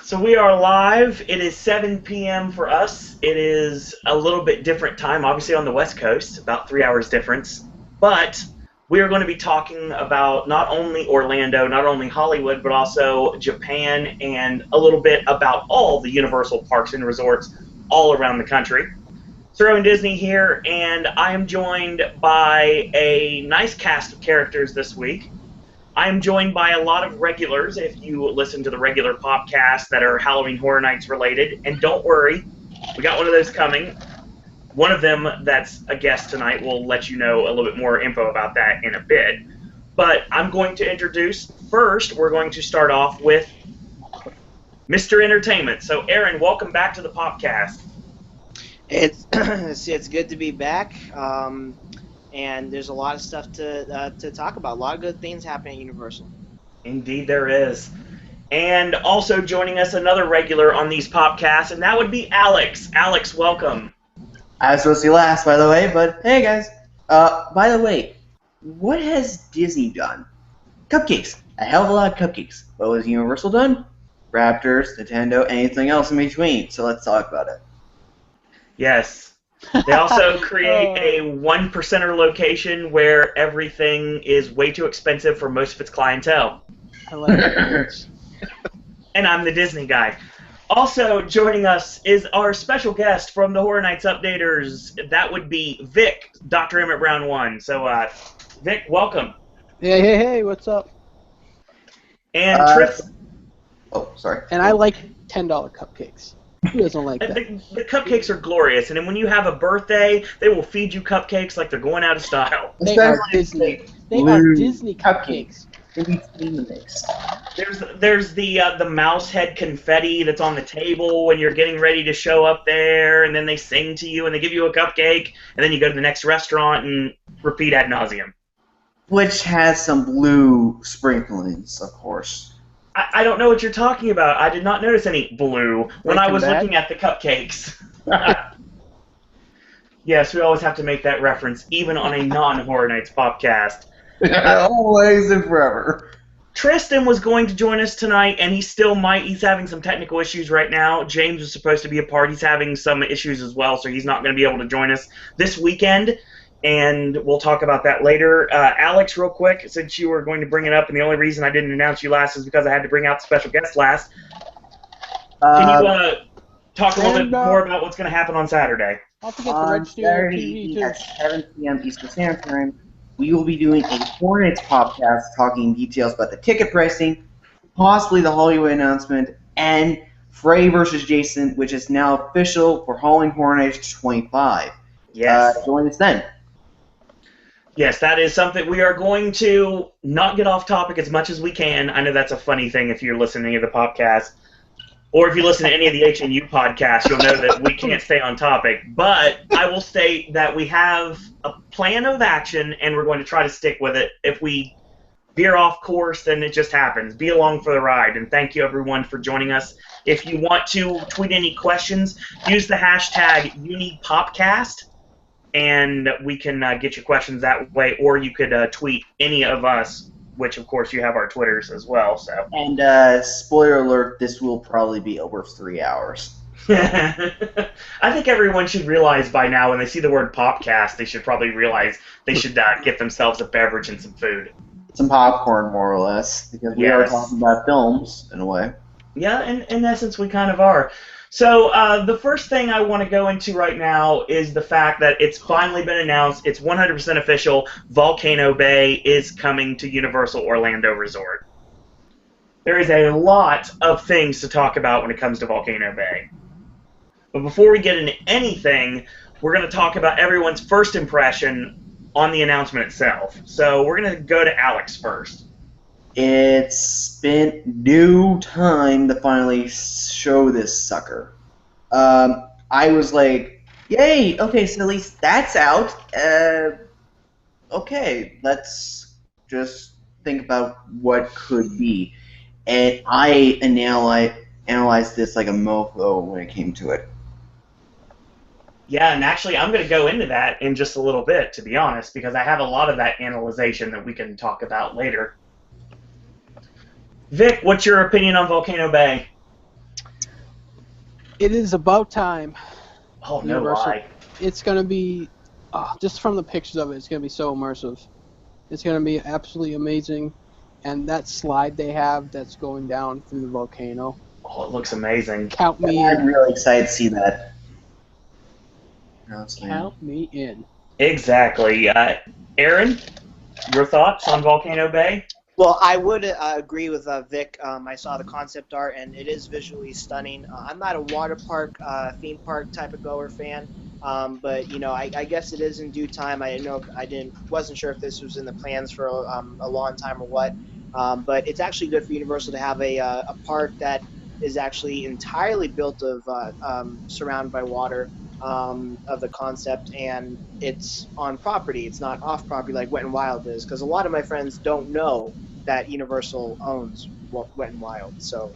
So we are live. It is 7 p.m. for us. It is a little bit different time, obviously on the West Coast, about 3 hours difference. But we are going to be talking about not only Orlando, not only Hollywood, but also Japan and a little bit about all the Universal parks and resorts all around the country. Throwing Disney here, and I am joined by a nice cast of characters this week. I am joined by a lot of regulars, if you listen to the regular Popcast, that are Halloween Horror Nights related. And don't worry, we got one of those coming. One of them that's a guest tonight. We'll let you know a little bit more info about that in a bit. But I'm going to introduce, first, we're going to start off with Mr. Entertainment. So, Aaron, welcome back to the Popcast. It's good to be back, and there's a lot of stuff to talk about. A lot of good things happening at Universal. Indeed, there is. And also joining us, another regular on these Popcasts, and that would be Alex. Alex, welcome. I was supposed to be last, by the way, but hey, guys. By the way, what has Disney done? Cupcakes. A hell of a lot of cupcakes. What was Universal done? Raptors, Nintendo, anything else in between. So let's talk about it. Yes. They also create a 1%er location where everything is way too expensive for most of its clientele. I like that. And I'm the Disney guy. Also joining us is our special guest from the Horror Nights Updaters. That would be Vic, Dr. Emmett Brown 1. So, Vic, welcome. Hey, what's up? And Tristan. Oh, sorry. And I like $10 cupcakes. Who doesn't like that? The cupcakes are glorious, and then when you have a birthday, they will feed you cupcakes like they're going out of style. They are Disney. They are Disney cupcakes. There's the mouse head confetti that's on the table when you're getting ready to show up there, and then they sing to you and they give you a cupcake, and then you go to the next restaurant and repeat ad nauseum. Which has some blue sprinklings, of course. I don't know what you're talking about. I did not notice any blue when I was looking at the cupcakes. Yes, we always have to make that reference, even on a non-Horror Nights podcast. Always and forever. Tristan was going to join us tonight, and he still might. He's having some technical issues right now. James was supposed to be a part. He's having some issues as well, so he's not going to be able to join us this weekend. And we'll talk about that later. Alex, real quick, since you were going to bring it up, and the only reason I didn't announce you last is because I had to bring out the special guest last. Can you talk a little bit more about what's going to happen on Saturday? Don't forget the Red Studio TV, too. At 7 p.m. Eastern Standard Time, we will be doing a Horror Nights podcast talking details about the ticket pricing, possibly the Hollywood announcement, and Frey vs. Jason, which is now official for Halloween Horror Nights 25. Yes. Join us then. Yes, that is something we are going to not get off topic as much as we can. I know that's a funny thing if you're listening to the podcast. Or if you listen to any of the HNU podcasts, you'll know that we can't stay on topic. But I will state that we have a plan of action, and we're going to try to stick with it. If we veer off course, then it just happens. Be along for the ride, and thank you, everyone, for joining us. If you want to tweet any questions, use the hashtag #YouNeedPopcast. And we can get your questions that way, or you could tweet any of us, which, of course, you have our Twitters as well. So. And spoiler alert, this will probably be over 3 hours. I think everyone should realize by now, when they see the word Popcast, they should probably realize they should get themselves a beverage and some food. Some popcorn, more or less, because we are talking about films, in a way. Yeah, in essence, we kind of are. So the first thing I want to go into right now is the fact that it's finally been announced, it's 100% official, Volcano Bay is coming to Universal Orlando Resort. There is a lot of things to talk about when it comes to Volcano Bay. But before we get into anything, we're going to talk about everyone's first impression on the announcement itself. So we're going to go to Alex first. It's been new time to finally show this sucker. I was like, yay, okay, so at least that's out. Okay, let's just think about what could be. And I analyzed this like a mofo when it came to it. Yeah, and actually I'm going to go into that in just a little bit, to be honest, because I have a lot of that analyzation that we can talk about later. Vic, what's your opinion on Volcano Bay? It is about time. Oh, no Universal. lie. It's going to be, just from the pictures of it, it's going to be so immersive. It's going to be absolutely amazing. And that slide they have that's going down through the volcano. Oh, it looks amazing. Count me I'm in. really excited to see that. Count me in. Exactly. Aaron, your thoughts on Volcano Bay? Well, I would agree with Vic. I saw the concept art, and it is visually stunning. I'm not a water park, theme park type of goer fan, but I guess it is in due time. Wasn't sure if this was in the plans for a long time or what. But it's actually good for Universal to have a park that is actually entirely built of surrounded by water. Of the concept, and it's on property. It's not off property like Wet and Wild is, because a lot of my friends don't know that Universal owns Wet and Wild. So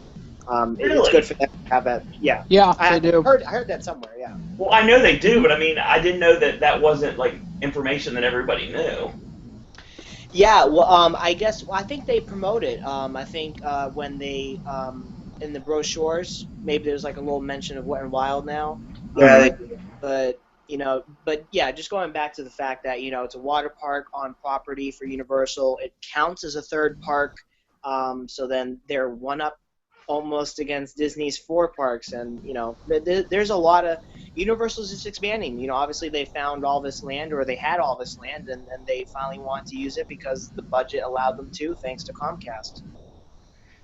Really? it's good for them to have that. Yeah, Yeah, I they do. heard that somewhere. Yeah. Well, I know they do, but I mean, I didn't know that wasn't like information that everybody knew. Yeah. Well, I think they promote it. I think when they in the brochures, maybe there's like a little mention of Wet and Wild now. Yeah, But yeah, just going back to the fact that it's a water park on property for Universal. It counts as a third park, so then they're one up almost against Disney's four parks, and there's a lot of Universal's just expanding. Obviously they found all this land, or they had all this land, and they finally want to use it because the budget allowed them to, thanks to Comcast.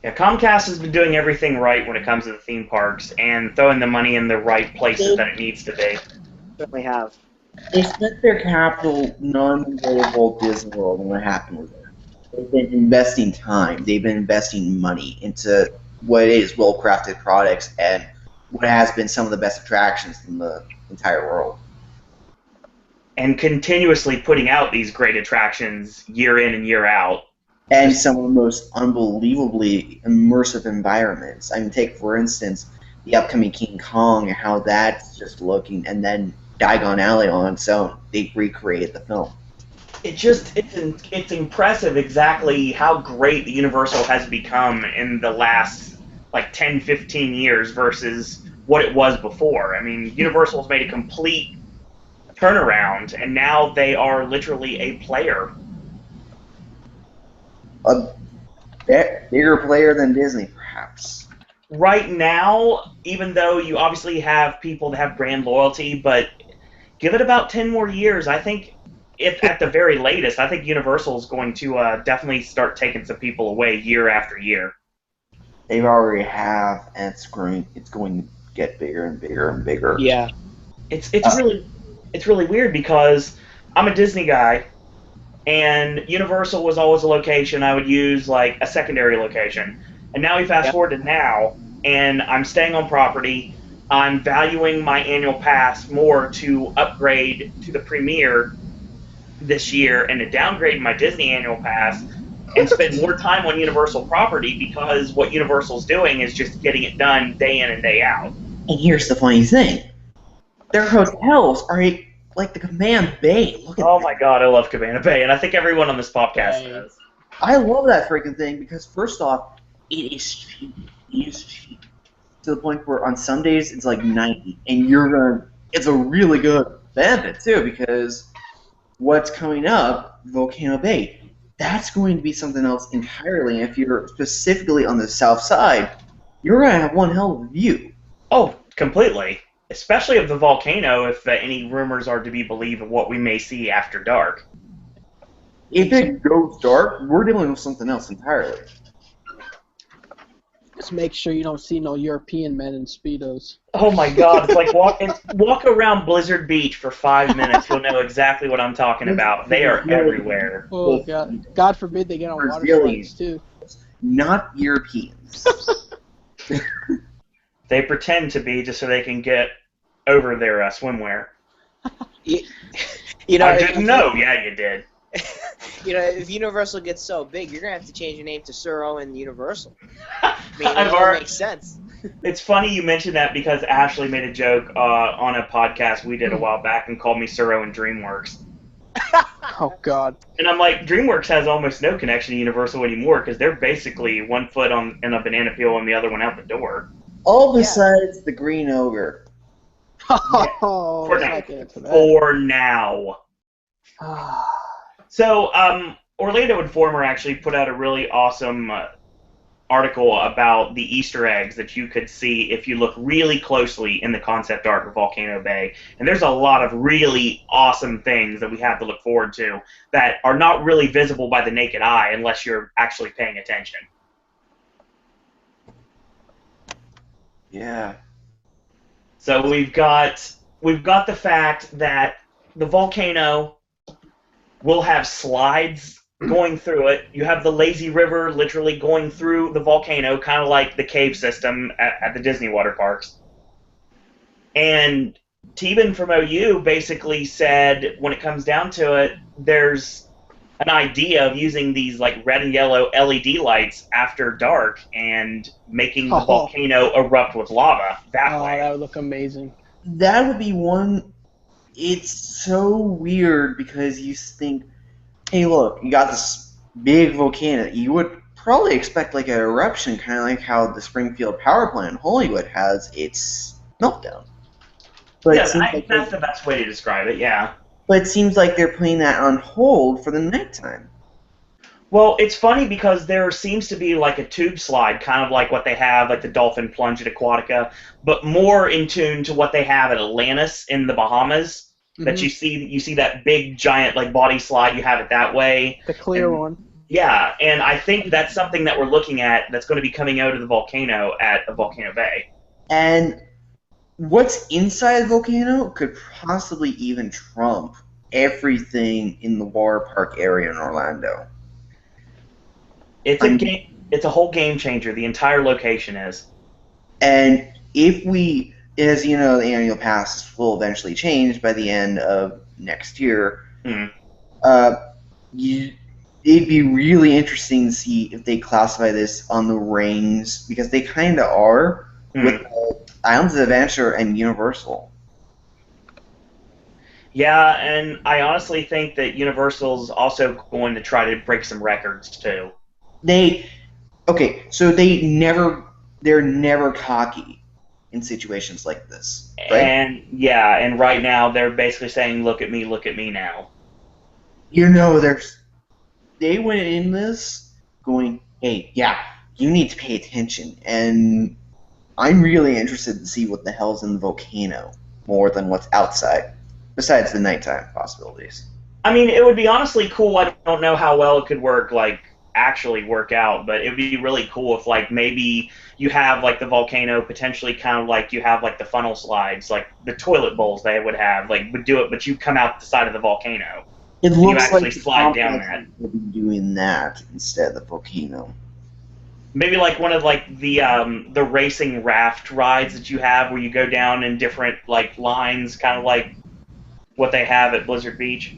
Yeah, Comcast has been doing everything right when it comes to the theme parks and throwing the money in the right places that it needs to be. Certainly have. they spent their capital non-related Walt Disney World, and what happened with it? They've been investing time. They've been investing money into what is well-crafted products and what has been some of the best attractions in the entire world. And continuously putting out these great attractions year in and year out. And some of the most unbelievably immersive environments. I mean, take, for instance, the upcoming King Kong and how that's just looking, and then Diagon Alley on its own. They recreated the film. It's impressive exactly how great the Universal has become in the last like 10, 15 years versus what it was before. I mean, Universal's made a complete turnaround, and now they are literally a player. A bigger player than Disney, perhaps. Right now, even though you obviously have people that have brand loyalty, but give it about 10 more years, I think, if at the very latest, I think Universal is going to definitely start taking some people away year after year. They already have, and it's going to get bigger and bigger and bigger. Yeah. It's really weird because I'm a Disney guy, and Universal was always a location I would use, like a secondary location. And now we fast forward to now, and I'm staying on property. I'm valuing my annual pass more to upgrade to the Premier this year and to downgrade my Disney annual pass and spend more time on Universal property because what Universal's doing is just getting it done day in and day out. And here's the funny thing. Their hotels are like the Command Bay. Look at Oh that. my god, I love Cabana Bay, and I think everyone on this podcast does. I love that freaking thing because, first off, it is cheap. It is cheap. To the point where on some days it's like 90, and it's a really good benefit, too, because what's coming up, Volcano Bay, that's going to be something else entirely. And if you're specifically on the south side, you're going to have one hell of a view. Oh, completely. Especially of the volcano, if any rumors are to be believed of what we may see after dark. If it goes dark, we're dealing with something else entirely. Just make sure you don't see no European men in Speedos. Oh my god, it's like walk around Blizzard Beach for 5 minutes, you'll know exactly what I'm talking about. They are everywhere. Oh, God. God forbid they get on Brazilians. waterfronts, too. Not Europeans. They pretend to be just so they can get over their swimwear. You I didn't know. Yeah, you did. If Universal gets so big, you're gonna have to change your name to Sir Owen Universal. I mean, I've it all already- makes sense. It's funny you mentioned that because Ashley made a joke on a podcast we did a while back and called me Suro in DreamWorks. Oh God. And I'm like, DreamWorks has almost no connection to Universal anymore because they're basically one foot in a banana peel and the other one out the door. All besides the Green Ogre. Oh, For let's now. not get into that. For now. So, Orlando Informer actually put out a really awesome article about the Easter eggs that you could see if you look really closely in the concept art of Volcano Bay. And there's a lot of really awesome things that we have to look forward to that are not really visible by the naked eye unless you're actually paying attention. Yeah. So we've got the fact that the volcano will have slides going through it. You have the lazy river literally going through the volcano, kind of like the cave system at the Disney water parks. And Teben from OU basically said, when it comes down to it, there's an idea of using these like red and yellow LED lights after dark and making the volcano erupt with lava that way. That would look amazing. That would be one. It's so weird because you think, hey, look, you got this big volcano. You would probably expect like an eruption, kind of like how the Springfield power plant in Hollywood has its meltdown. But yeah, that's the best way to describe it, yeah. But it seems like they're putting that on hold for the nighttime. Well, it's funny because there seems to be like a tube slide, kind of like what they have, like the Dolphin Plunge at Aquatica, but more in tune to what they have at Atlantis in the Bahamas. Mm-hmm. That you see that big giant like body slide. You have it that way. The clear one. Yeah, and I think that's something that we're looking at that's going to be coming out of the volcano at Volcano Bay. And what's inside the volcano could possibly even trump everything in the water park area in Orlando. It's a whole game changer. The entire location is. And if we, as you know, the annual pass will eventually change by the end of next year. Mm. It'd be really interesting to see if they classify this on the rings, because they kind of are with Islands of Adventure and Universal. Yeah, and I honestly think that Universal's also going to try to break some records too. So they're never cocky in situations like this, right? And right now they're basically saying, look at me now. You know, they went in this going, hey, yeah, you need to pay attention, and I'm really interested to see what the hell's in the volcano more than what's outside, besides the nighttime possibilities. I mean, it would be honestly cool. I don't know how well it could actually work out, but it would be really cool if maybe you have the volcano potentially kind of like you have the funnel slides, like the toilet bowls they would have, would do it, but you come out the side of the volcano. It looks you actually like slide down that. We'll be doing that instead of the volcano. Maybe one of the racing raft rides that you have where you go down in different lines, kind of like what they have at Blizzard Beach.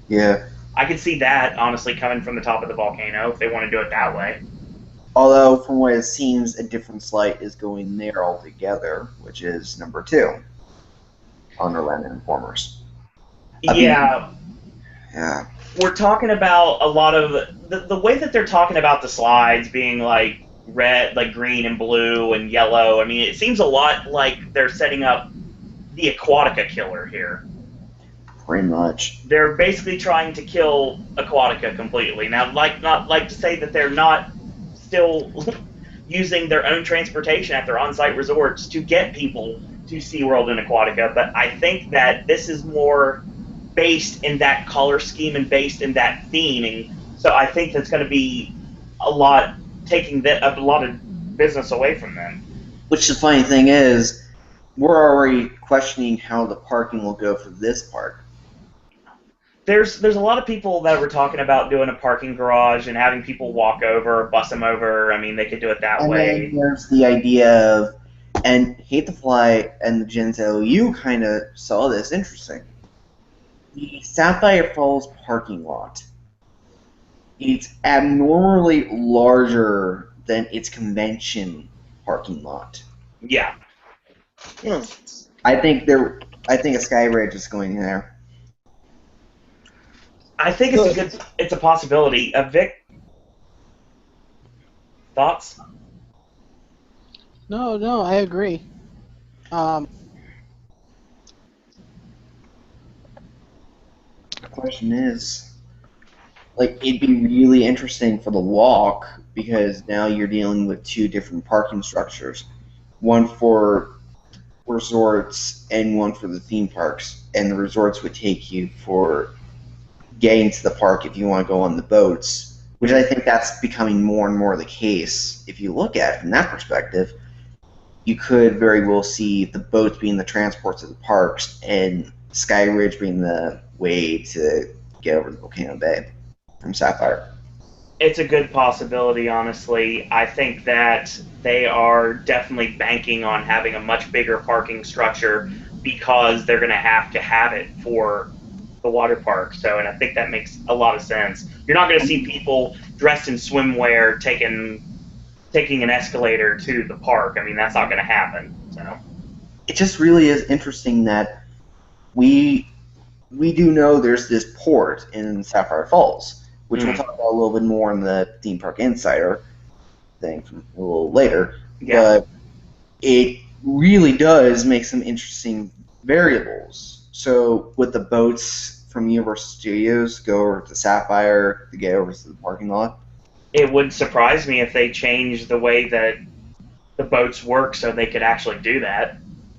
Yeah. I could see that, honestly, coming from the top of the volcano if they want to do it that way. Although, from what it seems, a different slide is going there altogether, which is number 2 on Orlando Informers. Yeah. We're talking about a lot of the way that they're talking about the slides being red, green and blue and yellow. I mean, it seems a lot like they're setting up the Aquatica killer here. Pretty much. They're basically trying to kill Aquatica completely. Now, not to say that they're not still using their own transportation at their on-site resorts to get people to SeaWorld and Aquatica, but I think that this is more based in that color scheme and based in that theming. So I think that's going to be taking a lot of business away from them. Which the funny thing is, we're already questioning how the parking will go for this park. There's a lot of people that were talking about doing a parking garage and having people walk over, bus them over. I mean, they could do it that way. And then there's the idea of, and Hate to Fly and the Gens OU kind of saw this interesting. The Sapphire Falls parking lot. It's abnormally larger than its convention parking lot. Yeah. I think a Sky Bridge is going there. I think it's a possibility. Vic, thoughts? No, I agree. The question is, like, it'd be really interesting for the walk because now you're dealing with two different parking structures, one for resorts and one for the theme parks. And the resorts would take you for getting to the park if you want to go on the boats, which I think that's becoming more and more the case. If you look at it from that perspective, you could very well see the boats being the transports of the parks and Sky Ridge being the way to get over to Volcano Bay from Sapphire. It's a good possibility, honestly. I think that they are definitely banking on having a much bigger parking structure because they're going to have it for the water park. So, and I think that makes a lot of sense. You're not going to see people dressed in swimwear taking an escalator to the park. I mean, that's not going to happen. So, it just really is interesting that we do know there's this port in Sapphire Falls, which we'll talk about a little bit more in the Theme Park Insider thing from a little later. Yeah. But it really does make some interesting variables. So with the boats from Universal Studios go over to Sapphire to get over to the parking lot. It would surprise me if they changed the way that the boats work so they could actually do that.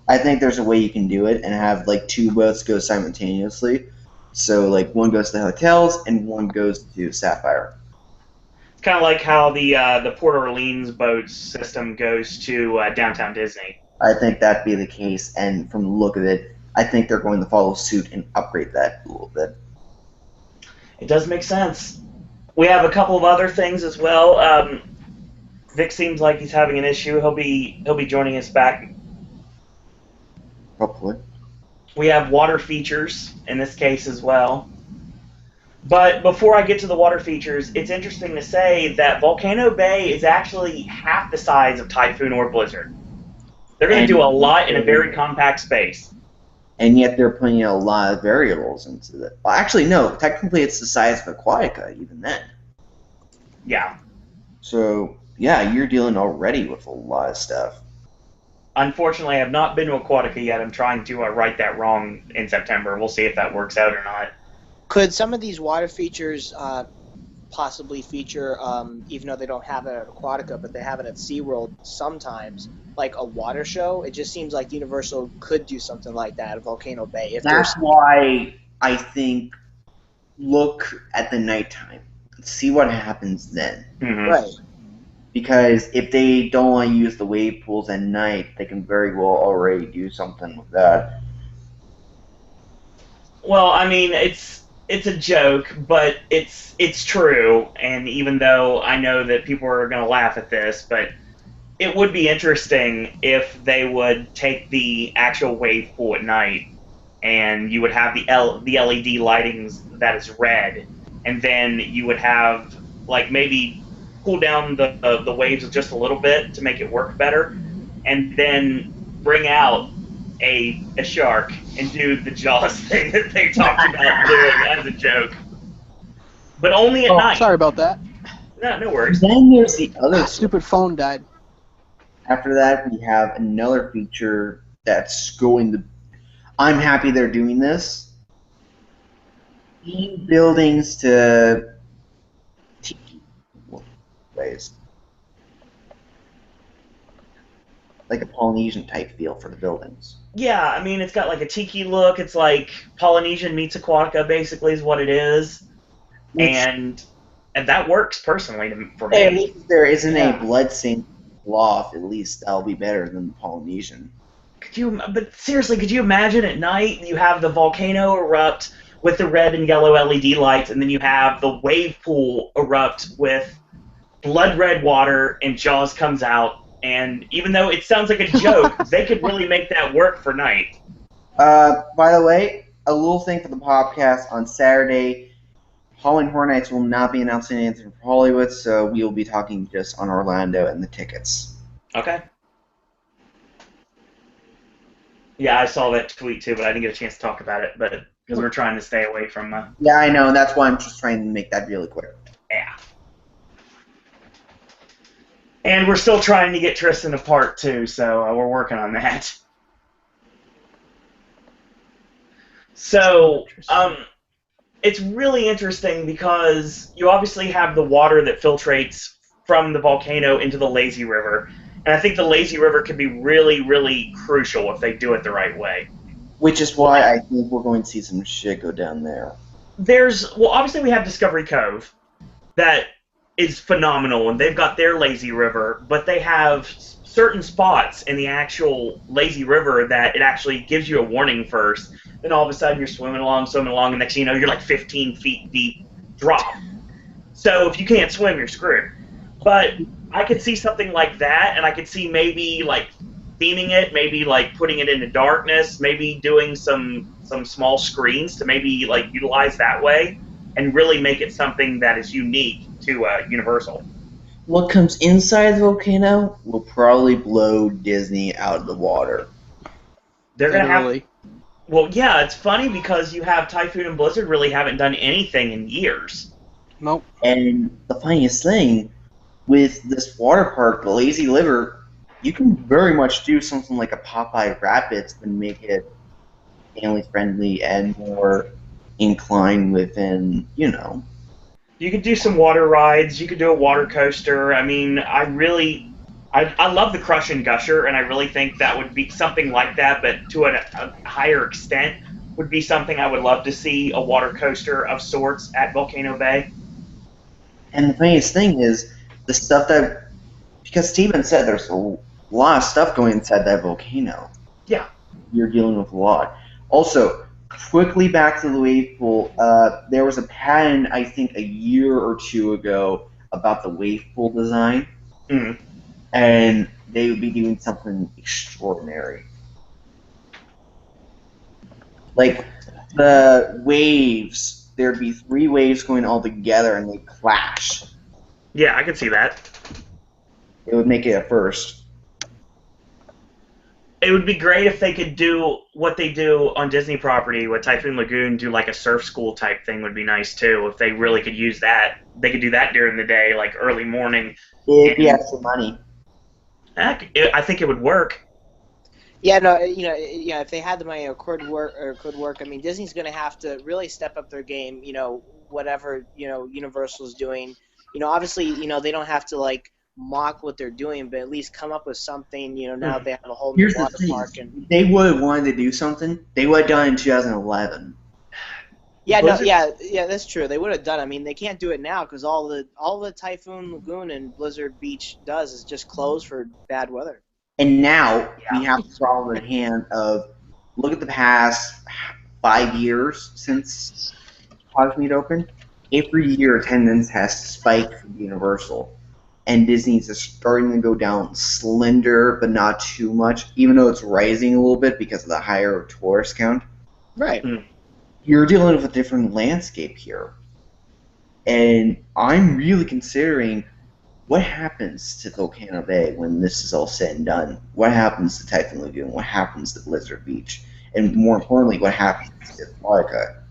I think there's a way you can do it and have like two boats go simultaneously. So like one goes to the hotels and one goes to Sapphire. It's kind of like how the Port Orleans boat system goes to downtown Disney. I think that'd be the case, and from the look of it, I think they're going to follow suit and upgrade that a little bit. It does make sense. We have a couple of other things as well. Vic seems like he's having an issue. He'll be joining us back. Hopefully. We have water features in this case as well. But before I get to the water features, it's interesting to say that Volcano Bay is actually half the size of Typhoon or Blizzard. They're going to do a lot in a very compact space. And yet they're putting a lot of variables into it. Well, actually, no. Technically, it's the size of Aquatica, even then. Yeah. So, yeah, you're dealing already with a lot of stuff. Unfortunately, I have not been to Aquatica yet. I'm trying to right that wrong in September. We'll see if that works out or not. Could some of these water features possibly feature, even though they don't have it at Aquatica, but they have it at SeaWorld sometimes, like a water show? It just seems like Universal could do something like that at Volcano Bay. That's why I think look at the nighttime. See what happens then. Mm-hmm. Right. Because if they don't want to use the wave pools at night, they can very well already do something with that. Well, I mean, it's a joke, but it's true. And even though I know that people are going to laugh at this, but it would be interesting if they would take the actual wave pool at night, and you would have the LED lightings that is red, and then you would have like maybe cool down the waves just a little bit to make it work better, and then bring out a shark and do the Jaws thing that they talked about doing as a joke. But only at night. Sorry about that. No worries. Then there's the other Stupid phone died. After that, we have another feature that's going to... I'm happy they're doing this. Theme buildings to tiki ways. Like a Polynesian type feel for the buildings. Yeah, I mean, it's got like a tiki look. It's like Polynesian meets Aquatica, basically, is what it is. And that works, personally, for me. At least if there isn't a blood-stained loft, at least that'll be better than the Polynesian. But seriously, could you imagine at night you have the volcano erupt with the red and yellow LED lights, and then you have the wave pool erupt with blood red water, and Jaws comes out, and even though it sounds like a joke, they could really make that work for night. By the way, a little thing for the podcast on Saturday. Halloween Horror Nights will not be announcing anything for Hollywood, so we will be talking just on Orlando and the tickets. Okay. Yeah, I saw that tweet too, but I didn't get a chance to talk about it. But because we're trying to stay away from. Yeah, I know. That's why I'm just trying to make that really quick. Yeah. And we're still trying to get Tristan apart too, so we're working on that. So, it's really interesting because you obviously have the water that filtrates from the volcano into the lazy river, and I think the lazy river could be really, really crucial if they do it the right way. Which is why I think we're going to see some shit go down there. Well, obviously we have Discovery Cove that is phenomenal, and they've got their lazy river, but they have certain spots in the actual lazy river that it actually gives you a warning first. Then all of a sudden you're swimming along, and next thing you know you're like 15 feet deep drop. So if you can't swim, you're screwed. But I could see something like that, and I could see maybe like theming it, maybe like putting it into darkness, maybe doing some small screens to maybe like utilize that way, and really make it something that is unique to Universal. What comes inside the volcano will probably blow Disney out of the water. They're going to have... Well, yeah, it's funny because you have Typhoon and Blizzard really haven't done anything in years. Nope. And the funniest thing, with this water park, the Lazy River, you can very much do something like a Popeye Rapids and make it family-friendly and more inclined within, you know. You could do some water rides. You could do a water coaster. I mean, I love the Crush and Gusher, and I really think that would be something like that, but to a higher extent would be something I would love to see, a water coaster of sorts at Volcano Bay. And the funniest thing is, the stuff that, because Steven said there's a lot of stuff going inside that volcano. Yeah. You're dealing with a lot. Also, quickly back to the wave pool, there was a patent, I think, a year or two ago about the wave pool design. Mm-hmm. And they would be doing something extraordinary. Like, the waves, there'd be 3 waves going all together and they'd clash. Yeah, I can see that. It would make it a first. It would be great if they could do what they do on Disney property with Typhoon Lagoon, do like a surf school type thing would be nice too. If they really could use that, they could do that during the day, like early morning. It'd be extra money. I think it would work. Yeah, no, if they had the money, it could work. I mean, Disney's going to have to really step up their game. Whatever Universal's doing. Obviously, they don't have to like mock what they're doing, but at least come up with something. Now they have a whole new water park. And they would have wanted to do something. They would have done it in 2011. Yeah, that's true. They would have done. I mean, they can't do it now because all the Typhoon Lagoon and Blizzard Beach does is just close for bad weather. And now we have the problem at hand of look at the past 5 years since Hogsmeade opened. Every year attendance has spiked for Universal, and Disney's is starting to go down slender, but not too much, even though it's rising a little bit because of the higher tourist count. Right. Mm. You're dealing with a different landscape here. And I'm really considering what happens to Volcano Bay when this is all said and done. What happens to Typhoon Lagoon? What happens to Blizzard Beach? And more importantly, what happens to Florida?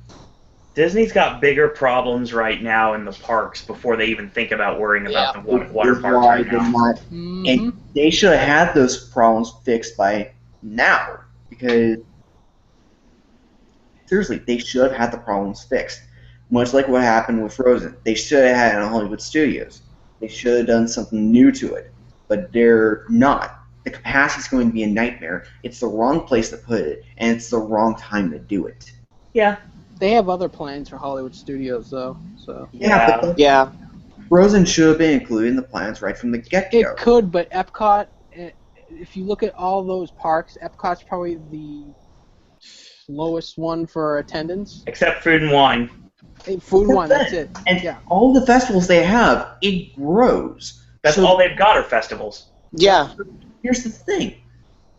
Disney's got bigger problems right now in the parks before they even think about worrying about the water parks right now. And they should have had those problems fixed by now. Because seriously, they should have had the problems fixed. Much like what happened with Frozen. They should have had it in Hollywood Studios. They should have done something new to it. But they're not. The capacity is going to be a nightmare. It's the wrong place to put it, and it's the wrong time to do it. Yeah. They have other plans for Hollywood Studios, though. So Yeah. Frozen should have been included in the plans right from the get-go. It could, but Epcot, if you look at all those parks, Epcot's probably the lowest one for attendance. Except Food and Wine. Food and Wine, that's it. And all the festivals they have, it grows. That's all they've got are festivals. Yeah. Here's the thing.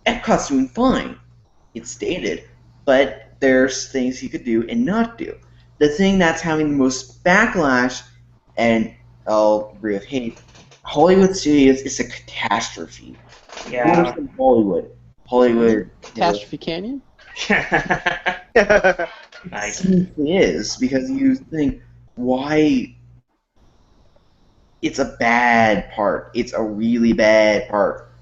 Epcot's doing fine. It's stated. But there's things you could do and not do. The thing that's having the most backlash, and I'll agree with hate, Hollywood Studios is a catastrophe. Yeah. Worse than Hollywood. Catastrophe Canyon? Like, It is, because you think, why... It's a bad park. It's a really bad park.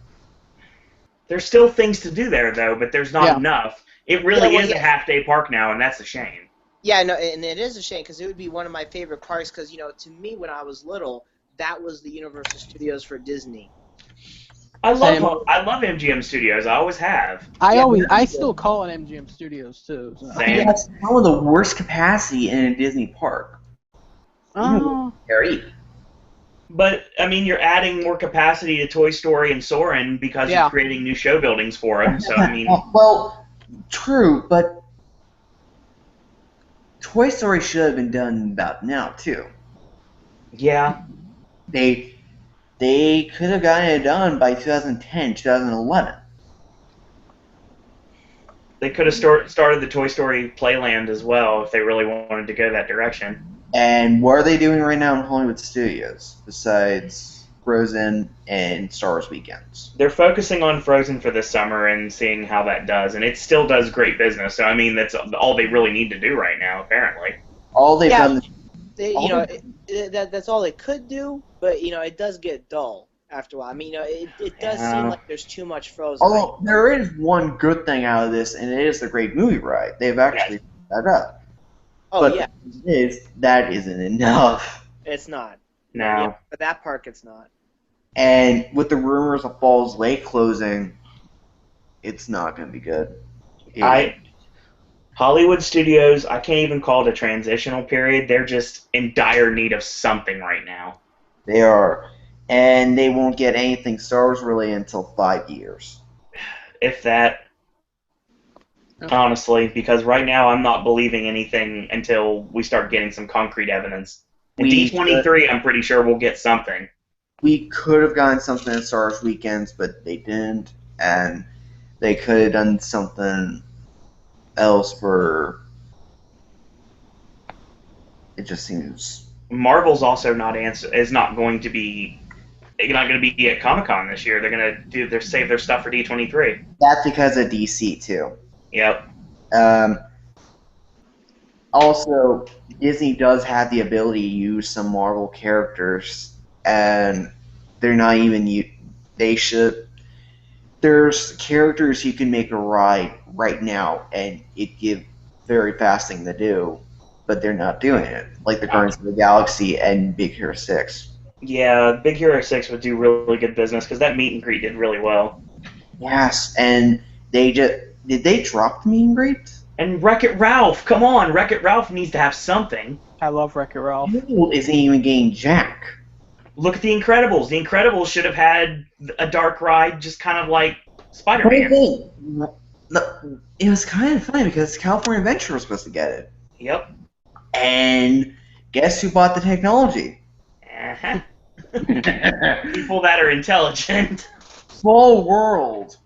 there's still things to do there, though, but there's not Yeah. enough. It really is a yeah. half-day park now, and that's a shame. Yeah, no, and it is a shame because it would be one of my favorite parks because, to me when I was little, that was the Universal Studios for Disney. I Same. love MGM Studios. I always have. I still call it MGM Studios too. So. Same. It has some of the worst capacity in a Disney park. Oh. Harry. But, I mean, you're adding more capacity to Toy Story and Soarin' because Yeah. you're creating new show buildings for them. So, I mean... Well, true, but Toy Story should have been done about now, too. Yeah. They could have gotten it done by 2010, 2011. They could have started the Toy Story Playland as well if they really wanted to go that direction. And what are they doing right now in Hollywood Studios, besides Frozen and Star Wars Weekends? They're focusing on Frozen for this summer and seeing how that does, and it still does great business. So, I mean, that's all they really need to do right now, apparently. All they've Yeah. done... That's all it could do, but it does get dull after a while. I mean, it does Yeah. seem like there's too much Frozen. Although, there is one good thing out of this, and it is the Great Movie Ride. They've actually put that up. Oh But yeah, that isn't enough. it's not. No. Yeah, for that park, it's not. And with the rumors of Falls Lake closing, it's not going to be good. Hollywood Studios, I can't even call it a transitional period. They're just in dire need of something right now. They are. And they won't get anything Star Wars related until 5 years. If that, honestly, because right now I'm not believing anything until we start getting some concrete evidence. In D23, I'm pretty sure we'll get something. We could have gotten something at Star Wars Weekends, but they didn't. And they could have done something else for... It just seems... Marvel's also is not going to be at Comic-Con this year. They're going to save their stuff for D23. That's because of DC, too. Yep. Also, Disney does have the ability to use some Marvel characters, and they're not even... They should... There's characters you can make a ride right now, and it give very fast thing to do, but they're not doing it. Like the Guardians of the Galaxy and Big Hero 6. Yeah, Big Hero 6 would do really good business, because that meet and greet did really well. Yes, and they just... Did they drop the meet and greet? And Wreck-It Ralph, come on, Wreck-It Ralph needs to have something. I love Wreck-It Ralph. Marvel isn't even getting Jack. Look at The Incredibles. The Incredibles should have had a dark ride, just kind of like Spider-Man. It was kind of funny because California Adventure was supposed to get it. Yep. And guess who bought the technology? Uh-huh. People that are intelligent. Small world.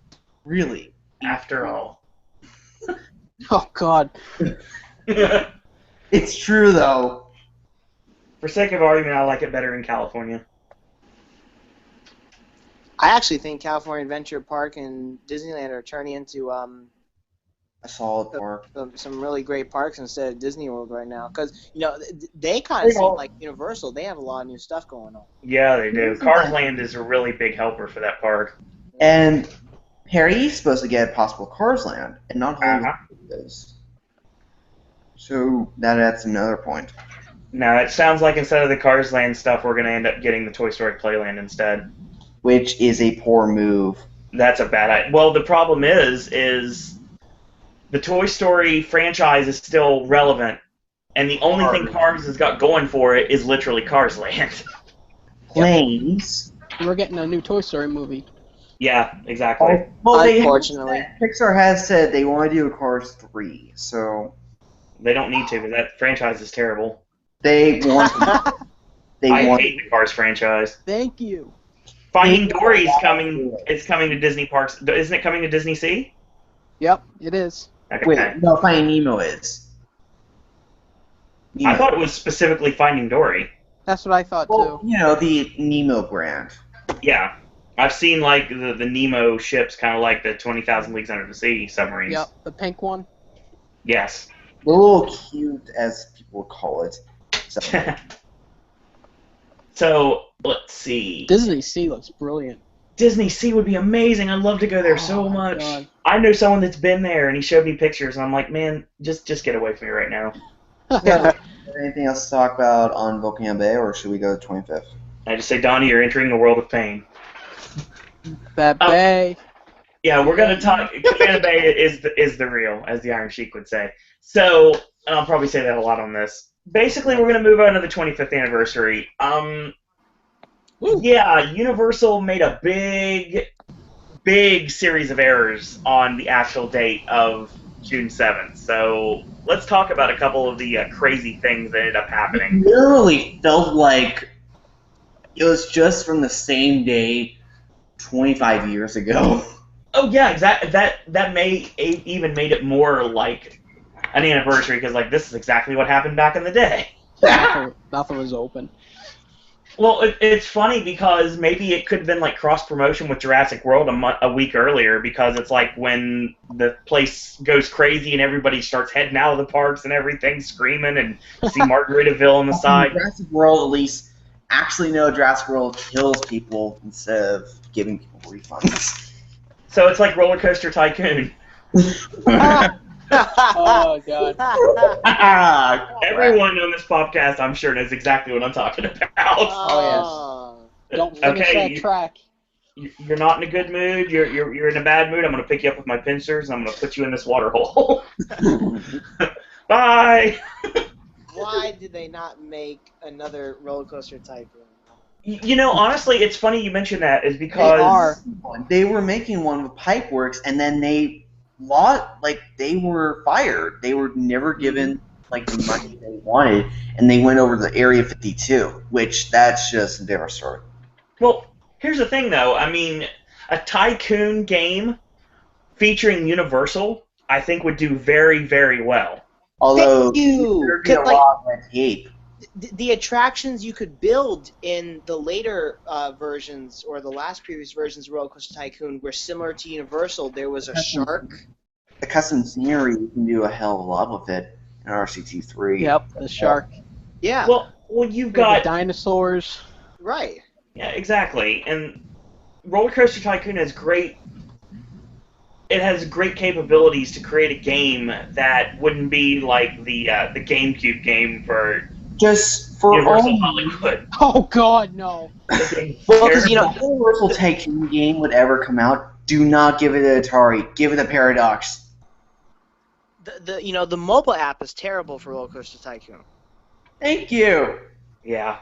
Really. After all. Oh God. It's true, though. For sake of argument, I like it better in California. I actually think California Adventure Park and Disneyland are turning into A solid park. some really great parks instead of Disney World right now. Because they kind of seem like Universal. They have a lot of new stuff going on. Yeah, they do. Cars Land is a really big helper for that park. And Harry's supposed to get possible Cars Land, and not Hollywood Studios. So that's another point. No, it sounds like instead of the Cars Land stuff, we're going to end up getting the Toy Story Playland instead. Which is a poor move. That's a bad idea. Well, the problem is the Toy Story franchise is still relevant, and the only thing Cars has got going for it is literally Cars Land. Planes. We're getting a new Toy Story movie. Yeah, exactly. Well, Unfortunately. Pixar has said they want to do a Cars 3, so They don't need to, because that franchise is terrible. they want. I hate the Cars franchise. Thank you. Finding Dory is coming to Disney Parks. Isn't it coming to Disney Sea? Yep, it is. Okay. Wait, no, Finding Nemo is. I thought it was specifically Finding Dory. That's what I thought Well, too. the Nemo brand. Yeah. I've seen like the Nemo ships, kind of like the 20,000 Leagues Under the Sea submarines. Yep, the pink one. Yes. The little cute, as people call it. So, So, let's see. Disney Sea looks brilliant. Disney Sea would be amazing. I'd love to go there so Oh, my much. God. I know someone that's been there, and he showed me pictures, and I'm like, man, just get away from me right now. anything else to talk about on Volcano Bay, or should we go to 25th? I just say, Donnie, you're entering a world of pain. That bay. Yeah, we're gonna talk. Cabana Bay is the real, as the Iron Sheik would say. So, and I'll probably say that a lot on this. Basically, we're gonna move on to the 25th anniversary. Yeah, Universal made a big series of errors on the actual date of June 7th. So let's talk about a couple of the crazy things that ended up happening. It literally felt like it was just from the same day 25 years ago. Oh yeah, exactly. That may even made it more like an anniversary because like this is exactly what happened back in the day. Nothing was open. Well, it's funny because maybe it could have been like cross promotion with Jurassic World a week earlier because it's like when the place goes crazy and everybody starts heading out of the parks and everything screaming and you see Margaritaville on the side. Jurassic World, at least, actually know Jurassic World kills people instead of giving people refunds. So it's like Roller Coaster Tycoon. Oh, God. Everyone on this podcast, I'm sure, knows exactly what I'm talking about. Oh, yes. Don't finish that track. You're not in a good mood. You're in a bad mood. I'm going to pick you up with my pincers, and I'm going to put you in this water hole. Bye! Why did they not make another Roller Coaster Tycoon? You know, honestly, it's funny you mention that, is because... They were making one with Pipeworks, and then they were fired. They were never given like the money they wanted, and they went over to Area 52, which that's just a different story. Well, here's the thing, though. I mean, a Tycoon game featuring Universal, I think, would do very, very well. Although Thank you. there'd be a lot of red tape. The attractions you could build in the later versions or the last previous versions of Roller Coaster Tycoon were similar to Universal. There was a shark. The custom scenery, you can do a hell of a lot with it in RCT3. Yep, the shark. Yeah. Well, you've got... the dinosaurs. Right. Yeah, exactly. And Roller Coaster Tycoon has great... It has great capabilities to create a game that wouldn't be like the GameCube game for... Just for Universal Hollywood. Oh, God, no. Well, because, Universal Tycoon game would ever come out, do not give it to Atari. Give it a Paradox. The mobile app is terrible for Roller Coaster Tycoon. Thank you. Yeah.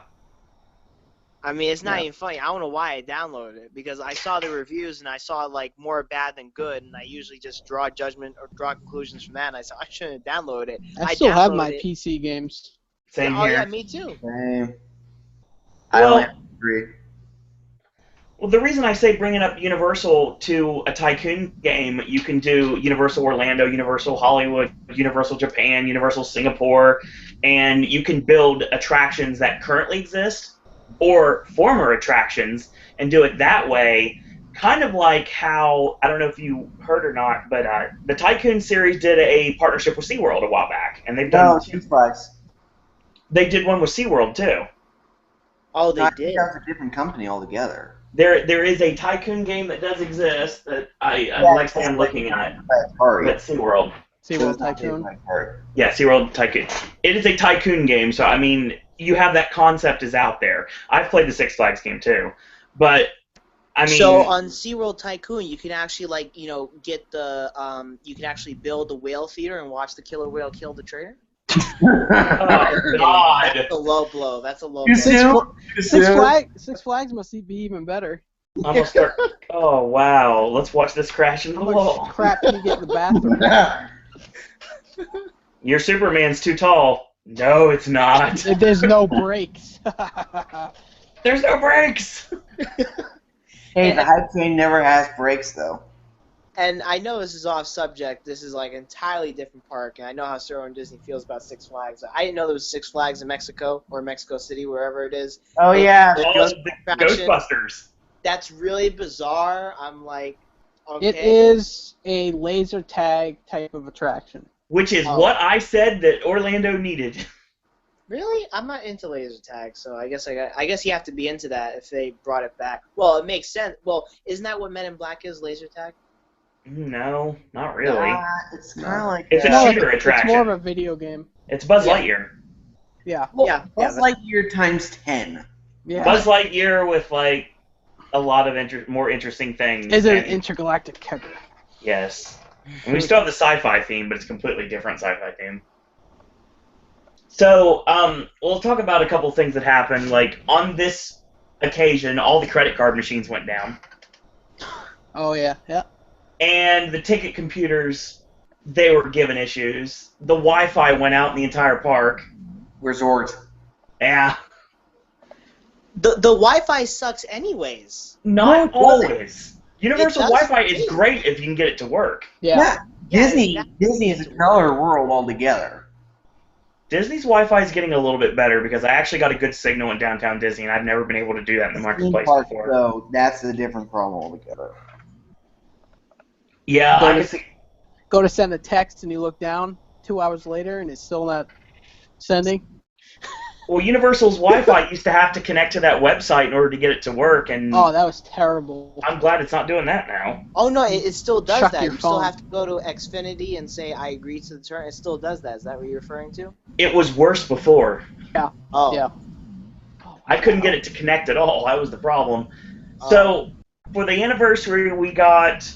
I mean, it's not even funny. I don't know why I downloaded it, because I saw the reviews and I saw, like, more bad than good, and I usually just draw judgment or draw conclusions from that, and I said, I shouldn't have downloaded it. I still have my PC games. Same here. here. Oh, yeah, me too. Same. Well, I agree. Well, the reason I say bringing up Universal to a Tycoon game, you can do Universal Orlando, Universal Hollywood, Universal Japan, Universal Singapore, and you can build attractions that currently exist or former attractions and do it that way. Kind of like how, I don't know if you heard or not, but the Tycoon series did a partnership with SeaWorld a while back, and they've done... Six Flags. They did one with SeaWorld, too. Oh, they I did? think that's a different company altogether. There is a Tycoon game that does exist that I'm looking at. That's SeaWorld. SeaWorld Tycoon? Yeah, SeaWorld Tycoon. It is a Tycoon game, so, I mean, you have that concept is out there. I've played the Six Flags game, too. But, I mean... So, on SeaWorld Tycoon, you can actually, get the... you can actually build the whale theater and watch the killer whale kill the trainer? Oh, God. That's a low blow. That's a low blow. Six Flags must be even better. I'm gonna start... Oh, wow. Let's watch this crash into the wall. How much crap can you get in the bathroom? Your Superman's too tall. No, it's not. There's no brakes. There's no brakes! Hey, the hype train never has brakes, though. And I know this is off subject. This is like an entirely different park, and I know how Sarah and Disney feels about Six Flags. I didn't know there was Six Flags in Mexico or Mexico City, wherever it is. Oh, yeah. The Ghostbusters. That's really bizarre. I'm like, okay. It is a laser tag type of attraction. which is what I said that Orlando needed. Really? I'm not into laser tag, so I guess you have to be into that if they brought it back. Well, it makes sense. Well, isn't that what Men in Black is, laser tag? No, not really. It's kind of like It's a shooter attraction. It's more of a video game. It's Buzz Lightyear. Yeah. Well, Buzz Lightyear times 10. Yeah. Buzz Lightyear with like a lot of more interesting things. Is it an intergalactic kicker? Yes. And we still have the sci-fi theme, but it's a completely different sci-fi theme. So, we'll talk about a couple things that happened. Like, on this occasion, all the credit card machines went down. Oh, yeah. And the ticket computers, they were given issues. The Wi-Fi went out in the entire park. Resort. Yeah. The Wi-Fi sucks anyways. Not always. Universal It does. Wi-Fi is great if you can get it to work. Yeah. Disney is a color world altogether. Disney's Wi-Fi is getting a little bit better because I actually got a good signal in downtown Disney, and I've never been able to do that in the marketplace before. So that's a different problem altogether. Yeah, I can see. Go to send a text, and you look down 2 hours later, and it's still not sending. Well, Universal's Wi-Fi used to have to connect to that website in order to get it to work, and Oh, that was terrible. I'm glad it's not doing that now. Oh no, it still does Chuck that. your You still phone. have to go to Xfinity and say I agree to the term. It still does that. Is that what you're referring to? It was worse before. Oh. Yeah. I couldn't get it to connect at all. That was the problem. So, for the anniversary, we got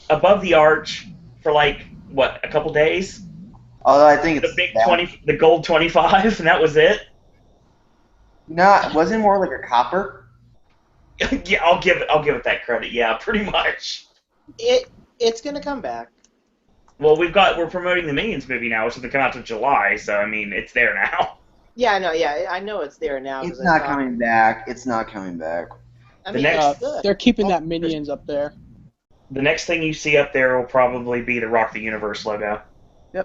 Above the Arch for like, what, a couple days? Although I think it's The big 20, the gold 25, and that was it. No, wasn't it more like a copper? Yeah, I'll give it that credit. Yeah, pretty much. It's gonna come back. Well, we're promoting the Minions movie now, which is going to come out in July, so I mean, it's there now. Yeah, I know it's there now. It's not coming back. It's not coming back. I The mean, next- it's good. They're keeping that Minions up there. The next thing you see up there will probably be the Rock the Universe logo.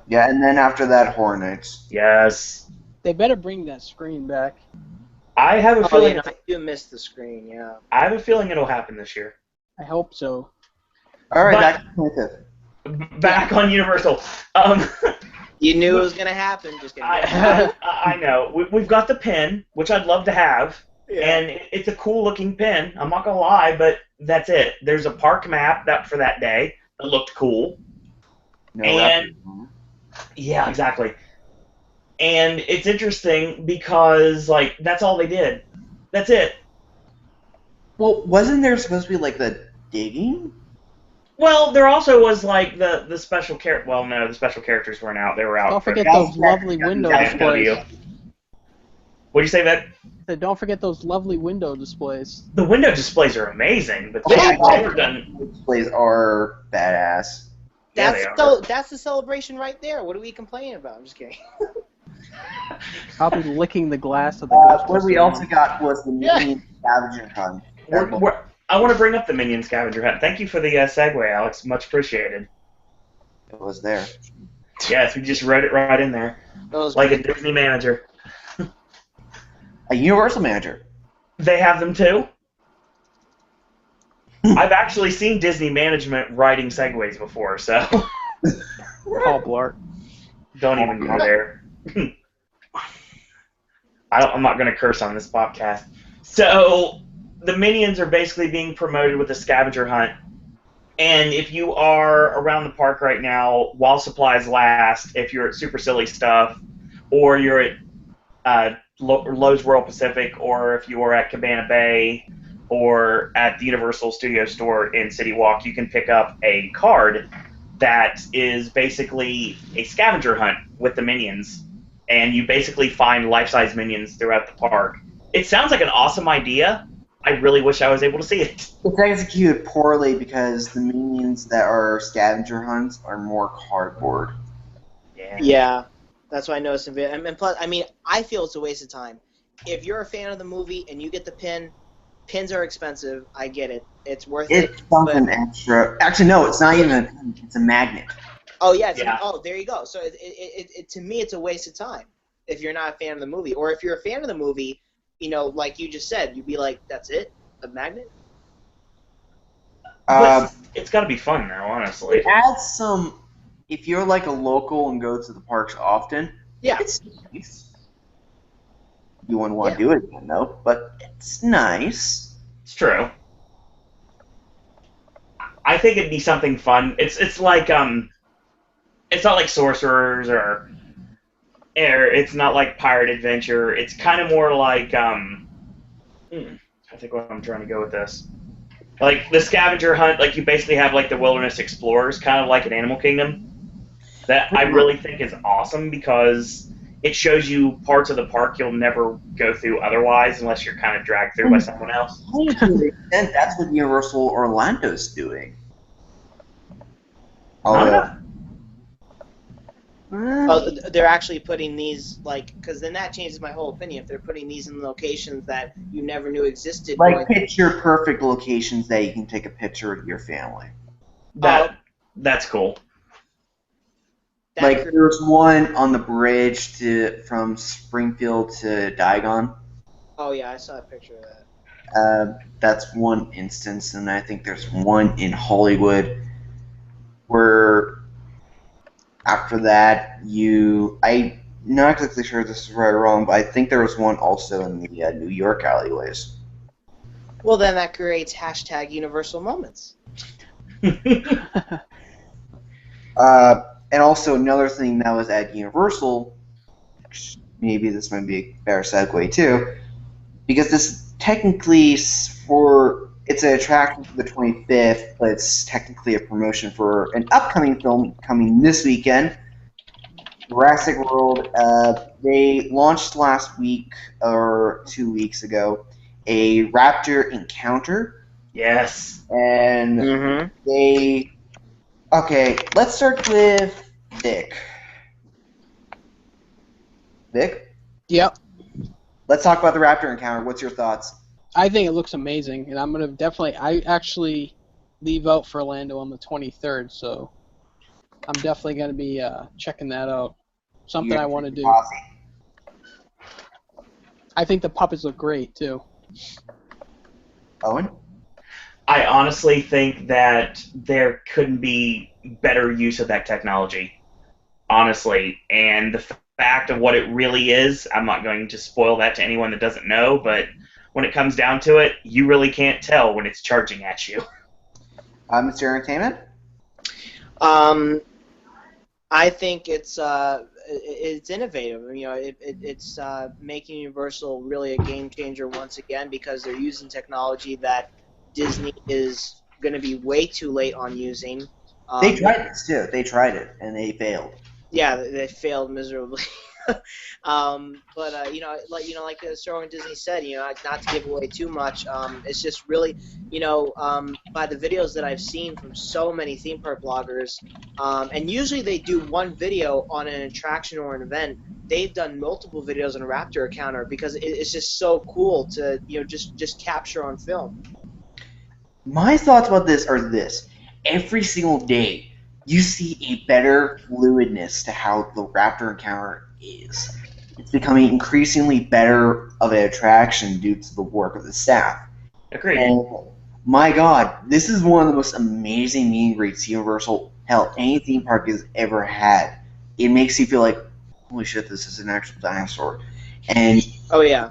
Yeah, and then after that, Horror Nights. Yes. They better bring that screen back. I have a feeling. I do miss the screen. Yeah. I have a feeling it'll happen this year. I hope so. All right, But- back to Plaintiff. Back on Universal. You knew it was gonna happen. Just kidding. I know. We've got the pin, which I'd love to have, Yeah. and it's a cool-looking pin. I'm not gonna lie, but that's it. There's a park map for that day that looked cool. No And- reference. Yeah, exactly. And it's interesting because, like, that's all they did. That's it. Well, wasn't there supposed to be like the digging? Well, there also was, like, the special character. Well, no, the special characters weren't out. They were out Don't for forget That's- those lovely window FW. displays. What'd you say, Vic? Don't forget those lovely window displays. The window displays are amazing, but Yeah, they've never done. Displays are badass. Yeah, That's they are. that's the celebration right there. What are we complaining about? I'm just kidding. I'll be licking the glass of the What we also got was the Yeah. Minion Scavenger Hunt. I want to bring up the Minion Scavenger Hunt. Thank you for the segue, Alex. Much appreciated. It was there. Yes, we just wrote it right in there, Those like a Disney manager. A Universal Manager. They have them too. I've actually seen Disney management writing segues before, so Paul Blart. don't even go there. I'm not going to curse on this podcast. So, the Minions are basically being promoted with a scavenger hunt. And if you are around the park right now, while supplies last, if you're at Super Silly Stuff, or you're at Lowe's World Pacific, or if you are at Cabana Bay, or at the Universal Studio Store in City Walk, you can pick up a card that is basically a scavenger hunt with the Minions. And you basically find life-size Minions throughout the park. It sounds like an awesome idea. I really wish I was able to see it. It's executed poorly because the Minions that are scavenger hunts are more cardboard. Yeah, that's what I noticed in video. And plus, I mean, I feel it's a waste of time. If you're a fan of the movie and you get the pin, pins are expensive. I get it. It's worth it. It's something extra. Actually, no, it's not even a pin. It's a magnet. Oh yeah, Yeah. Oh, there you go. So to me, it's a waste of time if you're not a fan of the movie, or if you're a fan of the movie, you know, like you just said, you'd be like, "That's it, a magnet." But it's got to be fun now, honestly. It adds some if you're like a local and go to the parks often, Yeah. it's nice. You wouldn't want to do it again, though, but it's nice. It's true. I think it'd be something fun. It's like it's not like Sorcerers or it's not like Pirate Adventure. It's kind of more like I think what I'm trying to go with this. Like the scavenger hunt, like you basically have like the wilderness explorers, kind of like an Animal Kingdom. That I really think is awesome because it shows you parts of the park you'll never go through otherwise unless you're kind of dragged through by someone else. To an extent, that's what Universal Orlando's doing. Although, Oh, they're actually putting these, like, because then that changes my whole opinion. If they're putting these in locations that you never knew existed. like picture-perfect locations that you can take a picture of your family. That's cool. Like, there's one on the bridge from Springfield to Diagon. Oh, yeah, I saw a picture of that. That's one instance, and I think there's one in Hollywood where after that I'm not exactly sure if this is right or wrong, but I think there was one also in the New York alleyways. Well, then that creates hashtag Universal Moments. And also another thing that was at Universal, maybe this might be a better segue too, because this technically it's an attraction for the 25th, but it's technically a promotion for an upcoming film coming this weekend, Jurassic World. They launched last week or 2 weeks ago a raptor encounter. Yes. And Okay, let's start with Vic. Vic? Yep. Let's talk about the raptor encounter. What's your thoughts? I think it looks amazing, and I'm going to I actually leave out for Orlando on the 23rd, so I'm definitely going to be checking that out. Something I want to do. I think the puppets look great, too. Owen? I honestly think that there couldn't be better use of that technology, honestly. And the fact of what it really is, I'm not going to spoil that to anyone that doesn't know, but when it comes down to it, you really can't tell when it's charging at you. Mr. Entertainment? I think it's innovative. You know, it's making Universal really a game changer once again because they're using technology that Disney is going to be way too late on using. They tried this too. They tried it and they failed. Yeah, they failed miserably. But like Star Wars Disney said, not to give away too much. It's just really, by the videos that I've seen from so many theme park bloggers, and usually they do one video on an attraction or an event. They've done multiple videos on a raptor encounter because it's just so cool to just capture on film. My thoughts about this are this. Every single day, you see a better fluidness to how the raptor encounter is. It's becoming increasingly better of an attraction due to the work of the staff. Agreed. And my God, this is one of the most amazing meet and greets Universal, hell, any theme park has ever had. It makes you feel like, holy shit, this is an actual dinosaur. And oh yeah,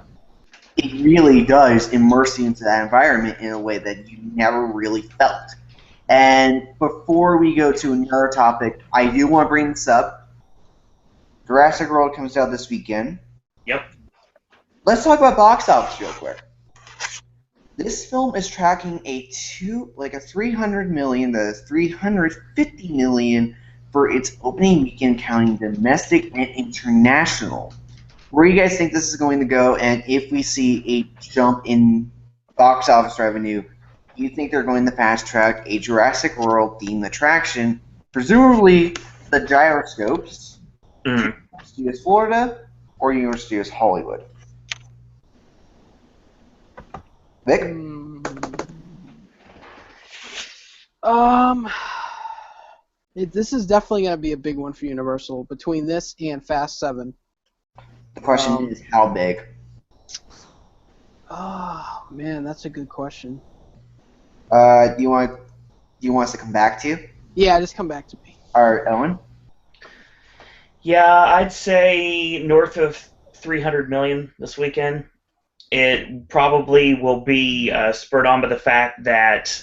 it really does immerse you into that environment in a way that you never really felt. And before we go to another topic, I do want to bring this up. Jurassic World comes out this weekend. Yep. Let's talk about box office real quick. This film is tracking a 300 million to 350 million for its opening weekend, counting domestic and international. Where do you guys think this is going to go? And if we see a jump in box office revenue, do you think they're going to fast track a Jurassic World themed attraction, presumably the gyroscopes, Universal Studios Florida or Universal Studios Hollywood? Vic? This is definitely going to be a big one for Universal between this and Fast 7. The question is, how big? Oh man, that's a good question. Do you want us to come back to you? Yeah, just come back to me. All right, Owen. Yeah, I'd say north of 300 million this weekend. It probably will be spurred on by the fact that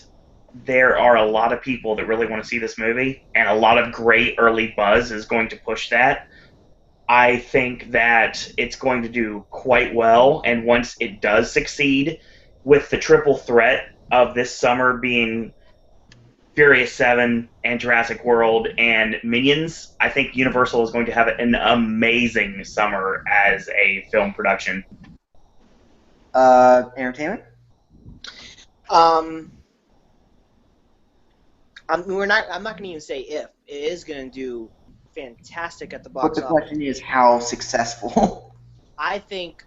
there are a lot of people that really want to see this movie, and a lot of great early buzz is going to push that. I think that it's going to do quite well, and once it does succeed, with the triple threat of this summer being Furious 7 and Jurassic World and Minions, I think Universal is going to have an amazing summer as a film production. Entertainment? I'm not going to even say if. It is going to do fantastic at the But box the office. question is how successful. I think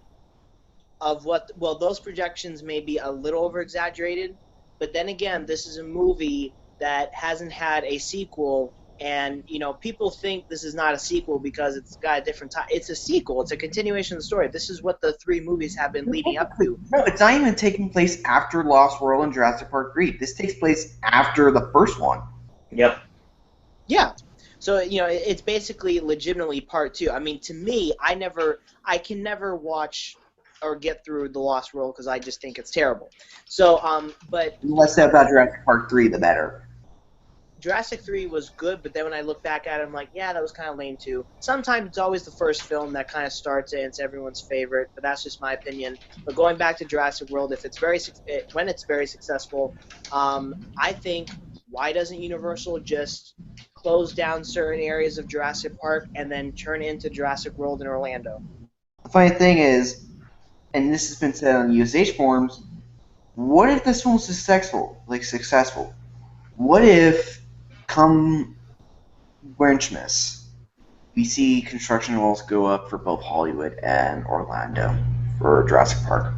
those projections may be a little over exaggerated, but then again, this is a movie that hasn't had a sequel, and people think this is not a sequel because it's got a different time. It's a sequel. It's a continuation of the story. This is what the 3 movies have been leading up to. No, it's not even taking place after Lost World and Jurassic Park 3. This takes place after the first one. Yep. Yeah. So, it's basically legitimately part 2. I mean, to me, I can never watch or get through the Lost World because I just think it's terrible. So, but... The less said about Jurassic Park 3, the better. Jurassic 3 was good, but then when I look back at it, I'm like, yeah, that was kind of lame too. Sometimes it's always the first film that kind of starts it and it's everyone's favorite, but that's just my opinion. But going back to Jurassic World, when it's very successful, I think, why doesn't Universal just close down certain areas of Jurassic Park and then turn it into Jurassic World in Orlando? The funny thing is, and this has been said on USH forums, what if this film was successful? What if, come Grinchmas, we see construction walls go up for both Hollywood and Orlando for Jurassic Park?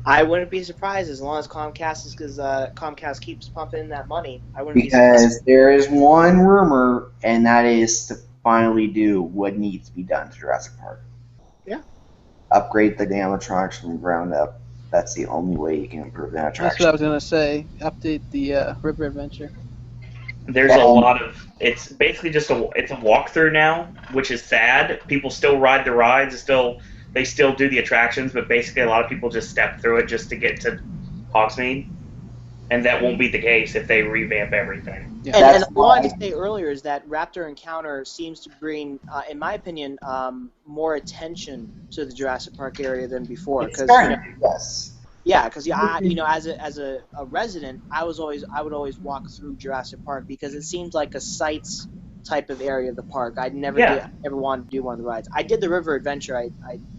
I wouldn't be surprised as long as Comcast keeps pumping that money. I wouldn't be surprised. Because there is one rumor, and that is to finally do what needs to be done to Jurassic Park. Yeah. Upgrade the animatronics from the ground up. That's the only way you can improve the animatronics. That's what I was gonna say. Update the River Adventure. There's a lot of... It's basically just it's a walkthrough now, which is sad. People still ride the rides. They still do the attractions, but basically a lot of people just step through it just to get to Hogsmeade. And that won't be the case if they revamp everything. Yeah. And I wanted to say earlier is that Raptor Encounter seems to bring, in my opinion, more attention to the Jurassic Park area than before. Yes. Yeah, because as a resident, I would always walk through Jurassic Park because it seems like a sights type of area of the park. I'd never ever wanted to do one of the rides. I did the River Adventure. I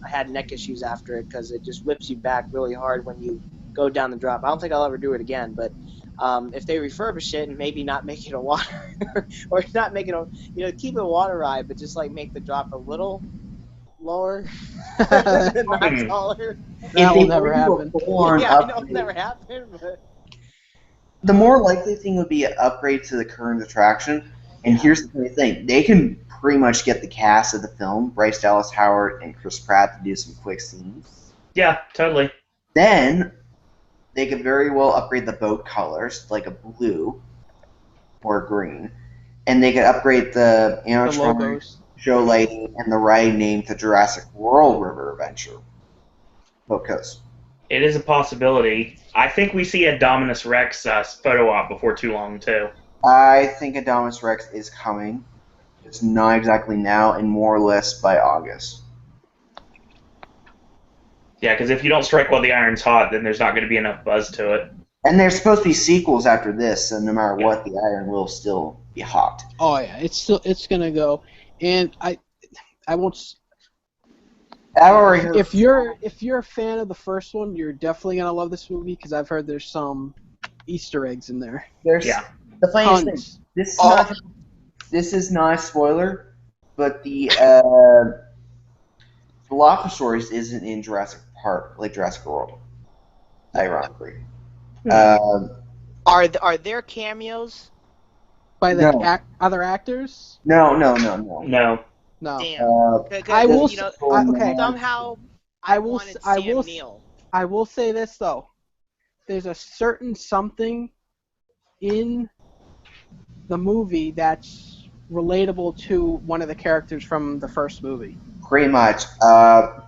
had neck issues after it because it just whips you back really hard when you go down the drop. I don't think I'll ever do it again, but if they refurbish it and maybe not make it a water or not make it keep it a water ride, but just like make the drop a little lower, not taller. That will never happen. Yeah, I know it'll never happen, but the more likely thing would be an upgrade to the current attraction. And here's the funny thing: they can pretty much get the cast of the film, Bryce Dallas Howard and Chris Pratt, to do some quick scenes. Yeah, totally. Then they could very well upgrade the boat colors, like a blue or a green, and they could upgrade the animatronic show lighting and the ride name to Jurassic World River Adventure. Popcast. It is a possibility. I think we see a Dominus Rex photo op before too long, too. I think Indominus Rex is coming. It's not exactly now, and more or less by August. Yeah, because if you don't strike while the iron's hot, then there's not going to be enough buzz to it. And there's supposed to be sequels after this, so no matter what, the iron will still be hot. Oh yeah, it's gonna go, and I won't. If you're a fan of the first one, you're definitely gonna love this movie because I've heard there's some Easter eggs in there. The funniest thing, this is not a spoiler, but the Dilophosaurus isn't in Jurassic Park, like Jurassic World, ironically. Are there cameos by the other actors? No. No. Damn. I will. Somehow I will say this though. There's a certain something in the movie that's relatable to one of the characters from the first movie. Pretty much.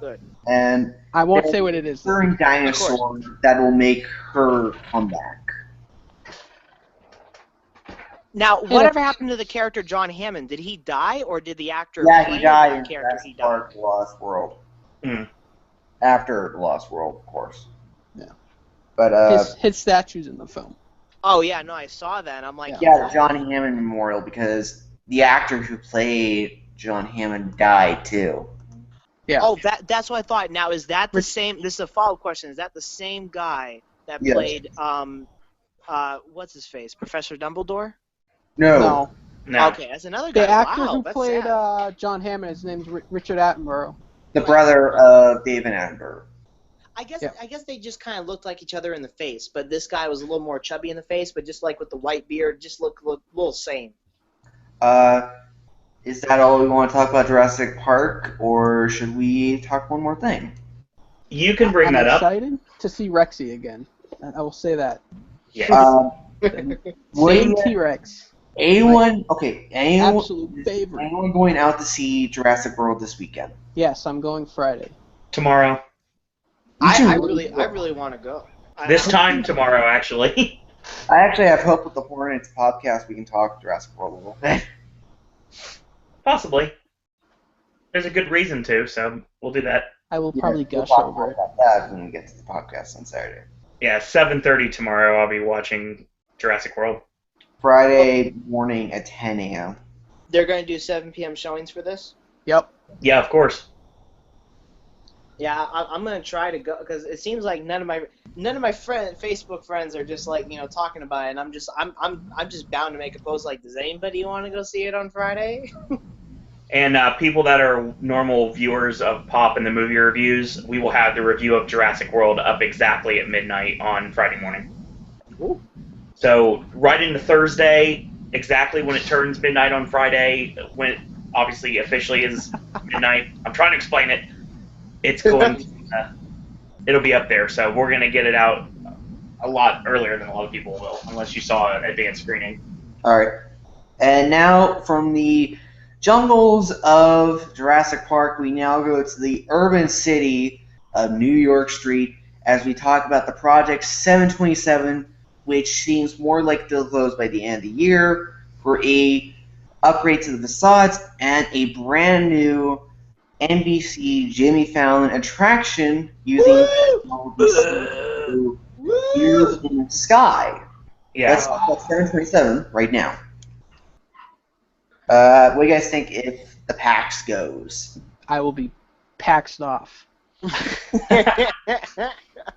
Good. And I won't say what it is. Though. recurring dinosaur that will make her come back. Now, whatever happened to the character John Hammond? Did he die, or did the actor Yeah, play he died that in character? Jurassic He died. Park: Lost World. Mm. After Lost World, of course. Yeah. But his statue's in the film. Oh yeah, no, I saw that. And I'm like, yeah, the John Hammond Memorial, because the actor who played John Hammond died too. Yeah. Oh, that's what I thought. Now, is that the same? This is a follow-up question. Is that the same guy that Yes. played what's his face, Professor Dumbledore? No. No. Okay, that's another guy. The actor wow, who that's played sad. John Hammond, his name's Richard Attenborough. The brother of David Attenborough. I guess Yeah. I guess they just kind of looked like each other in the face, but this guy was a little more chubby in the face, but just like with the white beard, just looked a little sane. Is that all we want to talk about Jurassic Park, or should we talk one more thing? You can bring I'm that up. excited to see Rexy again. I will say that. Yes. Same T-Rex. Anyone Absolute favorite. anyone going out to see Jurassic World this weekend? Yes, I'm going Friday. Tomorrow. I really want to go. This time tomorrow, actually. I actually have hope with the Hornets podcast we can talk Jurassic World a little bit. Possibly. There's a good reason to, so we'll do that. I will probably We'll gush talk over it. about that when we get to the podcast on Saturday. Yeah, 7:30 tomorrow I'll be watching Jurassic World. Friday morning at 10 a.m. They're going to do 7 p.m. showings for this? Yep. Yeah, of course. Yeah, I'm going to try to go because it seems like none of my Facebook friends are just like, talking about it, and I'm just bound to make a post like, does anybody want to go see it on Friday? And people that are normal viewers of Pop and the movie reviews, we will have the review of Jurassic World up exactly at midnight on Friday morning. Ooh. So right into Thursday, exactly when it turns midnight on Friday, when it obviously officially is midnight. I'm trying to explain it. It's going to, it'll be up there, so we're going to get it out a lot earlier than a lot of people will, unless you saw an advanced screening. All right. And now from the jungles of Jurassic Park, we now go to the urban city of New York Street as we talk about the Project 727, which seems more like they'll close by the end of the year, for a upgrade to the facades and a brand new NBC Jimmy Fallon attraction using Views in the Sky. Yeah. Let's talk about 727 right now. What do you guys think if the PAX goes? I will be paxed off.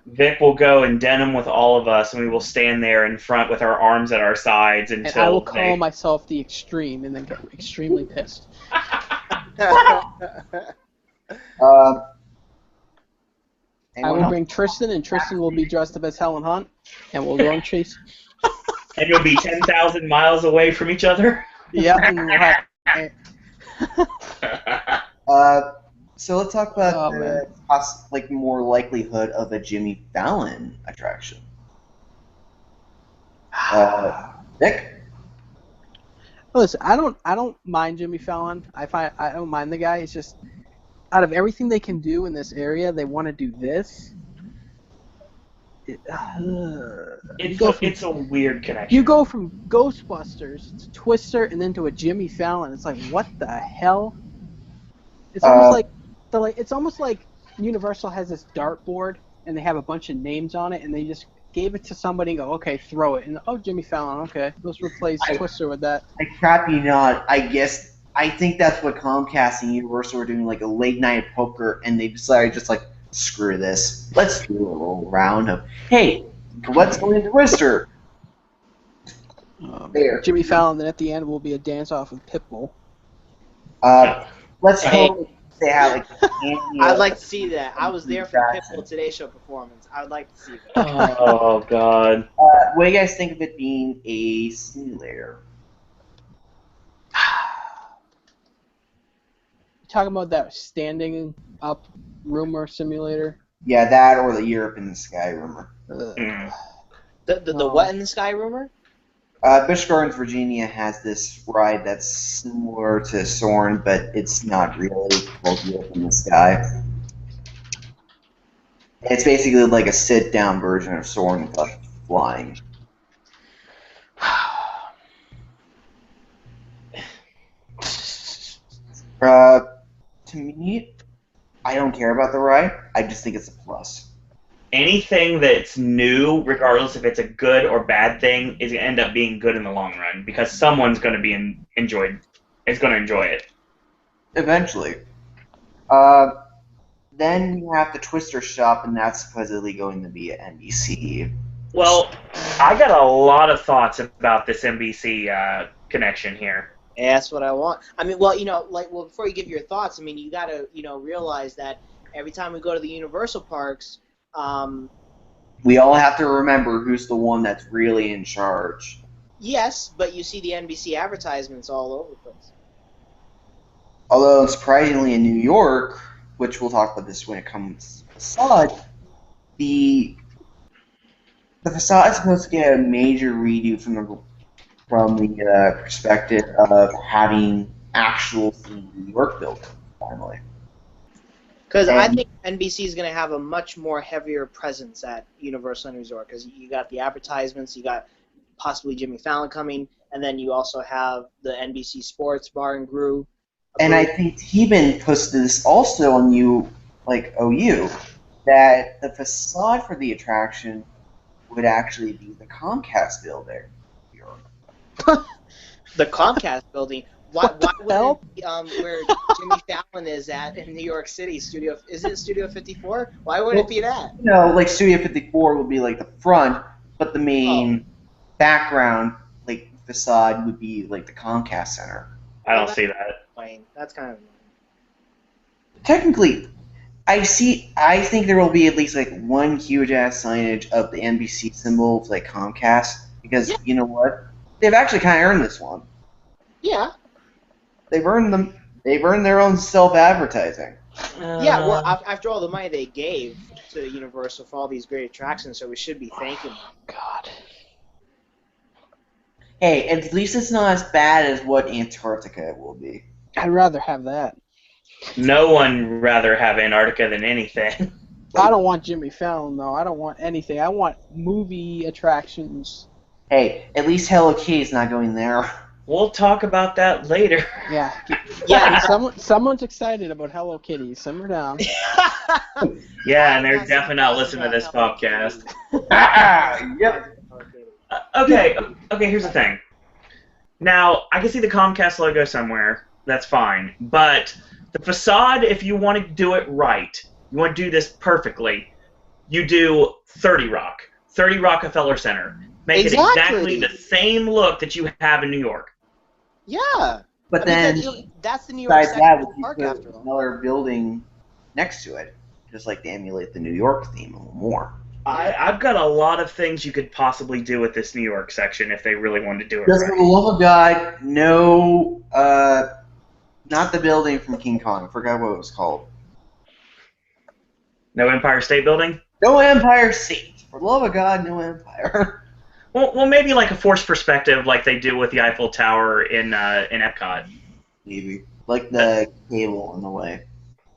Vic will go in denim with all of us, and we will stand there in front with our arms at our sides until And I will call myself the Extreme and then get extremely pissed. I will bring Tristan, and Tristan will be dressed up as Helen Hunt, and we'll go and chase. And you'll be 10,000 miles away from each other? Yep. And we'll have, So let's talk about the more likelihood of a Jimmy Fallon attraction. Nick? Listen, I don't mind Jimmy Fallon. I don't mind the guy. It's just out of everything they can do in this area, they want to do this. It's a weird connection. You go from Ghostbusters to Twister and then to a Jimmy Fallon. It's like, what the hell? It's almost like Universal has this dartboard and they have a bunch of names on it and they just gave it to somebody and go, okay, throw it. And Jimmy Fallon, okay, let's replace Twister with that. I crap you not. I think that's what Comcast and Universal were doing, like a late night poker, and they decided just like, screw this. Let's do a little round of, hey, let's go into Twister. There. Jimmy Fallon, then at the end will be a dance off with Pitbull. Let's hope they have like. I'd like to see that. I was there for the Pitbull Today Show performance. I would like to see that. Oh God. What do you guys think of it being a simulator? Talking about that standing up rumor simulator. Yeah, that or the Europe in the Sky rumor. The what in the sky rumor? Busch Gardens, Virginia has this ride that's similar to Soarin', but it's not really called the Up in the Sky. It's basically like a sit-down version of Soarin' without flying. To me, I don't care about the ride. I just think it's a plus. Anything that's new, regardless if it's a good or bad thing, is going to end up being good in the long run because someone's going to be enjoy it. Eventually. Then you have the Twister Shop, and that's supposedly going to be at NBC. Well, I got a lot of thoughts about this NBC connection here. Yeah, that's what I want. I mean, well, before you give your thoughts, I mean, you got to, realize that every time we go to the Universal parks, we all have to remember who's the one that's really in charge. Yes, but you see the NBC advertisements all over the place. Although, surprisingly, in New York, which we'll talk about this when it comes to facade, the facade is supposed to get a major redo from the perspective of having actual New York building, finally. Because I think NBC is going to have a much more heavier presence at Universal Resort, because you got the advertisements, you got possibly Jimmy Fallon coming, and then you also have the NBC Sports Bar and Brew. And I think Teben posted this also on OU, that the facade for the attraction would actually be the Comcast building. The Comcast building. Why wouldn't it be where Jimmy Fallon is at in New York City? Is it Studio 54? Why wouldn't it be that? Studio 54 would be like the front, but the main background, facade, would be like the Comcast Center. I don't see that. That's kind of annoying. Technically, I think there will be at least one huge ass signage of the NBC symbol of Comcast, because you know what? They've actually kind of earned this one. Yeah. They've earned their own self-advertising. Yeah, well, after all the money they gave to Universal for all these great attractions, so we should be thanking them. God. Hey, at least it's not as bad as what Antarctica will be. I'd rather have that. No one would rather have Antarctica than anything. I don't want Jimmy Fallon, though. I don't want anything. I want movie attractions. Hey, at least Hello Kitty's not going there. We'll talk about that later. Yeah. Yeah. Someone's excited about Hello Kitty. Simmer down. Yeah, and they're definitely not listening to this podcast. Yep. Okay, here's the thing. Now, I can see the Comcast logo somewhere. That's fine. But the facade, if you want to do it right, you want to do this perfectly, you do 30 Rockefeller Center. Make it exactly the same look that you have in New York. Yeah. But that's the New York besides that, park after all. Another building next to it, just to emulate the New York theme a little more. I've got a lot of things you could possibly do with this New York section if they really wanted to do it Just right. for the love of God, no, not the building from King Kong. I forgot what it was called. No Empire State Building? No Empire State. For the love of God, no Empire. Well, maybe a forced perspective like they do with the Eiffel Tower in Epcot. Maybe. Like the cable in the way.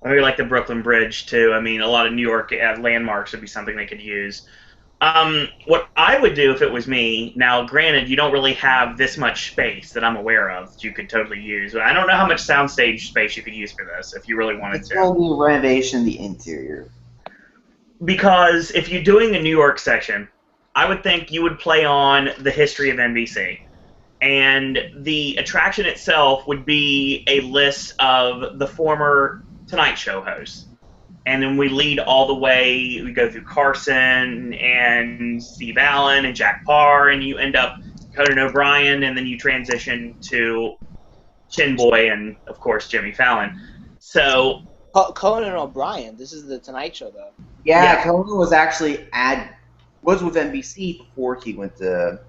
Maybe like the Brooklyn Bridge, too. I mean, a lot of New York landmarks would be something they could use. What I would do if it was me, now granted, you don't really have this much space that I'm aware of that you could totally use. But I don't know how much soundstage space you could use for this if you really wanted to. It's going to be a renovation of the interior. Because if you're doing a New York section, I would think you would play on the history of NBC. And the attraction itself would be a list of the former Tonight Show hosts. And then we lead all the way, we go through Carson and Steve Allen and Jack Parr, and you end up Conan O'Brien, and then you transition to Chin Boy and, of course, Jimmy Fallon. So Conan O'Brien, this is the Tonight Show, though. Yeah. Conan was actually was with NBC before he went to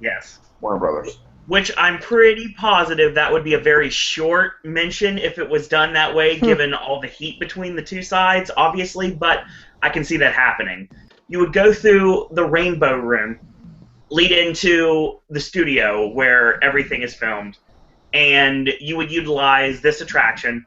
Warner Brothers. Which I'm pretty positive that would be a very short mention if it was done that way, given all the heat between the two sides, obviously, but I can see that happening. You would go through the Rainbow Room, lead into the studio where everything is filmed, and you would utilize this attraction.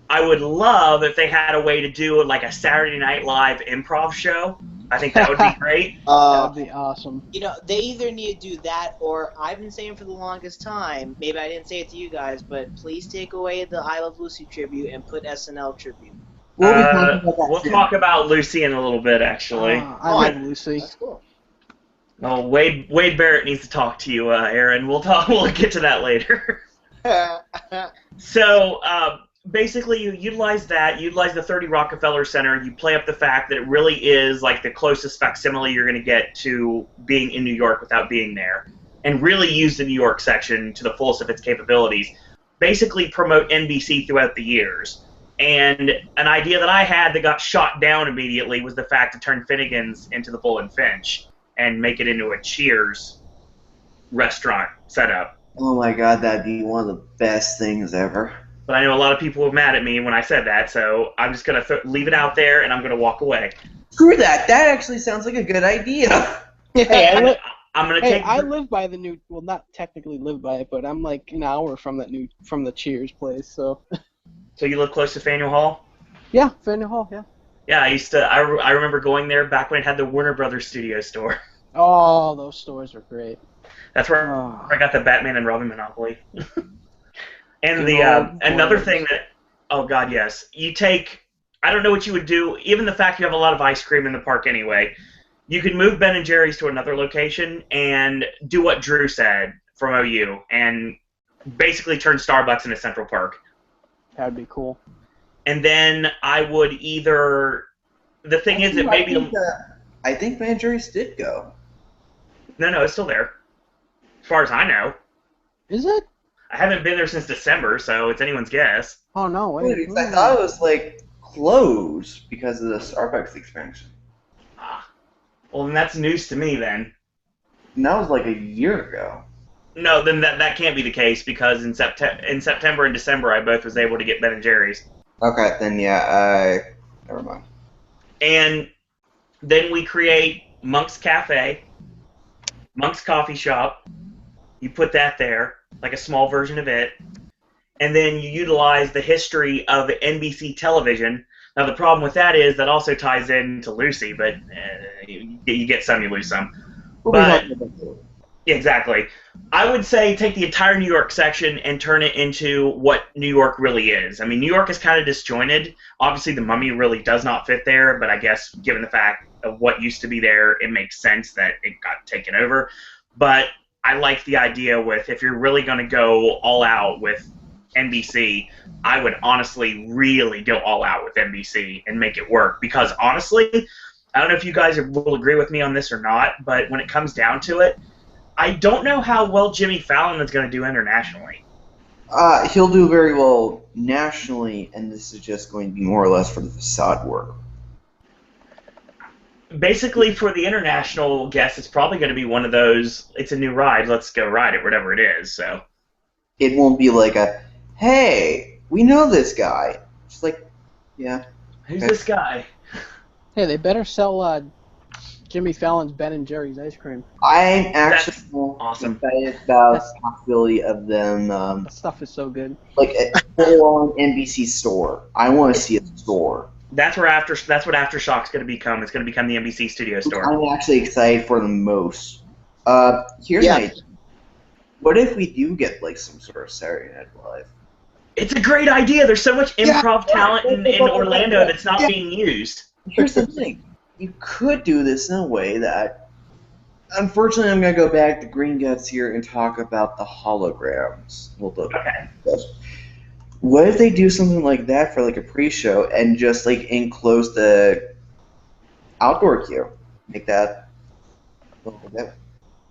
I would love if they had a way to do like a Saturday Night Live improv show. I think that would be great. That'd be awesome. You know, they either need to do that, or I've been saying for the longest time, maybe I didn't say it to you guys, but please take away the I Love Lucy tribute and put SNL tribute. We'll be talking about that We'll soon. talk about Lucy in a little bit, actually. I love Lucy. That's cool. Oh, Wade Barrett needs to talk to you, Aaron. We'll get to that later. So, basically, you utilize the 30 Rockefeller Center. You play up the fact that it really is like the closest facsimile you're going to get to being in New York without being there, and really use the New York section to the fullest of its capabilities. Basically, promote NBC throughout the years. And an idea that I had that got shot down immediately was the fact to turn Finnegan's into the Bull and Finch and make it into a Cheers restaurant setup. Oh my god, that'd be one of the best things ever. But I know a lot of people were mad at me when I said that, so I'm just going to leave it out there and I'm going to walk away. Screw that. That actually sounds like a good idea. Hey, I'm going to take... I live by the new. Well, not technically live by it, but I'm like an hour from the Cheers place. So. So you live close to Faneuil Hall? Yeah, Faneuil Hall. Yeah. Yeah, I remember going there back when it had the Warner Brothers studio store. Oh, those stores were great. That's where I got the Batman and Robin Monopoly. And another thing that, oh god, yes, you take, I don't know what you would do, even the fact you have a lot of ice cream in the park anyway, you could move Ben and Jerry's to another location and do what Drew said from OU, and basically turn Starbucks into Central Park. That'd be cool. And then I would either, the thing is that maybe... I think Ben & Jerry's did go. No, it's still there. As far as I know. Is it? I haven't been there since December, so it's anyone's guess. Oh, no. Wait. Because I thought it was, like, closed because of the Starbucks expansion. Well, then that's news to me, then. And that was, like, a year ago. No, then that can't be the case, because in September and December, I both was able to get Ben & Jerry's. Okay, then, yeah, never mind. And then we create Monk's Cafe, Monk's Coffee Shop. You put that there, like a small version of it. And then you utilize the history of NBC television. Now, the problem with that is that also ties into Lucy, but you get some, you lose some. But, exactly. I would say take the entire New York section and turn it into what New York really is. I mean, New York is kind of disjointed. Obviously, the Mummy really does not fit there, but I guess given the fact of what used to be there, it makes sense that it got taken over. But I like the idea with, if you're really going to go all out with NBC, I would honestly really go all out with NBC and make it work. Because honestly, I don't know if you guys will agree with me on this or not, but when it comes down to it, I don't know how well Jimmy Fallon is going to do internationally. He'll do very well nationally, and this is just going to be more or less for the facade work. Basically, for the international guests, it's probably going to be one of those, it's a new ride, let's go ride it, whatever it is. So It won't be like a, hey, we know this guy. It's like, yeah. Who's this guy? Hey, they better sell Jimmy Fallon's Ben & Jerry's ice cream. I'm actually awesome. excited about the possibility of them, That stuff is so good. like a full-on NBC store. I want to see a store. That's what Aftershock's going to become. It's going to become the NBC studio store. I'm actually excited for the most. Here's an idea. What if we do get like some sort of Saturday Night Live? It's a great idea. There's so much improv talent in Orlando that's not being used. Here's the thing. You could do this in a way that... Unfortunately, I'm going to go back to Green Guts here and talk about the holograms. Okay. What if they do something like that for like a pre-show and just like enclose the outdoor queue? Make that...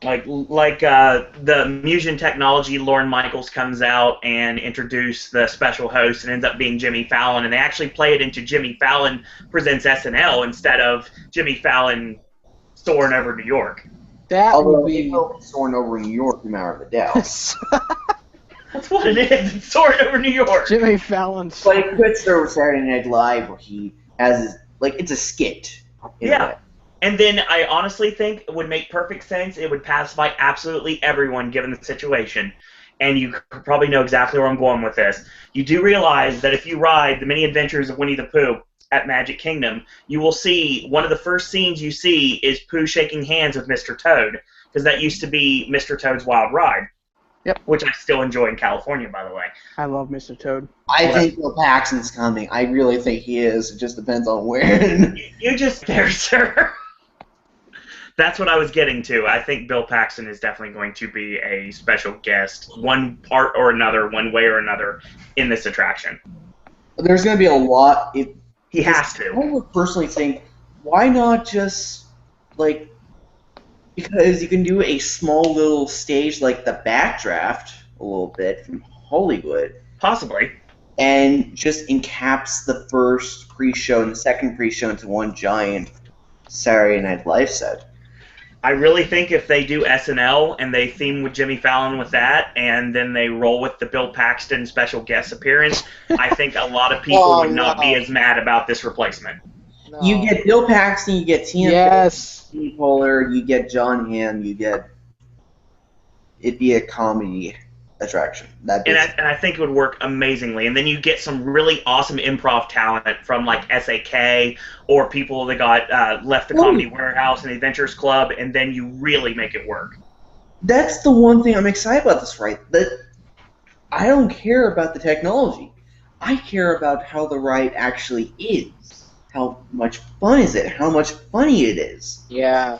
Like the Musion Technology, Lorne Michaels comes out and introduce the special host and ends up being Jimmy Fallon, and they actually play it into Jimmy Fallon Presents SNL instead of Jimmy Fallon soaring over New York. That would be... soaring over New York, no matter the doubt. That's what it is. It's soaring over New York. Jimmy Fallon's... But it could start with Saturday Night Live where he has his, like, it's a skit. Yeah. And then I honestly think it would make perfect sense. It would pacify absolutely everyone given the situation. And you probably know exactly where I'm going with this. You do realize that if you ride the many adventures of Winnie the Pooh at Magic Kingdom, you will see one of the first scenes you see is Pooh shaking hands with Mr. Toad, because that used to be Mr. Toad's Wild Ride. Yep. Which I still enjoy in California, by the way. I love Mr. Toad. I think Bill Paxton's coming. I really think he is. It just depends on when. You just there, sir. That's what I was getting to. I think Bill Paxton is definitely going to be a special guest, one part or another, one way or another, in this attraction. There's going to be a lot. He has to. I would personally think, why not just, like, because you can do a small little stage like the Backdraft a little bit from Hollywood. Possibly. And just encaps the first pre-show and the second pre-show into one giant Saturday Night Live set. I really think if they do SNL and they theme with Jimmy Fallon with that, and then they roll with the Bill Paxton special guest appearance, I think a lot of people would not be as mad about this replacement. No. You get Bill Paxton, you get Tina Yes. Poehler, you get John Hamm, it'd be a comedy attraction. And I think it would work amazingly. And then you get some really awesome improv talent from like SAK or people that got left the Comedy Warehouse and the Adventures Club, and then you really make it work. That's the one thing I'm excited about this ride. That I don't care about the technology. I care about how the ride actually is. How much fun is it? How much funny it is. Yeah.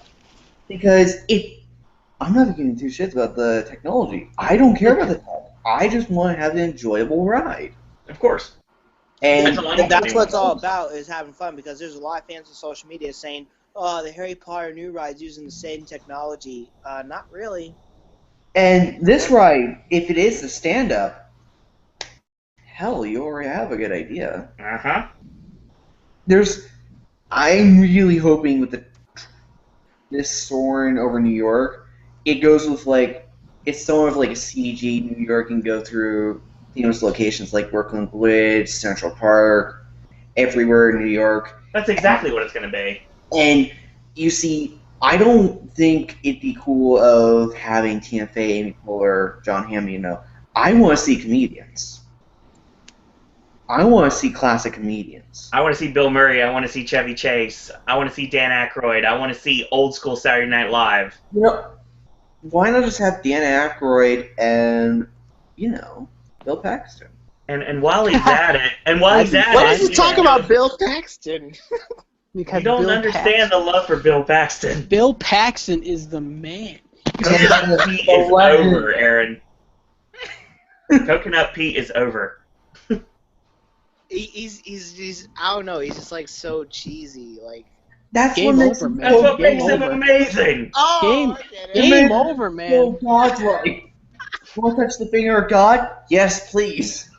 Because I'm not giving two shits about the technology. I don't care about the tech. I just want to have an enjoyable ride. Of course. And That's what it's all about, is having fun, because there's a lot of fans on social media saying, oh, the Harry Potter new ride's using the same technology. Not really. And this ride, if it is the stand-up, hell, you already have a good idea. Uh-huh. I'm really hoping with this soaring over New York, it goes with, like, it's sort of like a CG New York and go through famous locations like Brooklyn Bridge, Central Park, everywhere in New York. That's exactly what it's going to be. And you see, I don't think it'd be cool of having Tina Fey, Amy Poehler, John Hamm, I want to see comedians. I want to see classic comedians. I want to see Bill Murray. I want to see Chevy Chase. I want to see Dan Aykroyd. I want to see old school Saturday Night Live. Why not just have Dan Aykroyd and, Bill Paxton? And while he's at it, What is he talking about, Bill Paxton? Because you don't Bill understand the love for Bill Paxton. Bill Paxton is the man. Coconut Pete is over, Aaron. Coconut Pete is over. He's I don't know, he's just like so cheesy, like. That's Game what makes over, him man. That's what Game makes him over. amazing. Oh, Game over, man. so godlike. Want to touch the finger of God? Yes, please.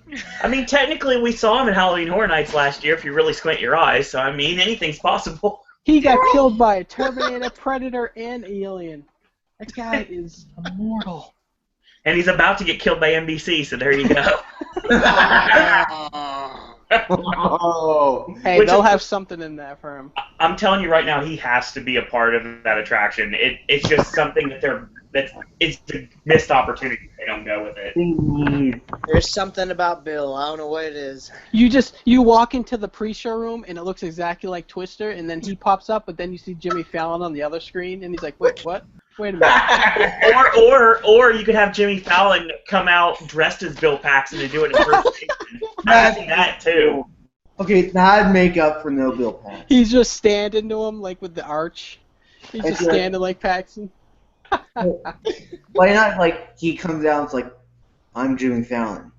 I mean, technically, we saw him in Halloween Horror Nights last year if you really squint your eyes, so I mean, anything's possible. He got killed by a Terminator, Predator, and Alien. That guy is immortal. And he's about to get killed by NBC, so there you go. Oh. Hey, Which they'll is- have something in that for him. I'm telling you right now, he has to be a part of that attraction. It's just something it's a missed opportunity if they don't go with it. There's something about Bill. I don't know what it is. You walk into the pre-show room and it looks exactly like Twister, and then he pops up, but then you see Jimmy Fallon on the other screen, and he's like, wait, what? Wait a minute. or you could have Jimmy Fallon come out dressed as Bill Paxton and do it in impersonation. I've seen that too. Okay, that'd make up for no Bill Paxton. He's just standing to him, like, with the arch. He's just That's right. standing like Paxton. Why not, like, he comes out and it's like, I'm Jimmy Fallon.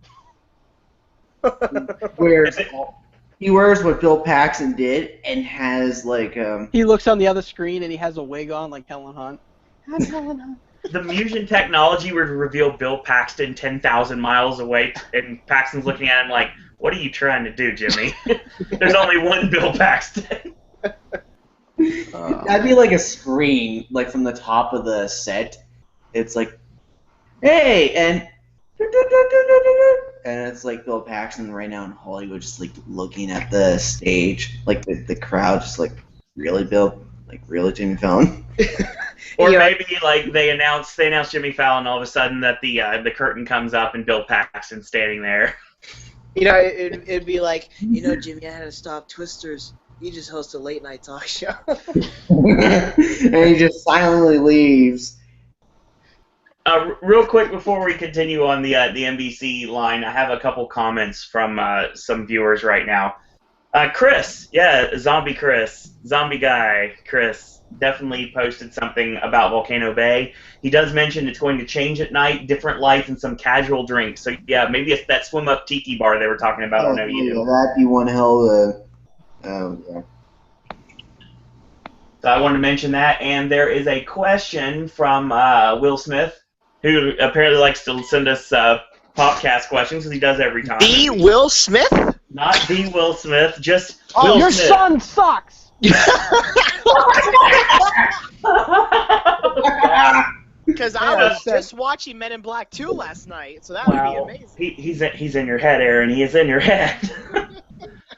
He wears what Bill Paxton did and has, like, He looks on the other screen and he has a wig on like Helen Hunt. I'm Helen Hunt. The Musion technology would reveal Bill Paxton 10,000 miles away, and Paxton's looking at him like, what are you trying to do, Jimmy? There's only one Bill Paxton. that'd be like a screen, like, from the top of the set. It's like, hey, and it's like Bill Paxton right now in Hollywood just, like, looking at the stage, like, the crowd just like, really, Bill? Like, really, Jimmy Fallon? Or maybe like they announce Jimmy Fallon, all of a sudden that the curtain comes up and Bill Paxton's standing there. It'd be like, Jimmy, I had to stop Twisters. You just host a late night talk show. And he just silently leaves. Real quick before we continue on the NBC line, I have a couple comments from some viewers right now. Chris, zombie guy, Chris, definitely posted something about Volcano Bay. He does mention it's going to change at night, different lights, and some casual drinks. So yeah, maybe it's that swim up tiki bar they were talking about on OU. Yeah, that'd be one hell of yeah. So I wanted to mention that, and there is a question from Will Smith, who apparently likes to send us Popcast questions, because he does every time. The Will Smith? Not the Will Smith, just Oh, Will your Smith. son sucks! Because I was just watching Men in Black 2 last night, so that would be amazing. He's in your head, Aaron. He is in your head.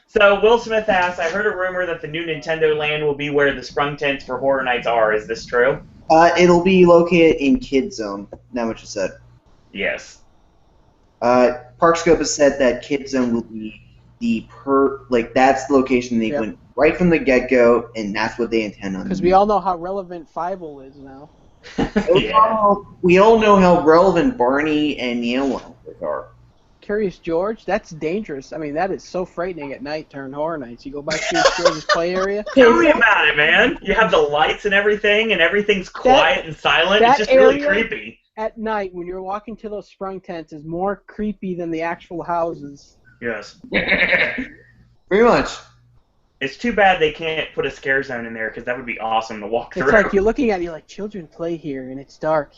So Will Smith asks, I heard a rumor that the new Nintendo Land will be where the sprung tents for Horror Nights are. Is this true? It'll be located in Kid Zone. Not much is said. Yes. Parkscope has said that Kid Zone will be that's the location they went right from the get-go, and that's what they intend on. Because we all know how relevant Fievel is now. We all know how relevant Barney and Neil are. Curious George, that's dangerous. I mean, that is so frightening at night during Horror Nights. You go back to Curious George's play area. Tell me about it, man. You have the lights and everything's quiet and silent. It's just really creepy. At night, when you're walking to those sprung tents, is more creepy than the actual houses. Yes. Pretty much. It's too bad they can't put a scare zone in there, because that would be awesome to walk through. It's like you're looking at it, you're like, children play here, and it's dark.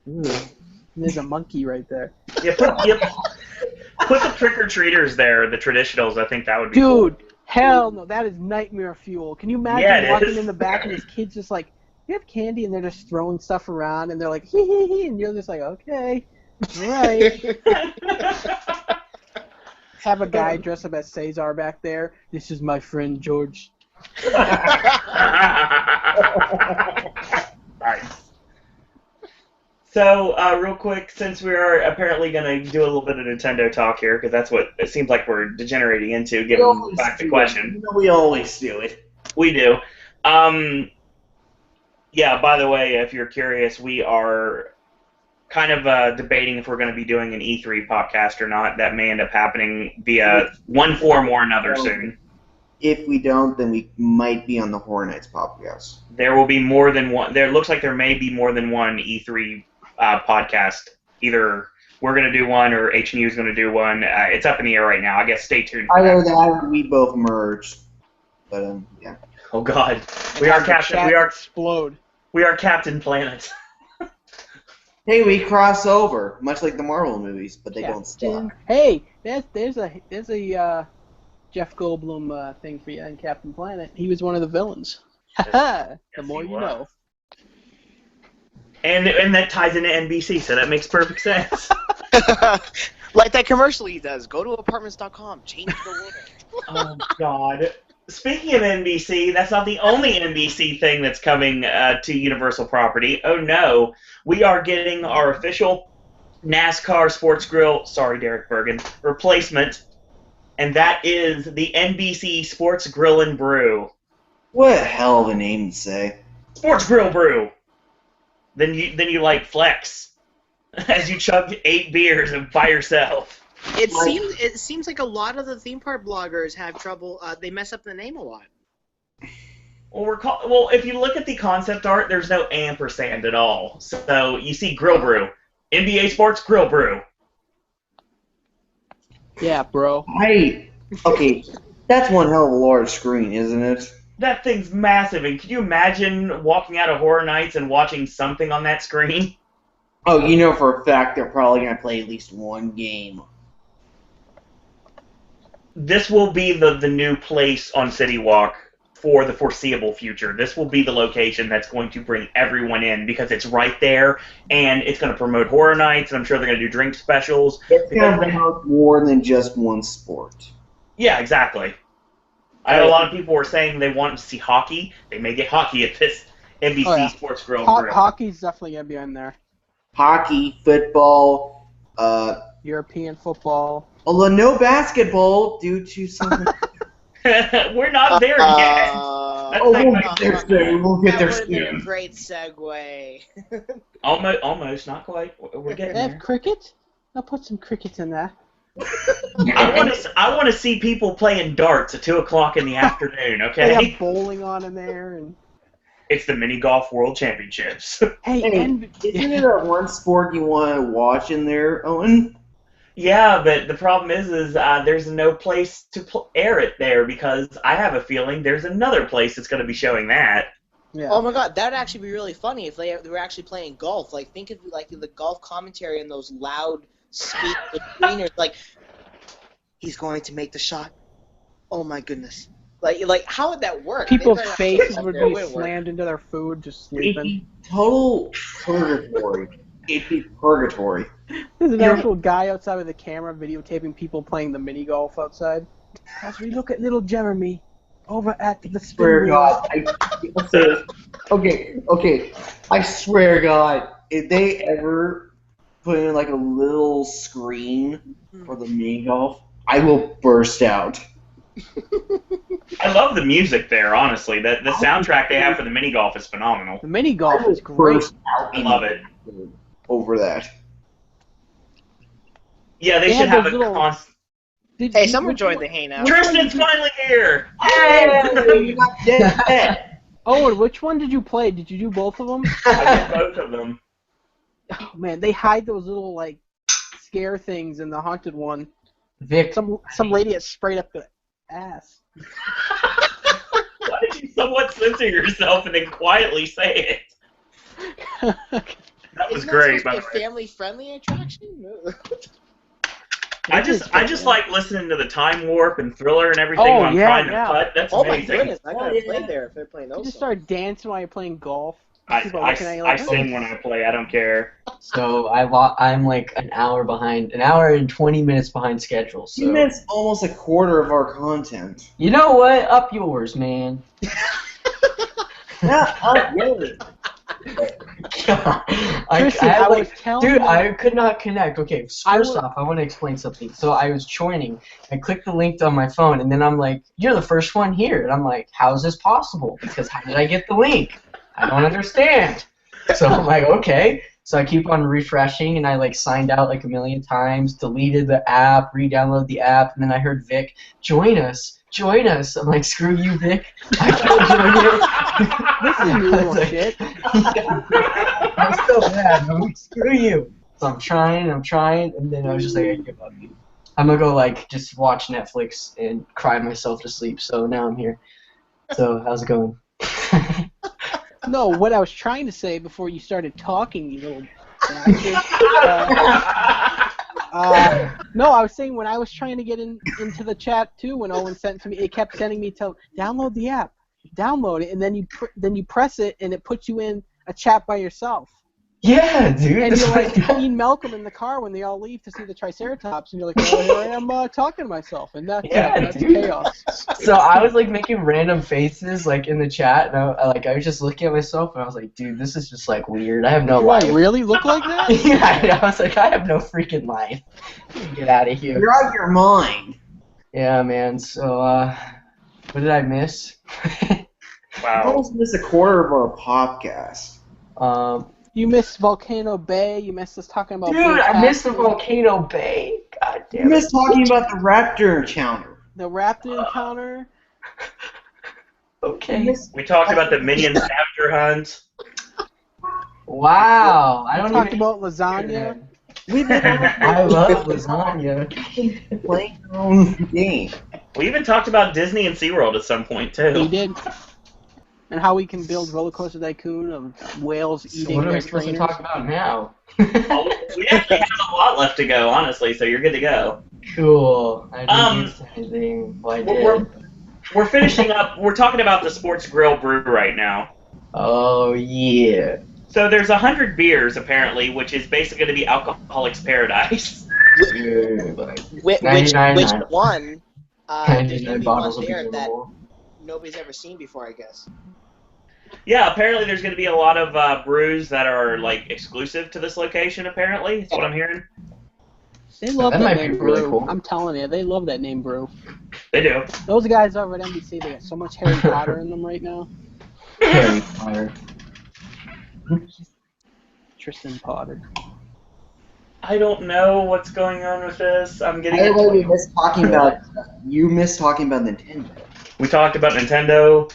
Ooh. And there's a monkey right there. Yeah, put the trick-or-treaters there, the traditionals. I think that would be cool. Dude, hell no, that is nightmare fuel. Can you imagine walking in the back and this kid's just like, you have candy, and they're just throwing stuff around, and they're like, hee hee hee, and you're just like, okay, all right. Have a guy dress up as Cesar back there. This is my friend George. Nice. So, real quick, since we are apparently going to do a little bit of Nintendo talk here, because that's what it seems like we're degenerating into, given back the question. We always do it. We do. Yeah, by the way, if you're curious, we are kind of debating if we're going to be doing an E3 podcast or not. That may end up happening via one form or another soon. If we don't, then we might be on the Horror Nights podcast. There will be more than one. There looks like there may be more than one E3 podcast. Either we're going to do one or HNU is going to do one. It's up in the air right now. I guess stay tuned for Either that or we both merged. But, yeah. Oh, God. We are Captain. We are Captain Planet. Hey, we cross over, much like the Marvel movies, but they don't stop. Hey, there's a Jeff Goldblum thing for you in Captain Planet. He was one of the villains. The more you know. And that ties into NBC, so that makes perfect sense. Like that commercial he does. Go to apartments.com. Change the world. Oh, God. Speaking of NBC, that's not the only NBC thing that's coming to Universal property. Oh, no. We are getting our official NASCAR Sports Grill, sorry, Derek Bergen, replacement, and that is the NBC Sports Grill and Brew. What a hell of a name to say. Sports Grill Brew. Then you like flex as you chug 8 beers by yourself. It seems like a lot of the theme park bloggers have trouble. They mess up the name a lot. Well, if you look at the concept art, there's no ampersand at all. So you see Grill Brew, NBA Sports Grill Brew. Yeah, bro. Okay, that's one hell of a large screen, isn't it? That thing's massive, and can you imagine walking out of Horror Nights and watching something on that screen? Oh, you know for a fact they're probably going to play at least one game. This will be the new place on City Walk for the foreseeable future. This will be the location that's going to bring everyone in because it's right there, and it's going to promote Horror Nights, and I'm sure they're going to do drink specials. It's going to promote more than just one sport. Yeah, exactly. I know a lot of people were saying they wanted to see hockey. They may get hockey at this NBC Sports Grill. Hockey's definitely going to be on there. Hockey, football, European football. although no basketball due to some... We're not there yet. We'll get there That would have been a soon. great segue. Almost, not quite. We're getting They have there. cricket? I'll put some cricket in there. I want to see people playing darts at 2 o'clock in the afternoon. They Okay, have bowling on in there. And it's the mini golf world championships. hey, Isn't it a one sport you want to watch in there, Owen? Yeah, but the problem is there's no place to air it there because I have a feeling there's another place that's going to be showing that. yeah. Oh my god, that would actually be really funny if they were actually playing golf. Like, think of like the golf commentary and those loud screeners. Like, he's going to make the shot. Oh my goodness. Like how would that work? People's They better not faces put it would up there. It be wouldn't work. slammed into their food, just It'd sleeping. be total purgatory. It'd be purgatory. There's an actual guy outside with a camera videotaping people playing the mini golf outside. As we look at little Jeremy over at the spin Swear to wheel. God. Okay. I swear to God, if they ever put in like a little screen for the mini golf, I will burst out. I love the music there, honestly. The soundtrack they have for the mini golf is phenomenal. The mini golf I will is great. burst out I love it. over that. Yeah, they They should have have a those little- constant. Hey, someone joined the hangout. Tristan's finally here! Hey, not dead yet. Oh, and which one did you play? Did you do both of them? I did both of them. Oh man, they hide those little like scare things in the haunted one. Vic, Some lady has sprayed up the ass. Why did you somewhat censor yourself and then quietly say it? That was Isn't great, that by supposed the to be a way. family-friendly attraction? I just like listening to the Time Warp and Thriller and everything Oh, when I'm yeah, trying to yeah. putt. That's Oh my amazing. goodness, I gotta play there if they're playing You those. just songs. start dancing while you're playing golf. I People are looking at you I like, sing when I play. I don't care. so I'm like an hour and 20 minutes behind schedule. So You missed almost a quarter of our content. you know what? Up yours, man. Yeah, really. Tristan, I was telling dude, you. I could not connect. Okay, I first would- off, I want to explain something. So I was joining. I clicked the link on my phone, and then I'm like, "You're the first one here," and I'm like, "How is this possible? Because how did I get the link? I don't understand." So I'm like, "Okay." So I keep on refreshing, and I like signed out like a million times, deleted the app, re-downloaded the app, and then I heard Vic, "Join us." Join us. I'm like, screw you, Vic. I can't join you. This is I new was like, shit. I'm so bad. I'm like, screw you. So I'm trying, and then I was just like, I give up. I'm gonna go like just watch Netflix and cry myself to sleep. So now I'm here. So how's it going? No, what I was trying to say before you started talking, you little bastard. No, I was saying when I was trying to get into the chat too, when Owen sent it to me, it kept sending me to download the app, download it, and then you press it and it puts you in a chat by yourself. Yeah, dude. And That's you're what like I did. Queen Malcolm in the car when they all leave to see the Triceratops, and you're like, oh, here I am talking to myself, and that's dude. chaos. So I was like making random faces like in the chat, and I was just looking at myself, and I was like, dude, this is just like weird. I have no Do I life. really look like that? Yeah, I was like, I have no freaking life. Get out of here. You're out of your mind. Yeah, man. So, what did I miss? You Wow. almost missed a quarter of our podcast. You missed Volcano Bay. You missed us talking about. Dude, Blue I missed the Cactus, Volcano Bay. God You damn it. missed talking about the raptor encounter. the raptor encounter. Okay. We talked about the minion scavenger hunt. Wow. I We don't talked even. about lasagna. We've been I love lasagna. playing our own game. We even talked about Disney and SeaWorld at some point, We too. did. And how we can build roller coaster tycoon of whales So eating what are their we supposed to trainers. talk about now? We actually have a lot left to go, honestly, so you're good to go. Cool. I didn't miss Um, anything. Well, I we're- did. We're finishing up. We're talking about the Sports Grill Brew right now. Oh, yeah. So there's 100 beers, apparently, which is basically going to be Alcoholics Paradise. Good. Like, Which 99. one? There's 99 gonna be bottles one of beer there in the that wall. nobody's ever seen before, I guess. Yeah, apparently there's going to be a lot of brews that are like exclusive to this location. Apparently, that's what I'm hearing. They love That that might be name really Brew. cool. I'm telling you, they love that name Brew. They do. Those guys over at NBC, they got so much Harry Potter in them right now. Harry Potter. Tristan Potter. I don't know what's going on with this. I'm getting By the way, it. we missed talking about. You missed talking about Nintendo. We talked about Nintendo.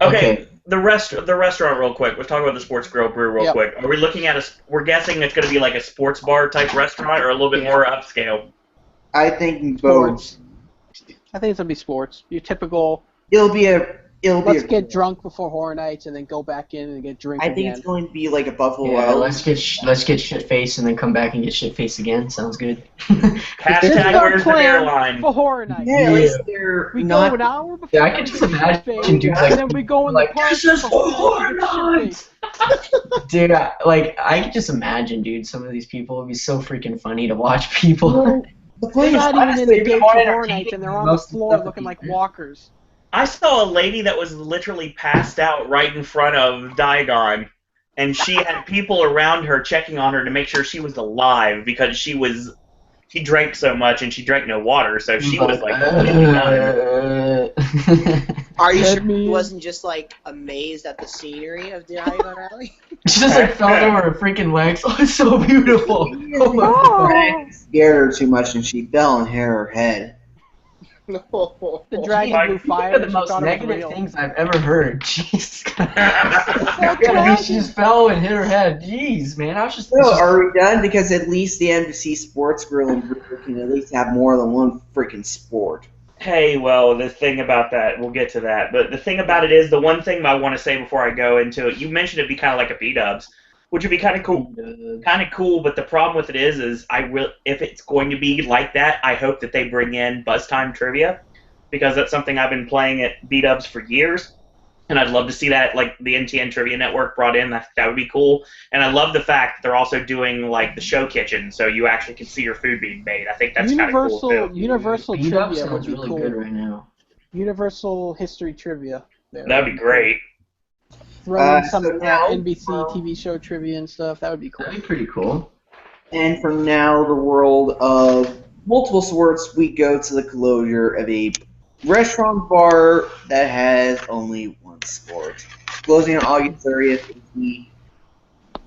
Okay, the restaurant real quick. Let's talk about the Sports Grill Brew real quick. Are we looking at we're guessing it's going to be like a sports bar type restaurant or a little bit more upscale? I think both. Sports. I think it's gonna be sports. Your typical. Let's get drunk before Horror Nights and then go back in and get drink I think again. it's going to be like a Buffalo Yeah, Wild. let's get shit faced and then come back and get shit faced again. Sounds good. Hashtag where's the beer line? For Horror Nights. Yeah, at least they're We not. go an hour before. Yeah, I can just imagine dudes like, and then we go in the park. this is for Horror Nights. Dude, I can just imagine, dude, some of these people would be so freaking funny to watch people. The They're place, not even in honestly, the it'd be gates more of Horror Nights, entertaining and they're than on the most of the floor stuff looking that like you do. walkers. I saw a lady that was literally passed out right in front of Diagon, and she had people around her checking on her to make sure she was alive because she drank so much and she drank no water, so she was like completely done. Are you Let sure me- he wasn't just like amazed at the scenery of Diagon Alley? She just like fell over her freaking legs. Oh, it's so beautiful. Oh my god. scared her too much and she fell and hit her head. No. The dragon Like, blew fire. These are the and she most thought it was negative real. things I've ever heard. Jeez. That's Yeah, right. she just fell and hit her head. Jeez, man. I was just. So, are we done? Because at least the NBC Sports Grill and Brew can at least have more than one freaking sport. Hey, well, the thing about that, we'll get to that, but the thing about it is, the one thing I want to say before I go into it, you mentioned it'd be kind of like a B-dubs, which would be kind of cool, but the problem with it is if it's going to be like that, I hope that they bring in Buzz Time Trivia, because that's something I've been playing at B-dubs for years, and I'd love to see that, like, the NTN Trivia Network brought in. That would be cool, and I love the fact that they're also doing, like, the show kitchen, so you actually can see your food being made. I think that's kind of cool, too. Universal Beat-up trivia would sounds be really cool. good right now. Universal history trivia. There. That'd be great. Throw in some so now- NBC TV show trivia and stuff. That would be cool. That'd be pretty cool. And from now, the world of multiple sports, we go to the closure of a restaurant bar that has only one sport. Closing on August 30th is the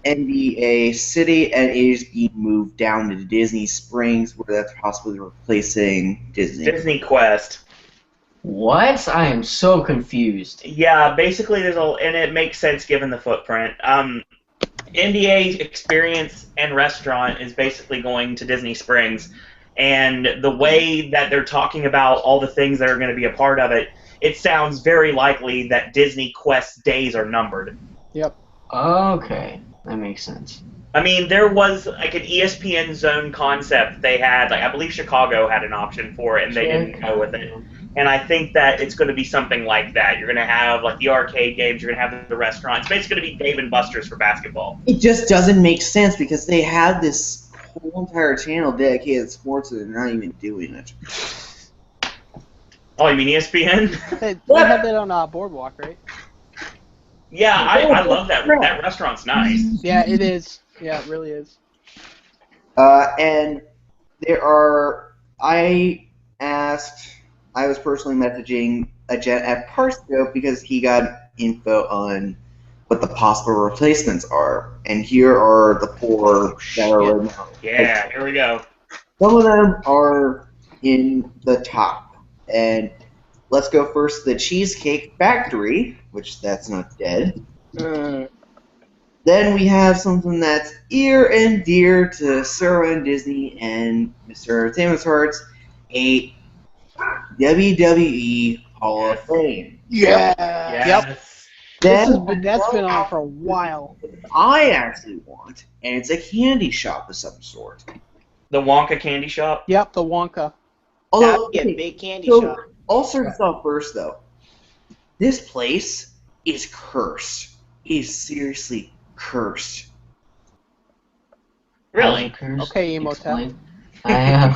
NBA City, and it is being moved down to Disney Springs, where that's possibly replacing Disney. Disney Quest. What? I am so confused. Yeah, basically and it makes sense given the footprint. NBA Experience and Restaurant is basically going to Disney Springs, and the way that they're talking about all the things that are going to be a part of it, it sounds very likely that Disney Quest days are numbered. Yep. Okay, that makes sense. I mean, there was like an ESPN Zone concept they had, like I believe Chicago had an option for it, and they didn't go with it. And I think that it's going to be something like that. You're going to have like the arcade games. You're going to have the restaurants. It's basically going to be Dave and Buster's for basketball. It just doesn't make sense because they have this whole entire channel dedicated to sports and they're not even doing it. Oh, you mean ESPN? They have that on Boardwalk, right? Yeah, I love that. That restaurant's nice. Yeah, it is. Yeah, it really is. And there are, I was personally messaging a gent at Parscope because he got info on what the possible replacements are. And here are the four that are right now. Yeah, here we go. Some of them are in the top. And let's go first to the Cheesecake Factory, which that's not dead. Then we have something that's ear and dear to Sarah and Disney and Mr. Entertainment's hearts, a WWE Hall of Fame. Yeah. Yes. Then That's been on for a while. I actually want, and it's a candy shop of some sort. The Wonka Candy Shop. Yep, the Wonka. Although, That would be a big candy so, shop. I'll start this off first, though. This place is cursed. It is seriously cursed. Really? Cursed? Okay, Emotep. Explain. I am.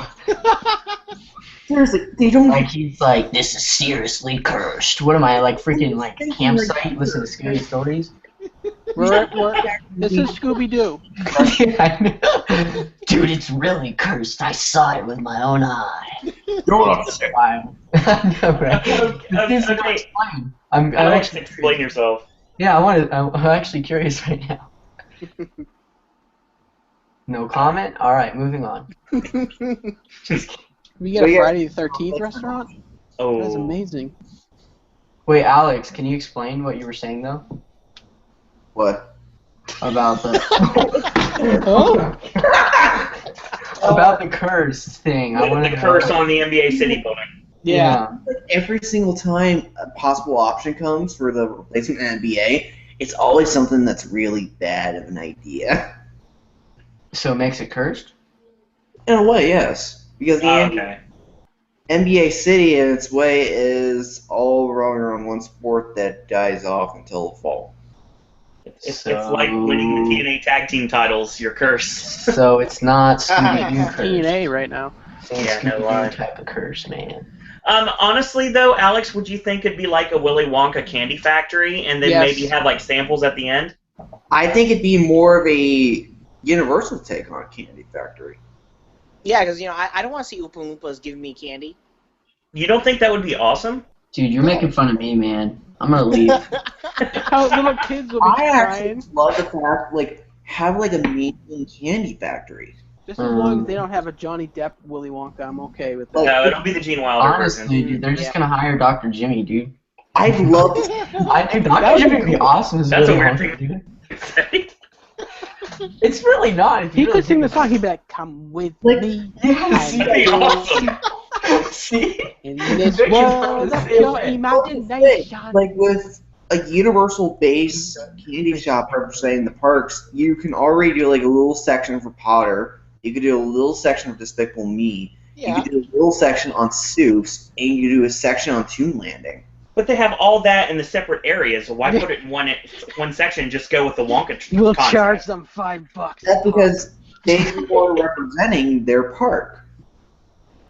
Seriously, they don't. Like he's like, this is seriously cursed. What am I, like freaking like campsite? Listen to scary stories. This is Scooby-Doo. I know. Dude, it's really cursed. I saw it with my own eye. You're upset. Wild. I know, right? Okay. I'm Alex, actually explain yourself. Yeah, I'm actually curious right now. No comment? Alright, moving on. Just kidding. We get a Friday the 13th restaurant? Oh. That's amazing. Wait, Alex, can you explain what you were saying, though? What? About the... Oh? About the curse thing. I wanted The to curse know. on the NBA City building. Yeah. Every single time a possible option comes for the replacement NBA, it's always something that's really bad of an idea. So it makes it cursed? In a way, yes. Because the Okay. NBA City, in its way, is all revolving around one sport that dies off until the fall. It's like winning the TNA tag team titles. You're cursed. So it's not Scooby-Doo curse. TNA right now. Yeah, no Scooby-Doo lie. type of curse, man. Honestly, though, Alex, would you think it'd be like a Willy Wonka candy factory, and then Yes. maybe have like samples at the end? I think it'd be more of a universal take on a candy factory. Yeah, because I don't want to see Oompa Loompas giving me candy. You don't think that would be awesome? Dude, you're making fun of me, man. I'm gonna leave. How little kids will be I actually crying. love the fact, have a mainstream candy factory. Just as long as they don't have a Johnny Depp Willy Wonka, I'm okay with that. No, it'll be the Gene Wilder Honestly, version. dude, they're just Yeah. gonna hire Dr. Jimmy, dude. I'd love to. Dude, Dr. Jimmy would be awesome as That's a Willy weird Wonka, thing. dude. It's really not. If He you really could sing the think song, he'd be like, come with Like, me. Yes, That'd be awesome. See? In this Victor's not world the of same pure way. imagination. With a universal base candy shop representing the parks, you can already do a little section for powder. You could do a little section for Despicable Me. You Yeah. could do a little section on Soups, and you could do a section on Toon Landing. But they have all that in the separate areas, so why put it in one section and just go with the Wonka We'll concept? charge them $5. That's because they are representing their park.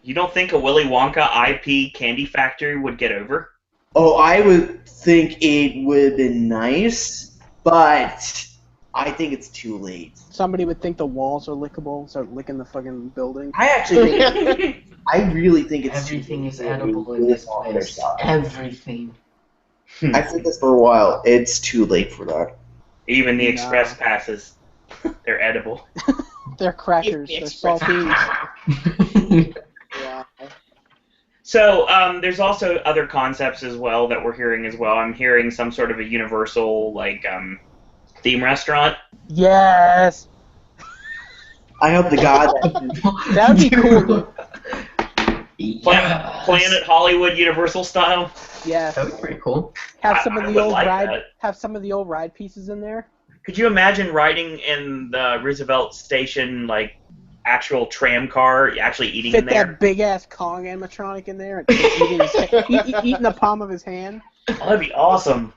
You don't think a Willy Wonka IP candy factory would get over? Oh, I would think it would have been nice, but I think it's too late. Somebody would think the walls are lickable, start licking the fucking building. I actually think, I really think it's Everything too is late. edible in this place. Everything. I've said this for a while. It's too late for that. Even the No. express passes, they're edible. They're crackers. The They're express- saltines. Yeah. So there's also other concepts as well that we're hearing as well. I'm hearing some sort of a universal theme restaurant. Yes! I hope to God That would be cool, dude. Yes. Planet Hollywood Universal style. Yes. That would be pretty cool. Have some of I the would old like ride. that. Have some of the old ride pieces in there. Could you imagine riding in the Roosevelt Station actual tram car, actually eating in Fit there? that big ass Kong animatronic in there and eating the palm of his hand. Oh, that'd be awesome.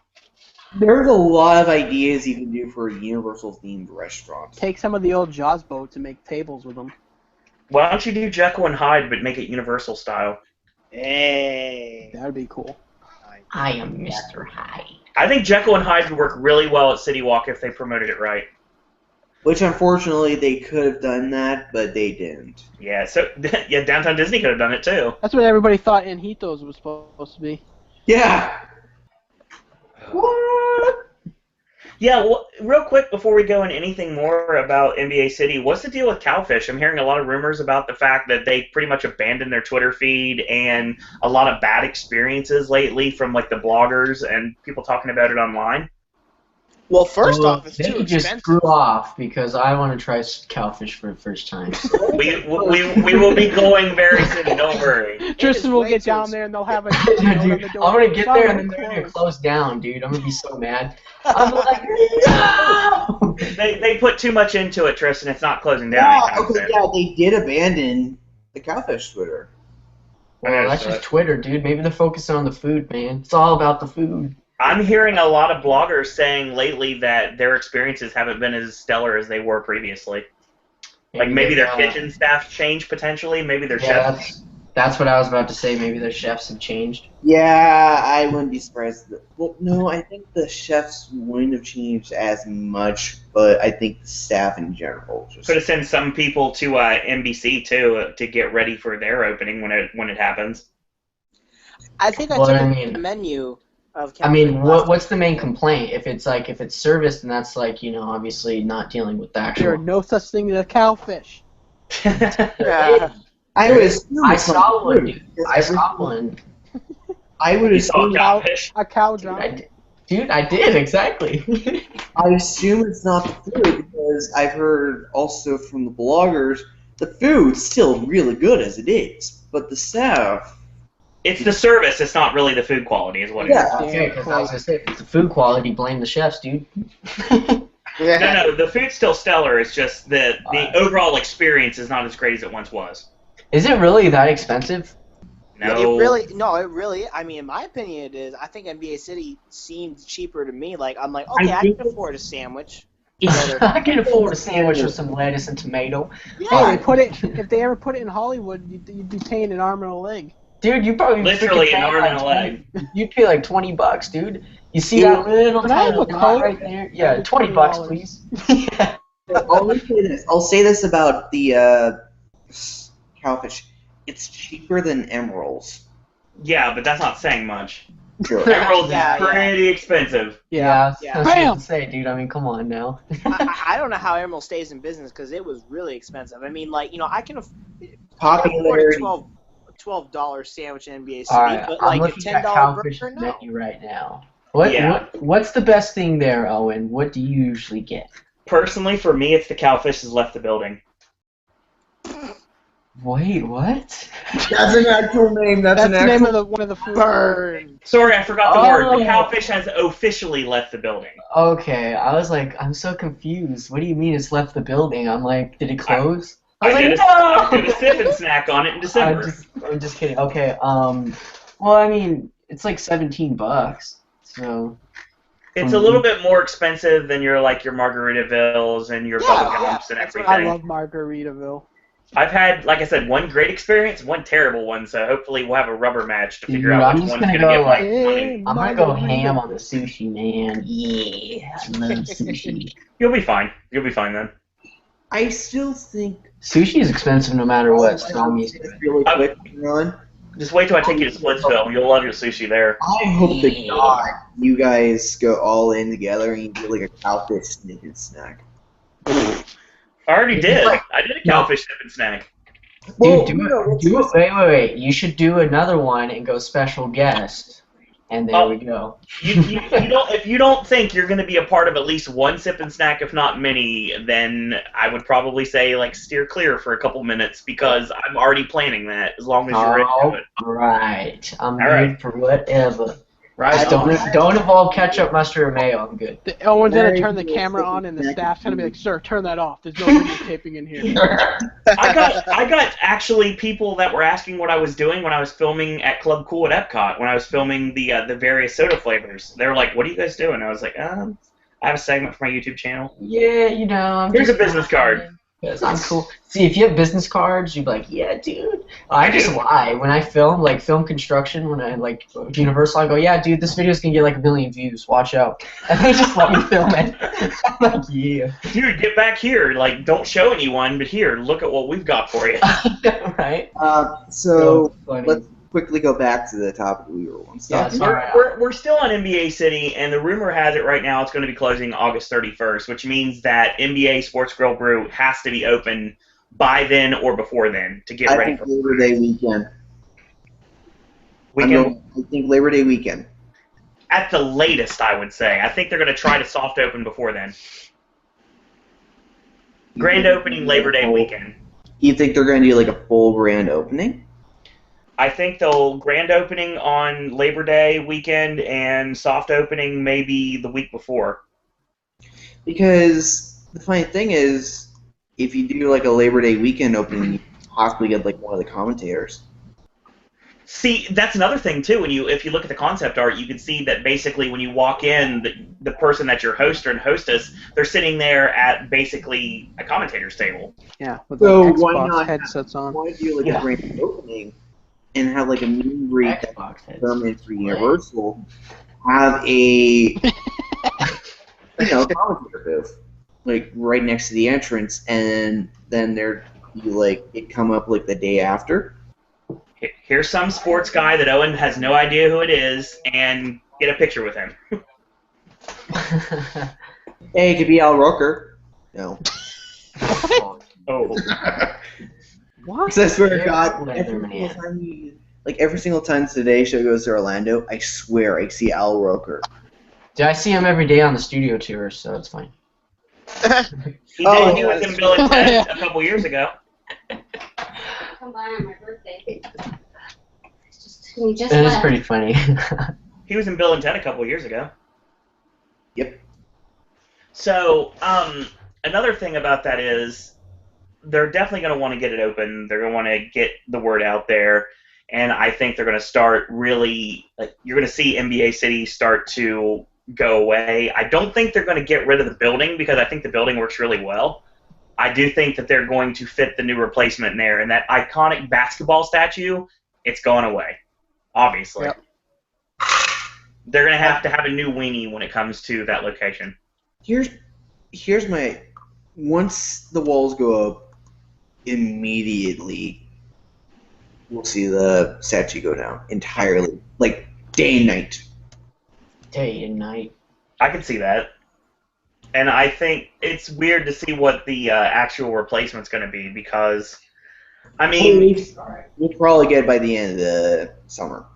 there's a lot of ideas you can do for a Universal themed restaurant. Take some of the old Jaws boats and make tables with them. Why don't you do Jekyll and Hyde but make it Universal style? Hey. That would be cool. I am Mr. Hyde. I think Jekyll and Hyde would work really well at City Walk if they promoted it right. Which unfortunately they could have done that, but they didn't. Yeah, so yeah, Downtown Disney could have done it too. That's what everybody thought Anjitos was supposed to be. Yeah. What? Yeah, well, real quick before we go into anything more about NBA City, what's the deal with Cowfish? I'm hearing a lot of rumors about the fact that they pretty much abandoned their Twitter feed and a lot of bad experiences lately from the bloggers and people talking about it online. Well, first off, it's they too just expensive. screw off because I want to try Cowfish for the first time. We will be going very soon. Don't worry. Tristan will way get too down there and they'll have a Dude, note on I'm the door. gonna get there and then Sorry, they're gonna closed. close down, dude. I'm gonna be so mad. I'm like, no! They put too much into it, Tristan. It's not closing down Yeah, anytime okay, soon. yeah, they did abandon the Cowfish Twitter. Well, that's just Twitter, dude. Maybe they're focusing on the food, man. It's all about the food. I'm hearing a lot of bloggers saying lately that their experiences haven't been as stellar as they were previously. Maybe their kitchen staff changed potentially. Maybe their chefs. That's what I was about to say. Maybe the chefs have changed. Yeah, I wouldn't be surprised. Well, no, I think the chefs wouldn't have changed as much, but I think the staff in general just. Could have sent some people to NBC too to get ready for their opening when it happens. I think I Well, took I a mean- menu of. I mean, last what's the main time. complaint? If it's service, then that's obviously not dealing with the There are actual. no such thing as a cowfish. Yeah. I would assume I it's saw not one, food, dude. because I saw everything- one. I would You saw assume. cowfish. A cow Dude, drop. I did exactly. I assume it's not the food because I've heard also from the bloggers the food's still really good as it is, but the staff. It's the service. It's not really the food quality, is what it is. Yeah. Okay, because I was gonna say, if it's the food quality, blame the chefs, dude. No, the food's still stellar. It's just the overall experience is not as great as it once was. Is it really that expensive? No. It really, I mean, in my opinion, it is. I think NBA City seems cheaper to me. Like, I'm like, okay, I think can afford a sandwich. I can afford a sandwich with some lettuce and tomato. Hey, if they ever put it in Hollywood, you'd be paying an arm and a leg. Dude, you probably Literally freaking an pay arm like and a leg. 20 You'd pay like $20, dude. You see Yeah. that little Can I have tiny a dot Coke? right there? Yeah, That'd be $20, $20. please. Yeah. I'll say this about the cowfish. It's cheaper than emeralds. Yeah, but that's not saying much. Sure. Emeralds Yeah, is pretty expensive. Yeah, Yeah. that's what Bam! to say, dude. I mean, come on now. I don't know how Emerald stays in business because it was really expensive. I mean, like, I can afford a Popularity. $12 sandwich in NBA City, Alright, but I'm like a looking at $10 Cowfish burger, no. menu right now. Yeah. What's the best thing there, Owen? What do you usually get? Personally, for me, it's the cowfish has left the building. Wait, what? That's an actual name. That's the name of one of the food. Burn. Sorry, I forgot the word. Oh. The cowfish has officially left the building. Okay, I was like, I'm so confused. What do you mean it's left the building? I'm like, did it close? I I was did like, a sip and snack on it in December. I'm just kidding. Okay, well, I mean, it's like $17, so. It's a little bit more expensive than your Margaritavilles and your bubble gums and that's what everything. I love Margaritaville. I've had, like I said, one great experience, one terrible one. So hopefully we'll have a rubber match to figure Dude, out I'm which just one's gonna gonna go, get my like- money. I'm gonna go ham on the sushi, man. Yeah, I love sushi. You'll be fine. You'll be fine then. I still think. Sushi is expensive no matter what, so I'm used to it. Really quick, Ron. Just wait till I take you to Splitsville. You'll love your sushi there. I hope to God you guys go all in together and you do like a cowfish sneak and snack. I already did. I did a cowfish dip and snack. Well, Dude, no, do it. Wait. You should do another one and go special guest. And there Oh. we go. You don't. If you don't think you're going to be a part of at least one sip and snack, if not many, then I would probably say steer clear for a couple minutes because I'm already planning that. As long as you're into it. Right. I'm All good right. for whatever. Right. Just don't involve ketchup, mustard, or mayo. I'm good. Owen's gonna Very turn the cool. camera on, and the staff's gonna be like, "Sir, turn that off. There's no videotaping in here." I got actually people that were asking what I was doing when I was filming at Club Cool at Epcot when I was filming the various soda flavors. They were like, "What are you guys doing?" I was like, I have a segment for my YouTube channel. Yeah, I'm Here's just a business card. Because I'm cool. See, if you have business cards, you'd be like, yeah, dude. I just lie. When I film construction, when I Universal, I go, yeah, dude, this video's gonna get 1 million views. Watch out. And they just let me film it. I'm like, yeah. Dude, get back here. Don't show anyone, but here, look at what we've got for you. Right? So funny. let's quickly go back to the topic we were on. Yeah, Stuff. sorry. We're still on NBA City, and the rumor has it right now it's going to be closing August 31st, which means that NBA Sports Grill Brew has to be open by then or before then to get I ready think for Labor Day weekend. weekend. I think Labor Day weekend. At the latest, I would say. I think they're going to try to soft open before then. Grand opening Labor Day weekend. You think they're going to do a full grand opening? I think they'll grand opening on Labor Day weekend and soft opening maybe the week before. Because the funny thing is, if you do a Labor Day weekend opening, you possibly get one of the commentators. See, that's another thing too. If you look at the concept art, you can see that basically when you walk in, the person that's your host and hostess, they're sitting there at basically a commentator's table. Yeah, with So Xbox why not headsets on. Why do Yeah. a grand opening and have like a meet and greet Xbox heads. determined for Universal, have a commentator booth like right next to the entrance, and then it come up like the day after. Here's some sports guy that Owen has no idea who it is, and get a picture with him. Hey, it could be Al Roker. No. Oh. What? Because I swear to Yeah, God, whatever, every single time Today Show goes to Orlando, I swear I see Al Roker. I see him every day on the studio tour, so it's fine. He was in Bill and Ted a couple years ago. Come by on my birthday. It is pretty funny. He was in Bill and Ted a couple years ago. Yep. So, another thing about that is they're definitely going to want to get it open. They're going to want to get the word out there. And I think they're going to start really, you're going to see NBA City start to go away. I don't think they're going to get rid of the building because I think the building works really well. I do think that they're going to fit the new replacement in there. And that iconic basketball statue, it's going away, obviously. Yep. They're going to have a new weenie when it comes to that location. Here's my... Once the walls go up, immediately we'll see the statue go down entirely. Like, day and night. Day and night. I can see that. And I think it's weird to see what the actual replacement's going to be because, I mean... We'll probably get it by the end of the summer.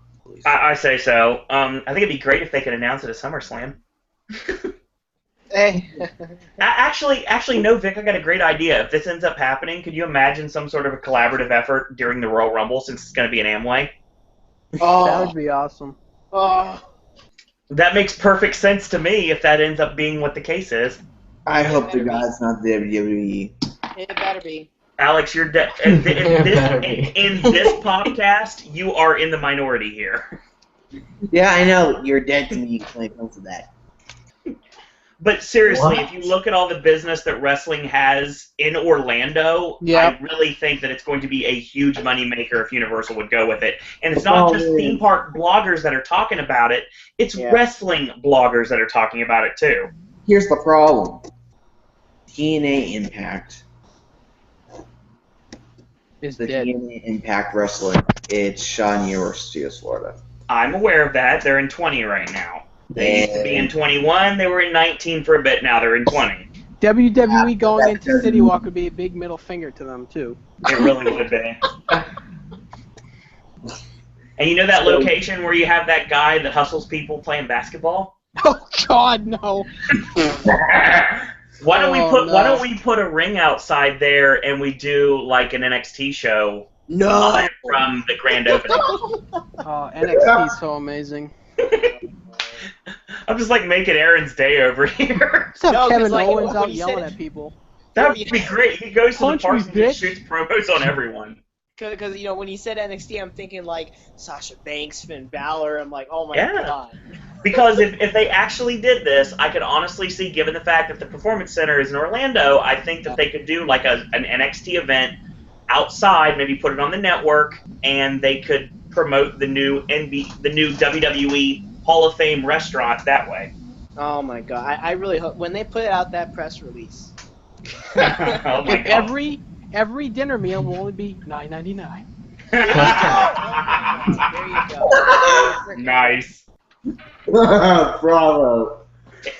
I say so. I think it'd be great if they could announce it at SummerSlam. Hey. Actually, no, Vic, I got a great idea. If this ends up happening, could you imagine some sort of a collaborative effort during the Royal Rumble since it's going to be an Amway? That would be awesome. That makes perfect sense to me if that ends up being what the case is. I hope to God it's not the WWE. It better be. Alex, you're in this podcast, you are in the minority here. Yeah, I know. You're dead to me when it comes to that. But seriously, What? if you look at all the business that wrestling has in Orlando, Yep. I really think that it's going to be a huge moneymaker if Universal would go with it. And it's not just theme park bloggers that are talking about it, it's wrestling bloggers that are talking about it too. Here's the problem. TNA Impact. Is The dead. TNA Impact Wrestling. It's shot in University of Florida. I'm aware of that. They're in 20 right now. They used to be in 21. They were in 19 for a bit. Now they're in 20. WWE going into City Walk would be a big middle finger to them, too. It really would be. And you know that location where you have that guy that hustles people playing basketball? Oh, God, no. Why don't we put a ring outside there and we do like an NXT show live from the grand opening? Oh, NXT is so amazing. I'm just like making Aaron's day over here. Let's have No, 'cause, Kevin like, Owens when out you yelling said- at people. That would be great. He goes to the Punch me, parks and bitch. just shoots promos on everyone. Because when you said NXT, I'm thinking like Sasha Banks, Finn Balor. I'm like, oh my Yeah. god. Because if they actually did this, I could honestly see, given the fact that the Performance Center is in Orlando, I think that they could do like an NXT event outside, maybe put it on the network, and they could promote the new WWE Hall of Fame restaurant that way. Oh my god. I really hope when they put out that press release. Oh my If God. every dinner meal will only be $9.99. There you go. Nice. Bravo.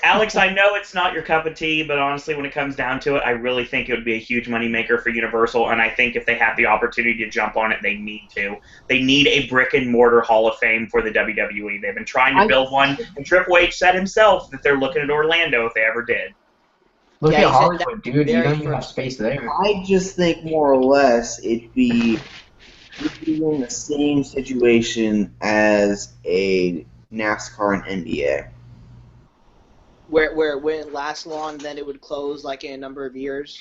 Alex, I know it's not your cup of tea, but honestly, when it comes down to it, I really think it would be a huge moneymaker for Universal, and I think if they have the opportunity to jump on it, they need to. They need a brick-and-mortar Hall of Fame for the WWE. They've been trying to build one, and Triple H said himself that they're looking at Orlando if they ever did. Look Yeah, at he said Hollywood, dude. You very don't even have first. space there. I just think more or less it'd be in the same situation as a NASCAR and NBA. Where it wouldn't last long, then it would close like in a number of years.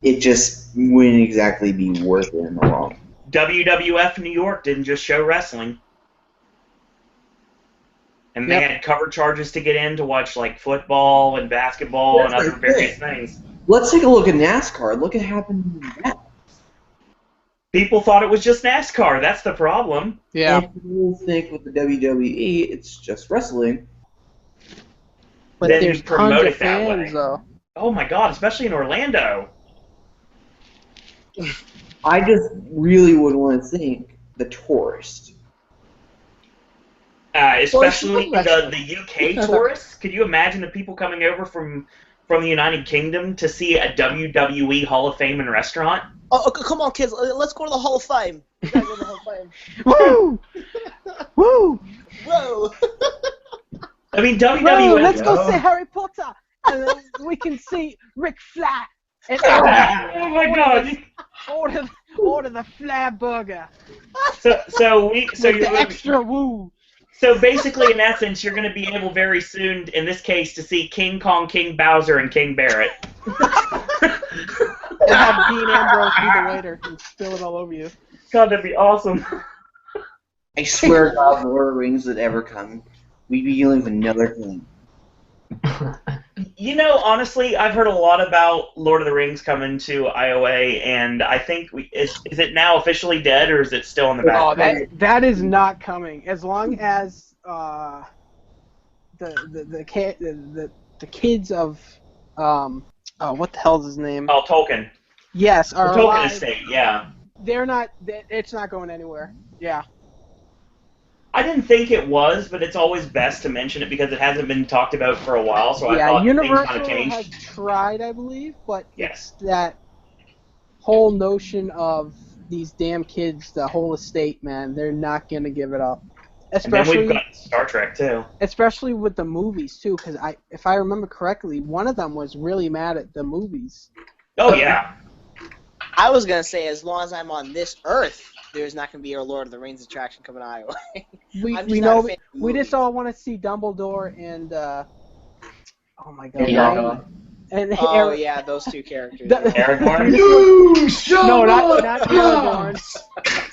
It just wouldn't exactly be worth it in the long. WWF New York didn't just show wrestling. And they had cover charges to get in to watch like football and basketball and other various things. Let's take a look at NASCAR. Look at what happened in that. People thought it was just NASCAR. That's the problem. Yeah. And people think with the WWE, it's just wrestling. But Then there's you promote tons of it that fans, way. though. Oh my God, especially in Orlando. I just really would want to think the tourist. Especially Well, the UK tourists. Could you imagine the people coming over from the United Kingdom to see a WWE Hall of Fame and restaurant? Oh, come on, kids. Let's go to the Hall of Fame. We gotta go to the Hall of Fame. Woo! Woo! Whoa. I mean, Whoa! WWE. Let's go see Harry Potter, and then we can see Rick Flat. And Oh my God! order the Flat Burger. So With you're the gonna, extra woo. so basically, in essence, you're going to be able very soon, in this case, to see King Kong, King Bowser, and King Barrett. And have Dean Ambrose be the waiter and spill it all over you. God, that'd be awesome. I swear to God, the Lord of the Rings would ever come, we'd be dealing with another thing. You know, honestly, I've heard a lot about Lord of the Rings coming to IOA, and I think is it now officially dead, or is it still in the back? Oh, that is not coming. As long as the kids of what the hell's his name? Oh, Tolkien. Yes, The are Tolkien alive. estate, yeah. They're not. It's not going anywhere. Yeah. I didn't think it was, but it's always best to mention it because it hasn't been talked about for a while, so I thought things kind Universal of changed. has tried, I believe, but Yes. it's that whole notion of these damn kids, the whole estate, man, they're not gonna give it up. And then Especially, we've got Star Trek, too. especially with the movies too, because if I remember correctly, one of them was really mad at the movies. Oh, yeah. I was gonna say, as long as I'm on this Earth, there's not gonna be a Lord of the Rings attraction coming to Iowa. We I'm just we not a know fan of the we just movies. all want to see Dumbledore and oh my god, Yeah. and Oh Eric- yeah, those two characters. The- Aragorn? No, not Aragorn.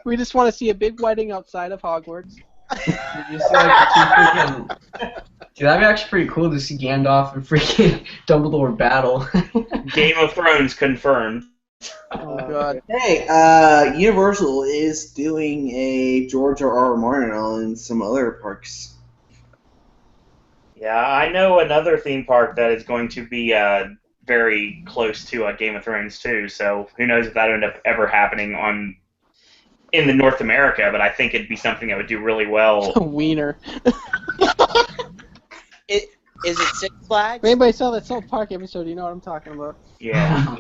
We just want to see a big wedding outside of Hogwarts. You see, like, the two freaking... Dude, that'd be actually pretty cool to see Gandalf and freaking Dumbledore battle. Game of Thrones confirmed. Oh god. Hey, Universal is doing a George R.R. Martin on some other parks. Yeah, I know another theme park that is going to be very close to Game of Thrones, too, so who knows if that'll end up ever happening in the North America, but I think it'd be something that would do really well. Wiener. Is it Six Flags? If anybody saw that South Park episode, you know what I'm talking about. Yeah.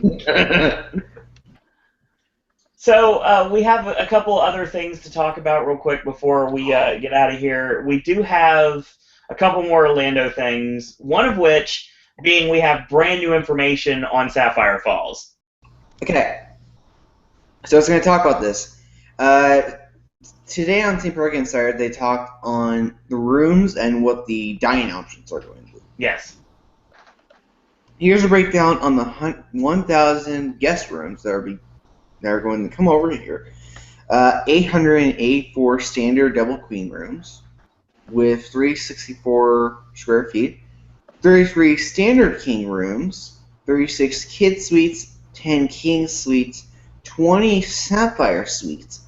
So we have a couple other things to talk about real quick before we get out of here. We do have a couple more Orlando things, one of which being we have brand new information on Sapphire Falls. Okay. So I was going to talk about this. Today on St. Park Insider, they talked on the rooms and what the dining options are going to be. Yes. Here's a breakdown on the 1,000 guest rooms that are going to come over here. 884 standard double queen rooms with 364 square feet. 33 standard king rooms. 36 kid suites. 10 king suites. 20 sapphire suites.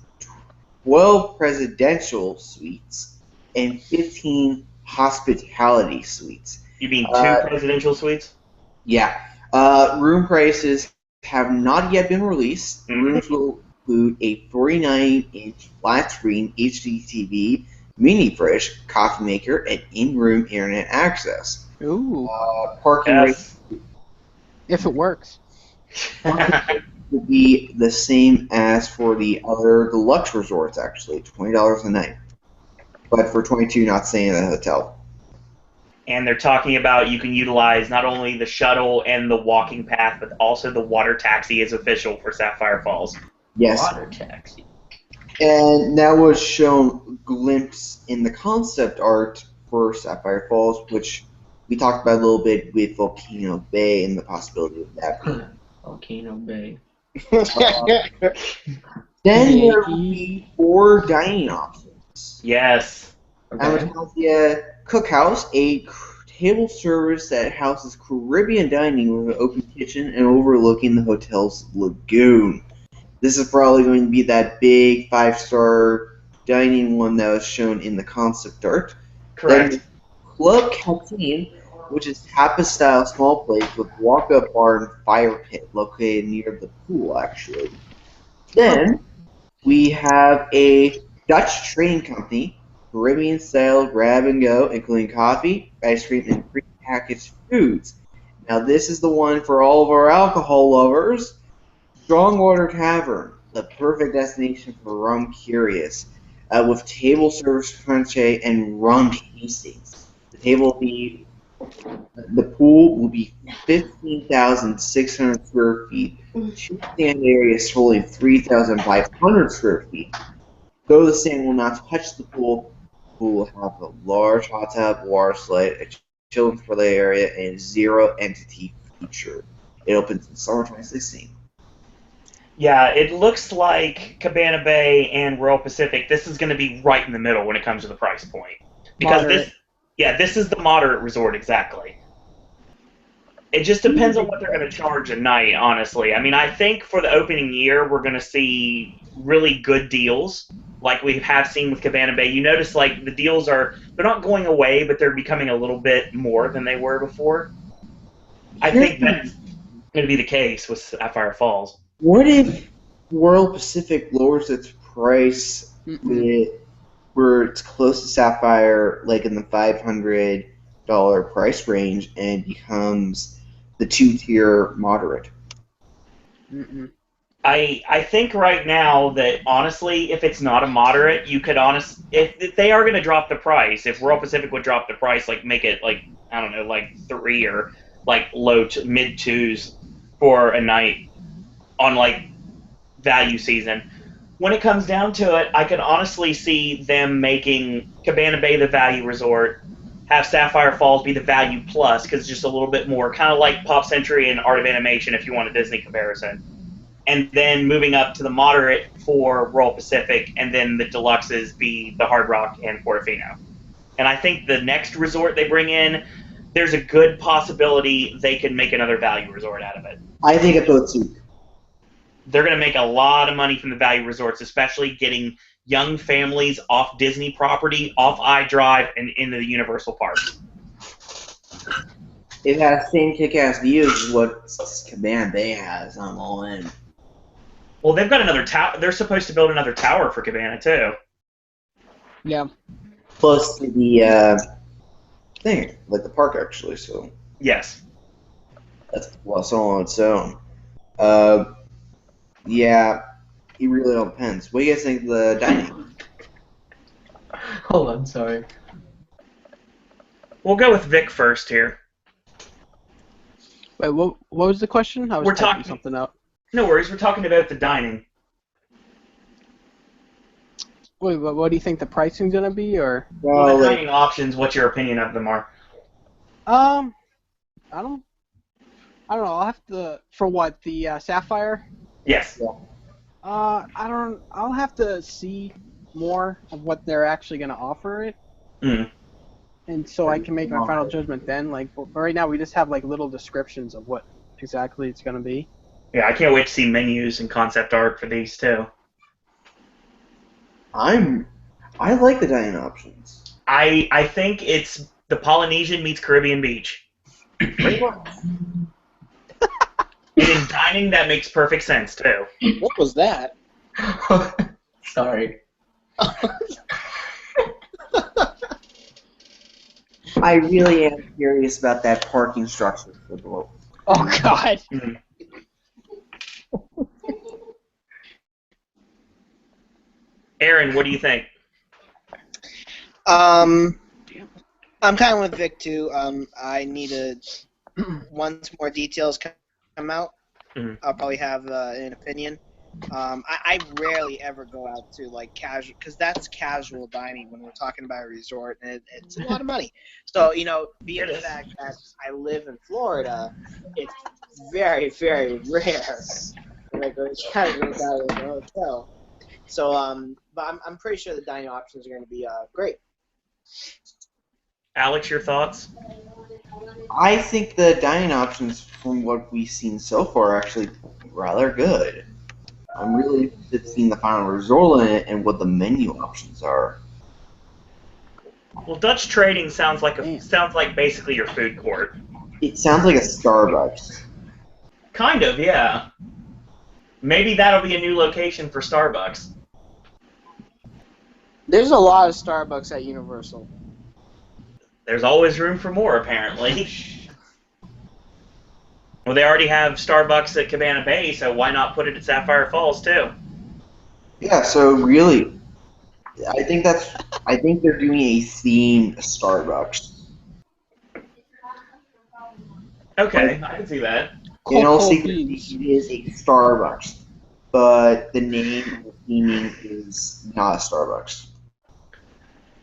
12 presidential suites. And 15 hospitality suites. You mean two presidential suites? Yeah. Room prices have not yet been released. Mhm. Rooms will include a 49-inch flat-screen HD TV, mini fridge, coffee maker, and in-room internet access. Ooh. Parking Yes. If it works. rate will be the same as for the other deluxe resorts, actually, $20 a night. But for $22, not staying in a hotel. And they're talking about you can utilize not only the shuttle and the walking path, but also the water taxi is official for Sapphire Falls. Yes. Water taxi. And that was shown glimpse in the concept art for Sapphire Falls, which we talked about a little bit with Volcano Bay and the possibility of that. Volcano Bay. Then there will be 4 dining options. Yes. Okay. Amalia Cookhouse, a table service that houses Caribbean dining with an open kitchen and overlooking the hotel's lagoon. This is probably going to be that big 5-star dining one that was shown in the concept art. Correct. Then Club Canteen, which is tapas-style small place with walk-up bar and fire pit located near the pool, actually. Then we have a Dutch trading company, Caribbean-style grab-and-go, including coffee, ice cream, and pre-packaged foods. Now, this is the one for all of our alcohol lovers. Strongwater Tavern, the perfect destination for rum curious, with table service crunche and rum tastings. The pool will be 15,600 square feet. Two stand areas totaling 3,500 square feet. Though the stand will not touch the pool will have a large hot tub, water slide, a children's play area, and a zero-entity feature. It opens in summer 2016. Yeah, it looks like Cabana Bay and Royal Pacific, this is going to be right in the middle when it comes to the price point. Because this is the moderate resort, exactly. It just depends on what they're going to charge a night, honestly. I mean, I think for the opening year, we're going to see really good deals, like we have seen with Cabana Bay. You notice, like, the deals they're not going away, but they're becoming a little bit more than they were before. I think that's going to be the case with Sapphire Falls. What if Royal Pacific lowers its price where it's close to Sapphire, like in the $500 price range, and becomes the 2-tier moderate? I think right now that, honestly, if it's not a moderate, you could if they are going to drop the price, if Royal Pacific would drop the price, like make it like, I don't know, like 3 or like mid 2s for a night on like value season. When it comes down to it, I could honestly see them making Cabana Bay the value resort, have Sapphire Falls be the value plus, because it's just a little bit more, kind of like Pop Century and Art of Animation if you want a Disney comparison. And then moving up to the moderate for Royal Pacific, and then the deluxes be the Hard Rock and Portofino. And I think the next resort they bring in, there's a good possibility they could make another value resort out of it. I think it goes too. They're going to make a lot of money from the value resorts, especially getting young families off Disney property, off iDrive, and into the Universal parks. It has the same kick-ass views as what Cabana Bay has on all in. Well, they've got another tower. They're supposed to build another tower for Cabana, too. Yeah. Close to the thing, like the park, actually, so. Yes. That's all on its own. Yeah, it really all depends. What do you guys think of the dining? Hold on, sorry. We'll go with Vic first here. Wait, what was the question? I was typing something out. No worries, we're talking about the dining. Wait, what do you think the pricing's gonna be, or? Well, the dining options. What's your opinion of them are? I don't know. I'll have to for what the Sapphire. Yes. I'll have to see more of what they're actually gonna offer it. And so I can make my final judgment then. Like, right now we just have like little descriptions of what exactly it's gonna be. Yeah, I can't wait to see menus and concept art for these too. I like the dining options. I think it's the Polynesian meets Caribbean Beach. And in dining, that makes perfect sense too. What was that? Sorry. I really am curious about that parking structure for the boat. Oh God. Aaron, what do you think? I'm kind of with Vic too. I need to once more details come out. I'll probably have an opinion. I rarely ever go out to like casual, because that's casual dining when we're talking about a resort, and it's a lot of money. So being the fact that I live in Florida, it's very, very rare that I go casual out of the hotel. So but I'm pretty sure the dining options are going to be great. Alex, your thoughts? I think the dining options, from what we've seen so far, are actually rather good. I'm really interested in seeing the final result in it and what the menu options are. Well, Dutch Trading sounds like Man. basically your food court. It sounds like a Starbucks. Kind of, yeah. Maybe that'll be a new location for Starbucks. There's a lot of Starbucks at Universal. There's always room for more, apparently. Well, they already have Starbucks at Cabana Bay, so why not put it at Sapphire Falls, too? Yeah, so really, I think they're doing a themed Starbucks. Okay, I can see that. In all Cocoa secrecy, beans. it is a Starbucks, but the name of the theming is not a Starbucks.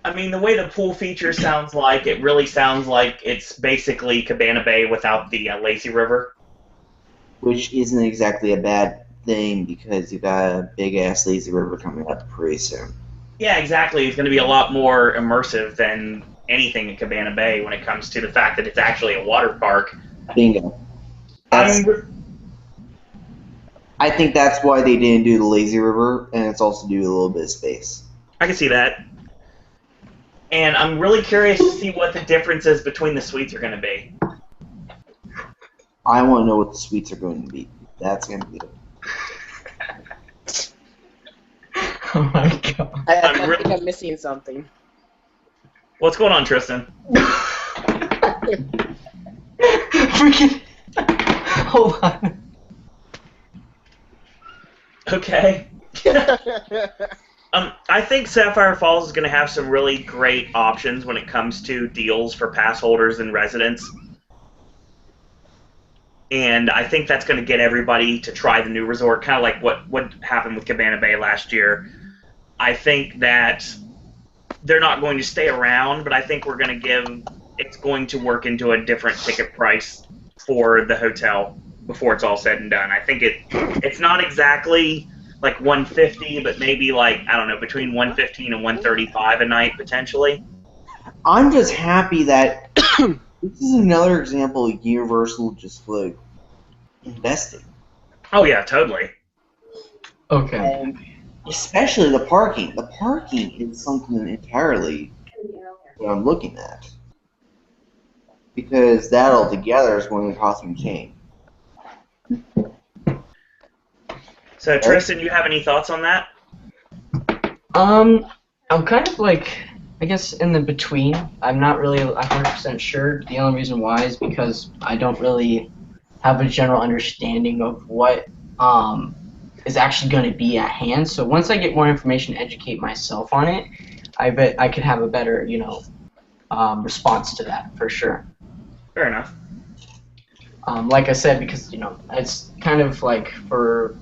I mean, the way the pool feature sounds like, it really sounds like it's basically Cabana Bay without the lazy river. Which isn't exactly a bad thing because you got a big-ass lazy river coming up pretty soon. Yeah, exactly. It's going to be a lot more immersive than anything at Cabana Bay when it comes to the fact that it's actually a water park. Bingo. I think that's why they didn't do the lazy river, and it's also due to a little bit of space. I can see that. And I'm really curious to see what the differences between the suites are going to be. I want to know what the suites are going to be. That's going to be it. Oh my god. I think I'm missing something. What's going on, Tristan? Freaking. Hold on. Okay. I think Sapphire Falls is going to have some really great options when it comes to deals for pass holders and residents. And I think that's going to get everybody to try the new resort, kind of like what happened with Cabana Bay last year. I think that they're not going to stay around, but I think it's going to work into a different ticket price for the hotel before it's all said and done. I think it's not exactly like $150, but maybe like, I don't know, between $115 and $135 a night potentially. I'm just happy that this is another example of Universal just like investing. Oh yeah, totally. Okay. And especially the parking. The parking is something entirely that I'm looking at. Because that altogether is going to cost me change. So Tristan, you have any thoughts on that? I'm kind of like, I guess, in the between. I'm not really 100% sure. The only reason why is because I don't really have a general understanding of what is actually going to be at hand. So once I get more information, educate myself on it, I bet I could have a better, response to that for sure. Fair enough. Like I said, because it's kind of like for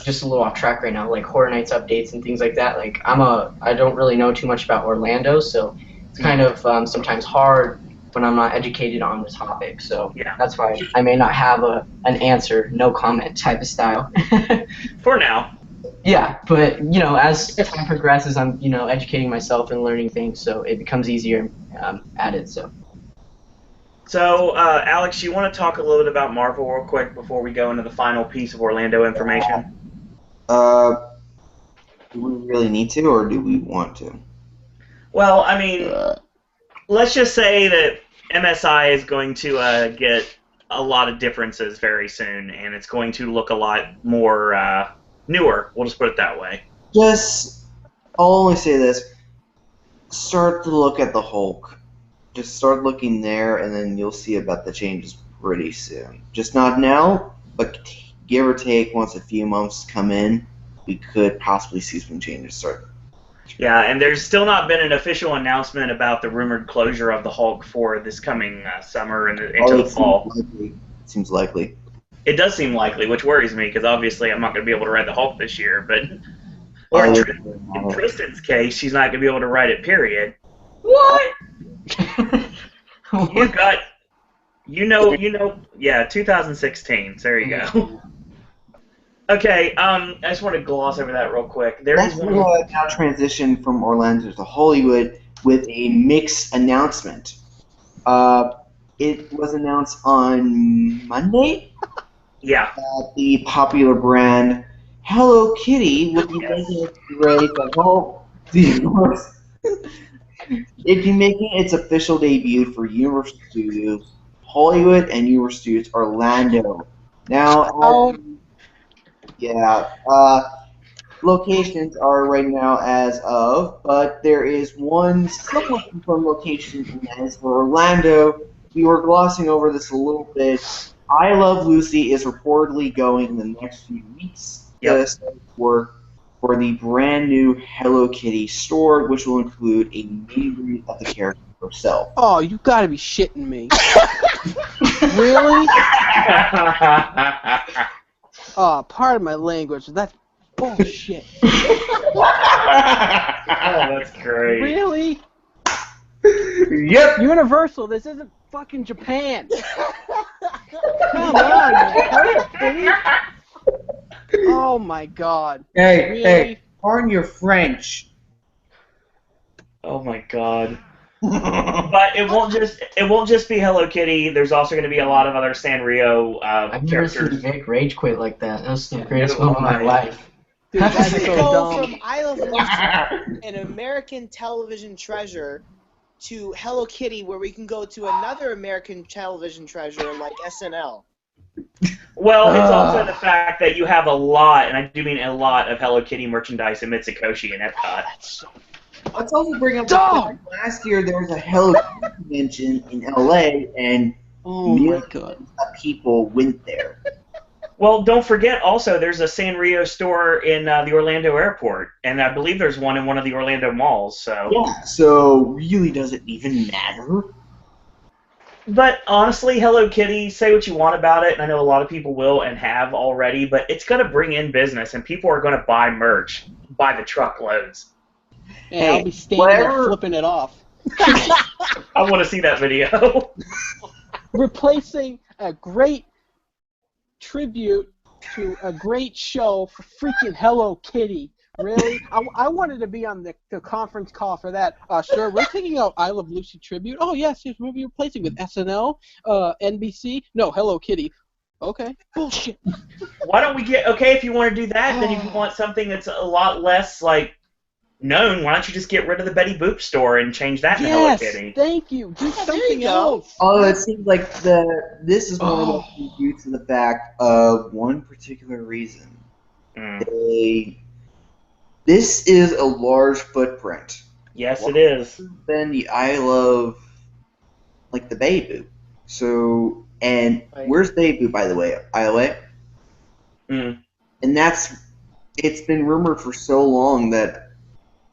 just a little off track right now, like Horror Nights updates and things like that. Like I don't really know too much about Orlando, so it's kind of sometimes hard when I'm not educated on the topic. So yeah, that's why I may not have an answer, no comment type of style. For now. Yeah, but as time progresses, I'm educating myself and learning things, so it becomes easier at it. So, Alex, you want to talk a little bit about Marvel real quick before we go into the final piece of Orlando information? Do we really need to, or do we want to? Well, I mean, let's just say that MSI is going to get a lot of differences very soon, and it's going to look a lot more newer. We'll just put it that way. I'll only say this. Start to look at the Hulk. Just start looking there, and then you'll see about the changes pretty soon. Just not now, but give or take, once a few months come in, we could possibly see some changes start. Yeah, and there's still not been an official announcement about the rumored closure of the Hulk for this coming summer and into the fall. It seems likely. It does seem likely, which worries me, because obviously I'm not going to be able to ride the Hulk this year, but or in Tristan's case, she's not going to be able to ride it, period. What? Yeah, 2016. So there you go. Okay, I just want to gloss over that real quick. Let's now transition from Orlando to Hollywood with a mixed announcement. It was announced on Monday Yeah. that the popular brand Hello Kitty will be making its way to home. It'd be making its official debut for Universal Studios Hollywood and Universal Studios Orlando. Now, yeah, locations are right now as of, but there is one somewhat confirmed location, and that is for Orlando. We were glossing over this a little bit. I Love Lucy is reportedly going in the next few weeks. Yep. For the brand new Hello Kitty store, which will include a meet of the character herself. Oh, you gotta be shitting me. Really? Oh, pardon my language. That's bullshit. Oh, that's great. Really? Yep. Universal, this isn't fucking Japan. Come on, man. Hello Kitty? Oh my god. Hey, Really? hey, pardon your French. Oh my god. But it won't just be Hello Kitty. There's also going to be a lot of other Sanrio I've never seen characters. Vic rage quit like that. That was the greatest moment of my life. Dude, that's We so go dumb. from I Love Lucy, an American television treasure, to Hello Kitty, where we can go to another American television treasure like SNL. Well, it's also the fact that you have a lot, and I do mean a lot, of Hello Kitty merchandise in Mitsukoshi and Epcot. Let's also bring up the fact last year there was a Hello Kitty convention in LA, and Oh my god. of people went there. Well, don't forget also there's a Sanrio store in the Orlando airport, and I believe there's one in one of the Orlando malls. So. Yeah, so really does it even matter? But honestly, Hello Kitty, say what you want about it, and I know a lot of people will and have already, but it's going to bring in business, and people are going to buy merch by the truckloads. And I'll be standing there flipping it off. I want to see that video. Replacing a great tribute to a great show for freaking Hello Kitty. Really? I wanted to be on the conference call for that. Sir, we're taking out I Love Lucy tribute. Oh, yes, we'll be replacing with SNL, NBC. No, Hello Kitty. Okay. Bullshit. Why don't we get, okay, if you want to do that, then if you want something that's a lot less, like, known, why don't you just get rid of the Betty Boop store and change that to Hello Kitty? Thank you. Do there something you go. else. Although it seems like this is one of those due to the fact of one particular reason. This is a large footprint. Yes, it is. Then the I Love, like the Bay Boop. So, and where's Bay Boop, by the way? Iowa? And it's been rumored for so long that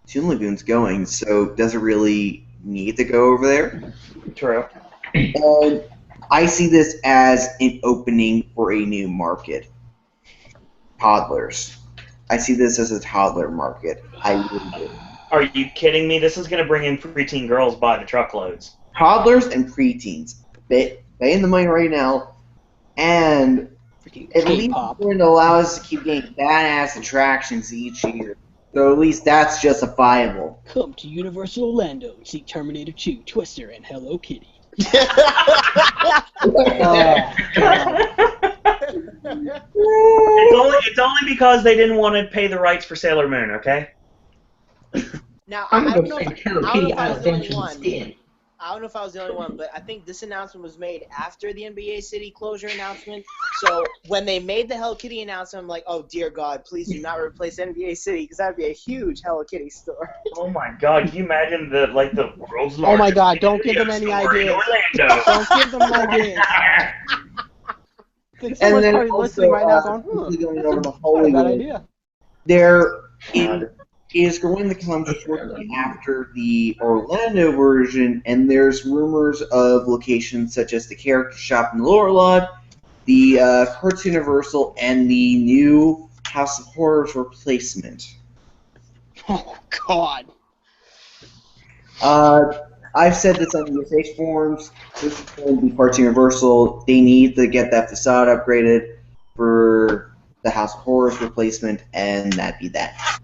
Toon Lagoon's going, so does it really need to go over there? True. And I see this as an opening for a new market. Toddlers. I see this as a toddler market. I really do. Are you kidding me? This is going to bring in preteen girls by the truckloads. Toddlers and preteens. Paying the money right now, and at least it's going to allow us to keep getting badass attractions each year. So at least that's justifiable. Come to Universal Orlando and see Terminator 2, Twister, and Hello Kitty. It's only because they didn't want to pay the rights for Sailor Moon, okay? Now, I'm I going don't know to if take Hello Kitty out of Adventure instead. I don't know if I was the only one, but I think this announcement was made after the NBA City closure announcement. So when they made the Hello Kitty announcement, I'm like, oh dear God, please do not replace NBA City, because that would be a huge Hello Kitty store. Oh my God, can you imagine the world's largest? Oh my God, don't give them any ideas. Don't give them ideas. And then probably also, listening right now going, going over to that's a Hollywood, bad idea. there is going to come shortly after the Orlando version, and there's rumors of locations such as the Character Shop in the Lower Lot, the Cartoon Universal, and the new House of Horrors replacement. Oh God. I've said this on the USA forums. This is going to be Cartoon Universal. They need to get that facade upgraded for the House of Horrors replacement, and that'd be that.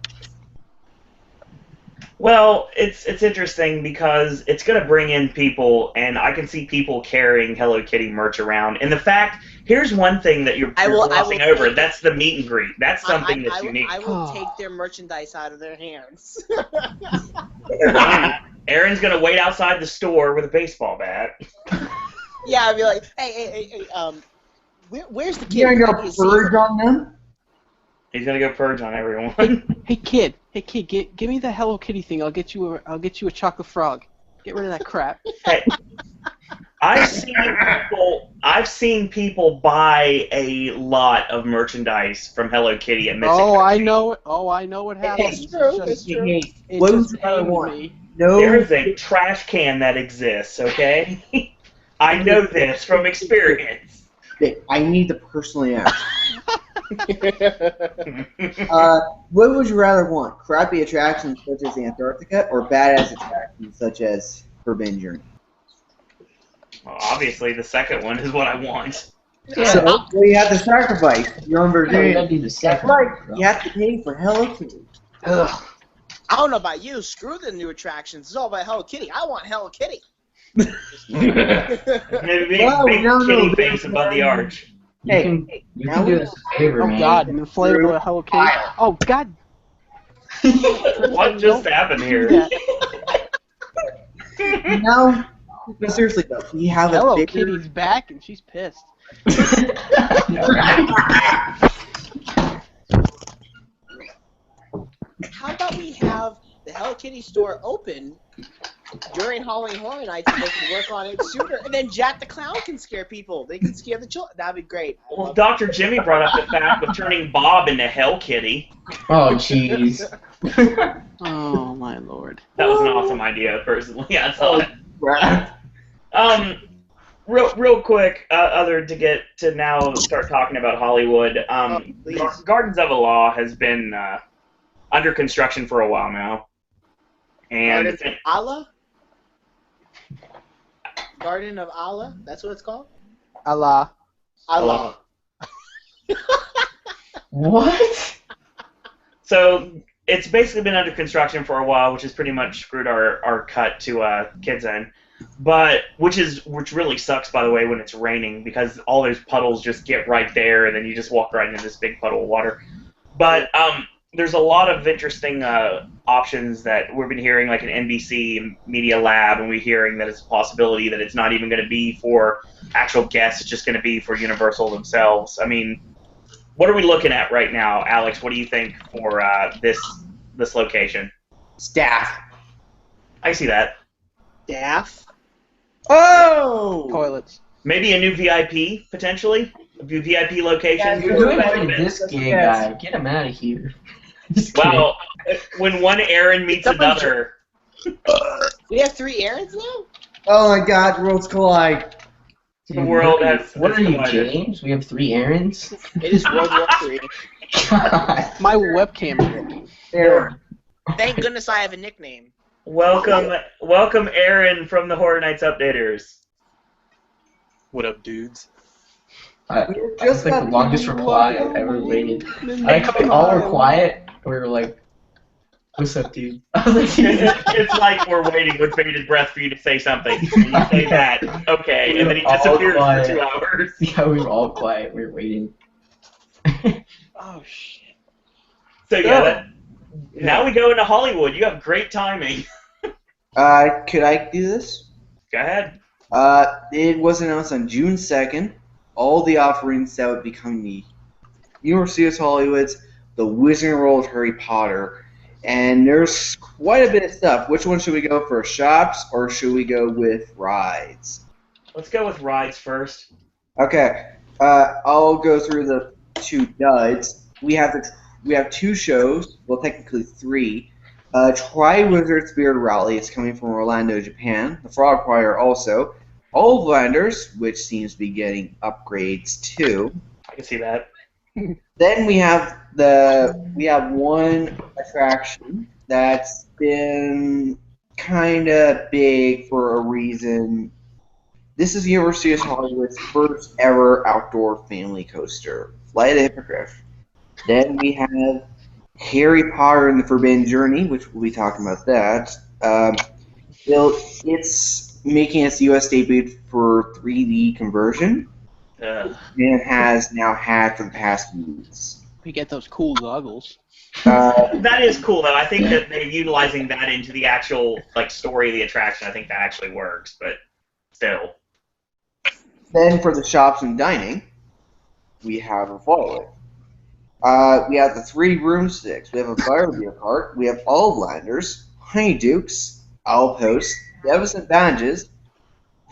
Well, it's interesting because it's going to bring in people, and I can see people carrying Hello Kitty merch around. And the fact, here's one thing that you're glossing over. That's the meet and greet. That's something that's unique. I will take their merchandise out of their hands. Aaron's going to wait outside the store with a baseball bat. Yeah, I'd be like, hey, where's the kid? You're going to go purge on them? He's going to go purge on everyone. Hey kid, give me the Hello Kitty thing. I'll get you a chocolate frog. Get rid of that crap. Hey, I've seen people buy a lot of merchandise from Hello Kitty at Missing. I know what happens. It's true. It's true. What was the other one? No. There is a trash can that exists, okay? I know this from experience. I need to personally ask. What would you rather want? Crappy attractions such as Antarctica or badass attractions such as Forbidden Journey? Well, obviously, the second one is what I want. Yeah. So, well, you have to sacrifice your own Virginia. That'd be the second. Right. You have to pay for Hello Kitty. Ugh. I don't know about you. Screw the new attractions. It's all about Hello Kitty. I want Hello Kitty. Maybe kitty face above the arch. You can do us a favor, man. Oh God, an inflatable Hello Kitty. Oh God. What just happened here? Yeah. No, but seriously though, we have Hello a bigger... Kitty's back and she's pissed. How about we have the Hello Kitty store open during Halloween Horror Nights and they can work on it sooner, and then Jack the Clown can scare people. They can scare the children. That'd be great. Well, Dr. Jimmy brought up the fact of turning Bob into Hell Kitty. Oh, jeez. Oh my lord. That was an awesome idea, personally. I saw it. Right. Real quick, other to get to now start talking about Hollywood. Gardens of Allah has been under construction for a while now, and Gardens of Allah? Garden of Allah? That's what it's called? Allah. Allah. What? So it's basically been under construction for a while, which has pretty much screwed our cut to Kids End. But which really sucks, by the way, when it's raining, because all those puddles just get right there, and then you just walk right into this big puddle of water. But there's a lot of interesting options that we've been hearing, like an NBC Media Lab, and we're hearing that it's a possibility that it's not even going to be for actual guests, it's just going to be for Universal themselves. I mean, what are we looking at right now, Alex? What do you think for this location? Staff. I see that. Staff? Oh! Toilets. Maybe a new VIP, potentially? A new VIP location? You're doing it with this gay guy. Get him out of here. Well, when one Aaron meets another... We have 3 Aarons now? Oh my god, worlds collide. The world has... What are you, James? We have 3 Aarons? It is World War III. God. My webcam broke. Aaron. Thank goodness I have a nickname. Welcome, Aaron from the Horror Nights Updaters. What up, dudes? That's like the longest reply I've ever waited. I like how all were quiet. We were like, "What's up, dude?" I was like, it's like we're waiting with bated breath for you to say something. And you say that, okay, and then he disappears for 2 hours. Yeah, we were all quiet. We were waiting. Oh shit. So yeah, now we go into Hollywood. You have great timing. Could I do this? Go ahead. It was announced on June 2nd. All the offerings that would become the University of Hollywood's The Wizarding World of Harry Potter. And there's quite a bit of stuff. Which one should we go for? Shops or should we go with rides? Let's go with rides first. Okay. I'll go through the 2 duds. We have 2 shows. Well, technically 3. Tri-Wizard Spirit Rally is coming from Orlando, Japan. The Frog Choir also. Overlanders, which seems to be getting upgrades too. I can see that. Then we have one attraction that's been kind of big for a reason. This is University of Hollywood's first ever outdoor family coaster, Flight of the Hippogriff. Then we have Harry Potter and the Forbidden Journey, which we'll be talking about that. It's making its U.S. debut for 3D conversion, and it has now had for the past few weeks. We get those cool goggles. That is cool, though. I think that they're utilizing that into the actual story of the attraction. I think that actually works, but still. Then for the shops and dining, we have a following. We have the 3 broomsticks. We have a fire beer cart. We have Aldlanders, Honeydukes, Outposts, Devils and Badges,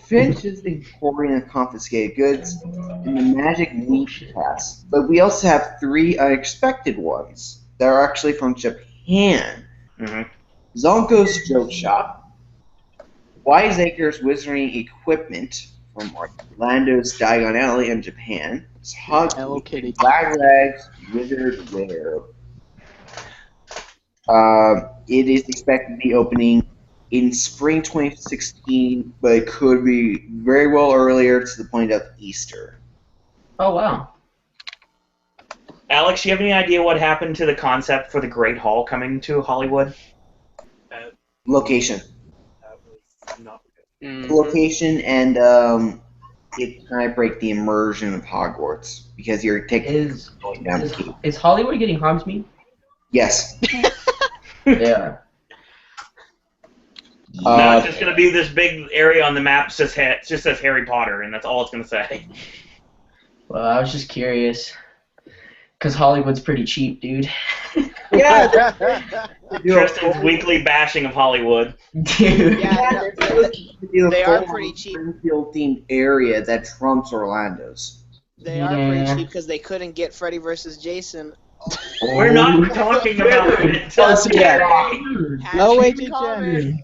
Finch's Emporium of Confiscated Goods, and the Magic Meat Pass. But we also have 3 unexpected ones that are actually from Japan. Mm-hmm. Zonko's Joke Shop, Wiseacre's Wizarding Equipment from Orlando's Diagon Alley in Japan, Hello Kitty. Black Rags Wizard Wear. It is expected to be opening in spring 2016, but it could be very well earlier to the point of Easter. Oh, wow. Alex, do you have any idea what happened to the concept for the Great Hall coming to Hollywood? Location. That was not good. Mm-hmm. Location and it kind of break the immersion of Hogwarts because you're taking going down the queue. Is Hollywood getting Hogsmeade? Yes. Yeah. No, it's just going to be this big area on the map that just says Harry Potter, and that's all it's going to say. Well, I was just curious. Because Hollywood's pretty cheap, dude. Yeah. Tristan's weekly bashing of Hollywood. Dude. Yeah, they are pretty cheap. Springfield themed area that trumps Orlando's. They are pretty cheap because they couldn't get Freddy vs. Jason. We're not talking about it until No way, Comment.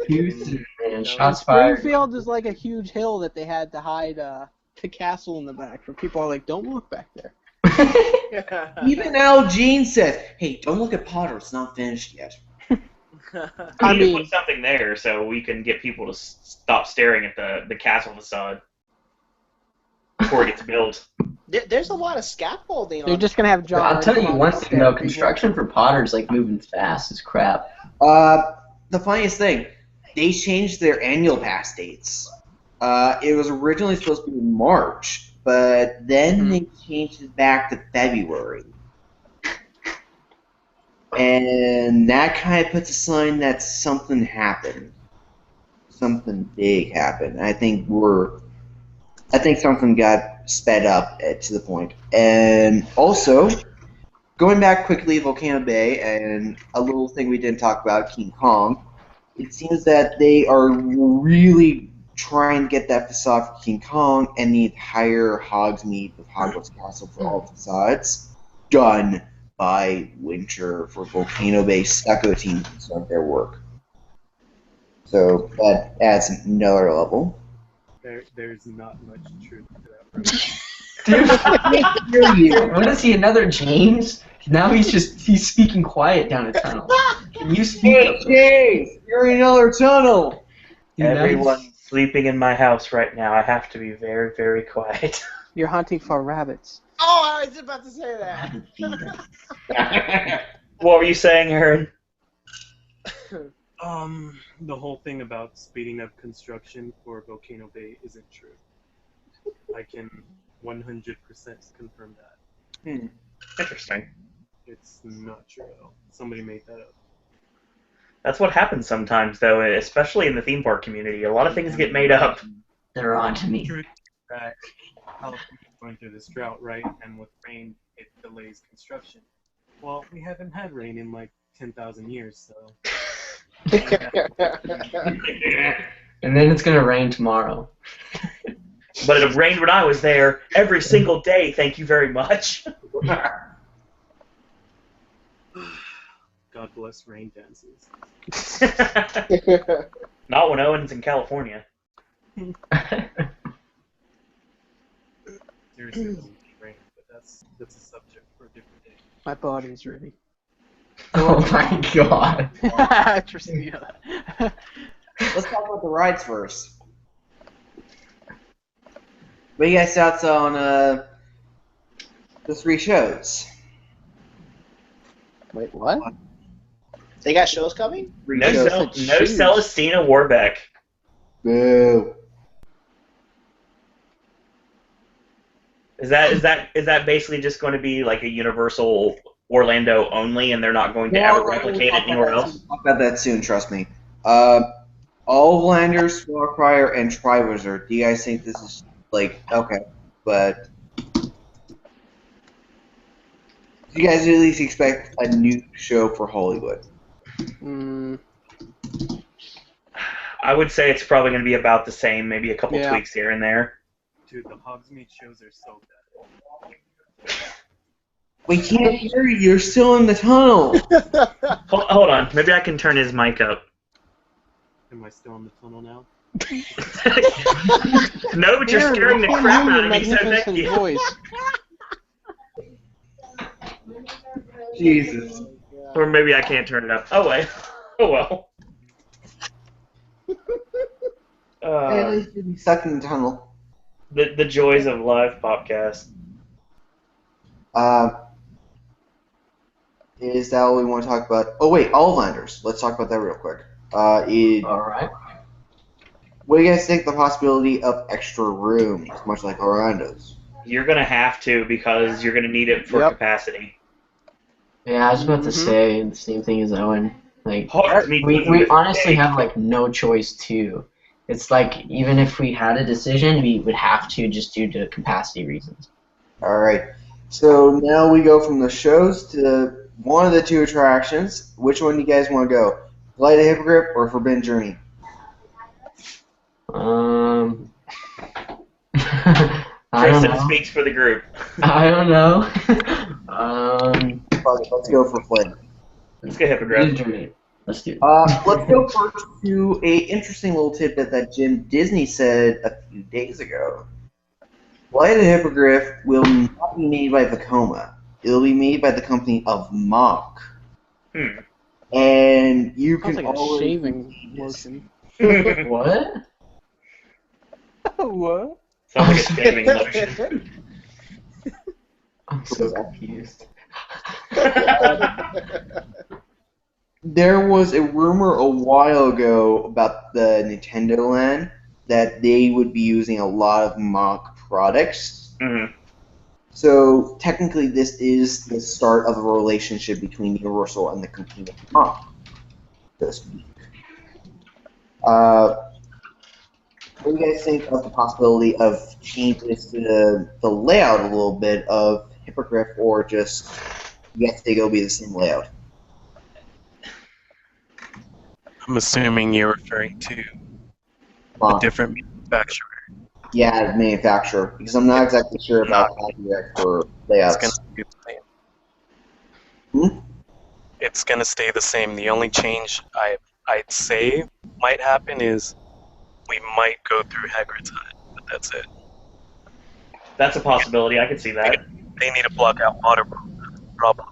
Man, shots fired. Springfield is like a huge hill that they had to hide the castle in the back. For people are like, don't look back there. Even Al Jean says, "Hey, don't look at Potter. It's not finished yet." I need to put something there so we can get people to stop staring at the castle facade before it gets built. There's a lot of scaffolding. They're just gonna have John. I'll tell you one thing though, construction for Potter's like moving fast as crap. The funniest thing, they changed their annual pass dates. It was originally supposed to be in March, but then they changed it back to February. And that kind of puts a sign that something happened. Something big happened. I think something got sped up to the point. And also, going back quickly to Volcano Bay, and a little thing we didn't talk about, King Kong, it seems that they are really trying to get that facade for King Kong and the entire Hogsmeade of Hogwarts Castle for all facades done by Winter for Volcano Bay stucco team to start their work. So that adds another level. There's not much truth to that. Dude, what is he, another James? Now he's speaking quiet down a tunnel. Can you speak Hey, James, you're in another tunnel. Everyone's sleeping in my house right now. I have to be very, very quiet. You're hunting for rabbits. Oh, I was about to say that. What were you saying, Aaron? The whole thing about speeding up construction for Volcano Bay isn't true. I can 100% confirm that. Interesting. It's not true at all. Somebody made that up. That's what happens sometimes, though, especially in the theme park community. A lot of things get made up. They're on to me. That California's going through this drought, right? And with rain, it delays construction. Well, we haven't had rain in like 10,000 years, so. And then it's gonna rain tomorrow. But it rained when I was there every single day, thank you very much. God bless rain dances. Not when Owen's in California. Seriously, it doesn't rain, but that's a subject for a different day. My body's ready. Oh my god. Tristan, you know that. Let's talk about the rides first. What do you guys' thoughts on the 3 shows? Wait, what? They got shows coming? No, Shows no that shoes. Celestina Warbeck. Boo. Is that basically just going to be like a Universal Orlando only, and they're not going to ever replicate it anywhere else? We'll talk about that soon, trust me. All-Landers, Swordfire, and Triwizard. Do you guys think this is, like, okay, but... Do you guys at least expect a new show for Hollywood? I would say it's probably going to be about the same, maybe a couple tweaks here and there. Dude, the Hogsmeade shows are so bad. We can't hear you. You're still in the tunnel. Hold on. Maybe I can turn his mic up. Am I still in the tunnel now? No, but you're scaring the crap out of me, so thank magnificent you. voice. Jesus. Or maybe I can't turn it up. Oh, wait. Oh, well. At least you'll be stuck in the tunnel. The joys of live podcast. Is that what we want to talk about? Oh, wait, All-Landers. Let's talk about that real quick. All right. What do you guys think the possibility of extra rooms, much like Orlando's? You're going to have to, because you're going to need it for capacity. Yeah, I was about to say the same thing as Owen. Like, Hogsmeade we honestly have like no choice too. It's like even if we had a decision, we would have to just due to capacity reasons. All right. So now we go from the shows to one of the two attractions. Which one do you guys want to go? Flight of Hippogriff or Forbidden Journey? I don't Tristan know. speaks for the group. I don't know. Fuck it, let's go for Flight. Let's go Hippogriff. Journey. Let's do it. Let's go first to a interesting little tidbit that Jim Disney said a few days ago. Flight of Hippogriff will not be made by Vekoma. It'll be made by the company of Mock. And you Sounds can like a always shaving lotion. What? What? Sounds like a shaving lotion. I'm so confused. There was a rumor a while ago about the Nintendo Land that they would be using a lot of Mock products. So technically, this is the start of a relationship between Universal and the company of Mock, so to speak. What do you guys think of the possibility of changes to the layout a little bit of Hippogriff, or just yes, they go be the same layout? I'm assuming you're referring to a different manufacturer. Yeah, manufacturer, because I'm not exactly sure about copyright for layouts. It's gonna be the same. It's gonna stay the same. The only change I'd say might happen is we might go through Hagrid's Hut, but that's it. That's a possibility. I could see that. They need to block out water problem.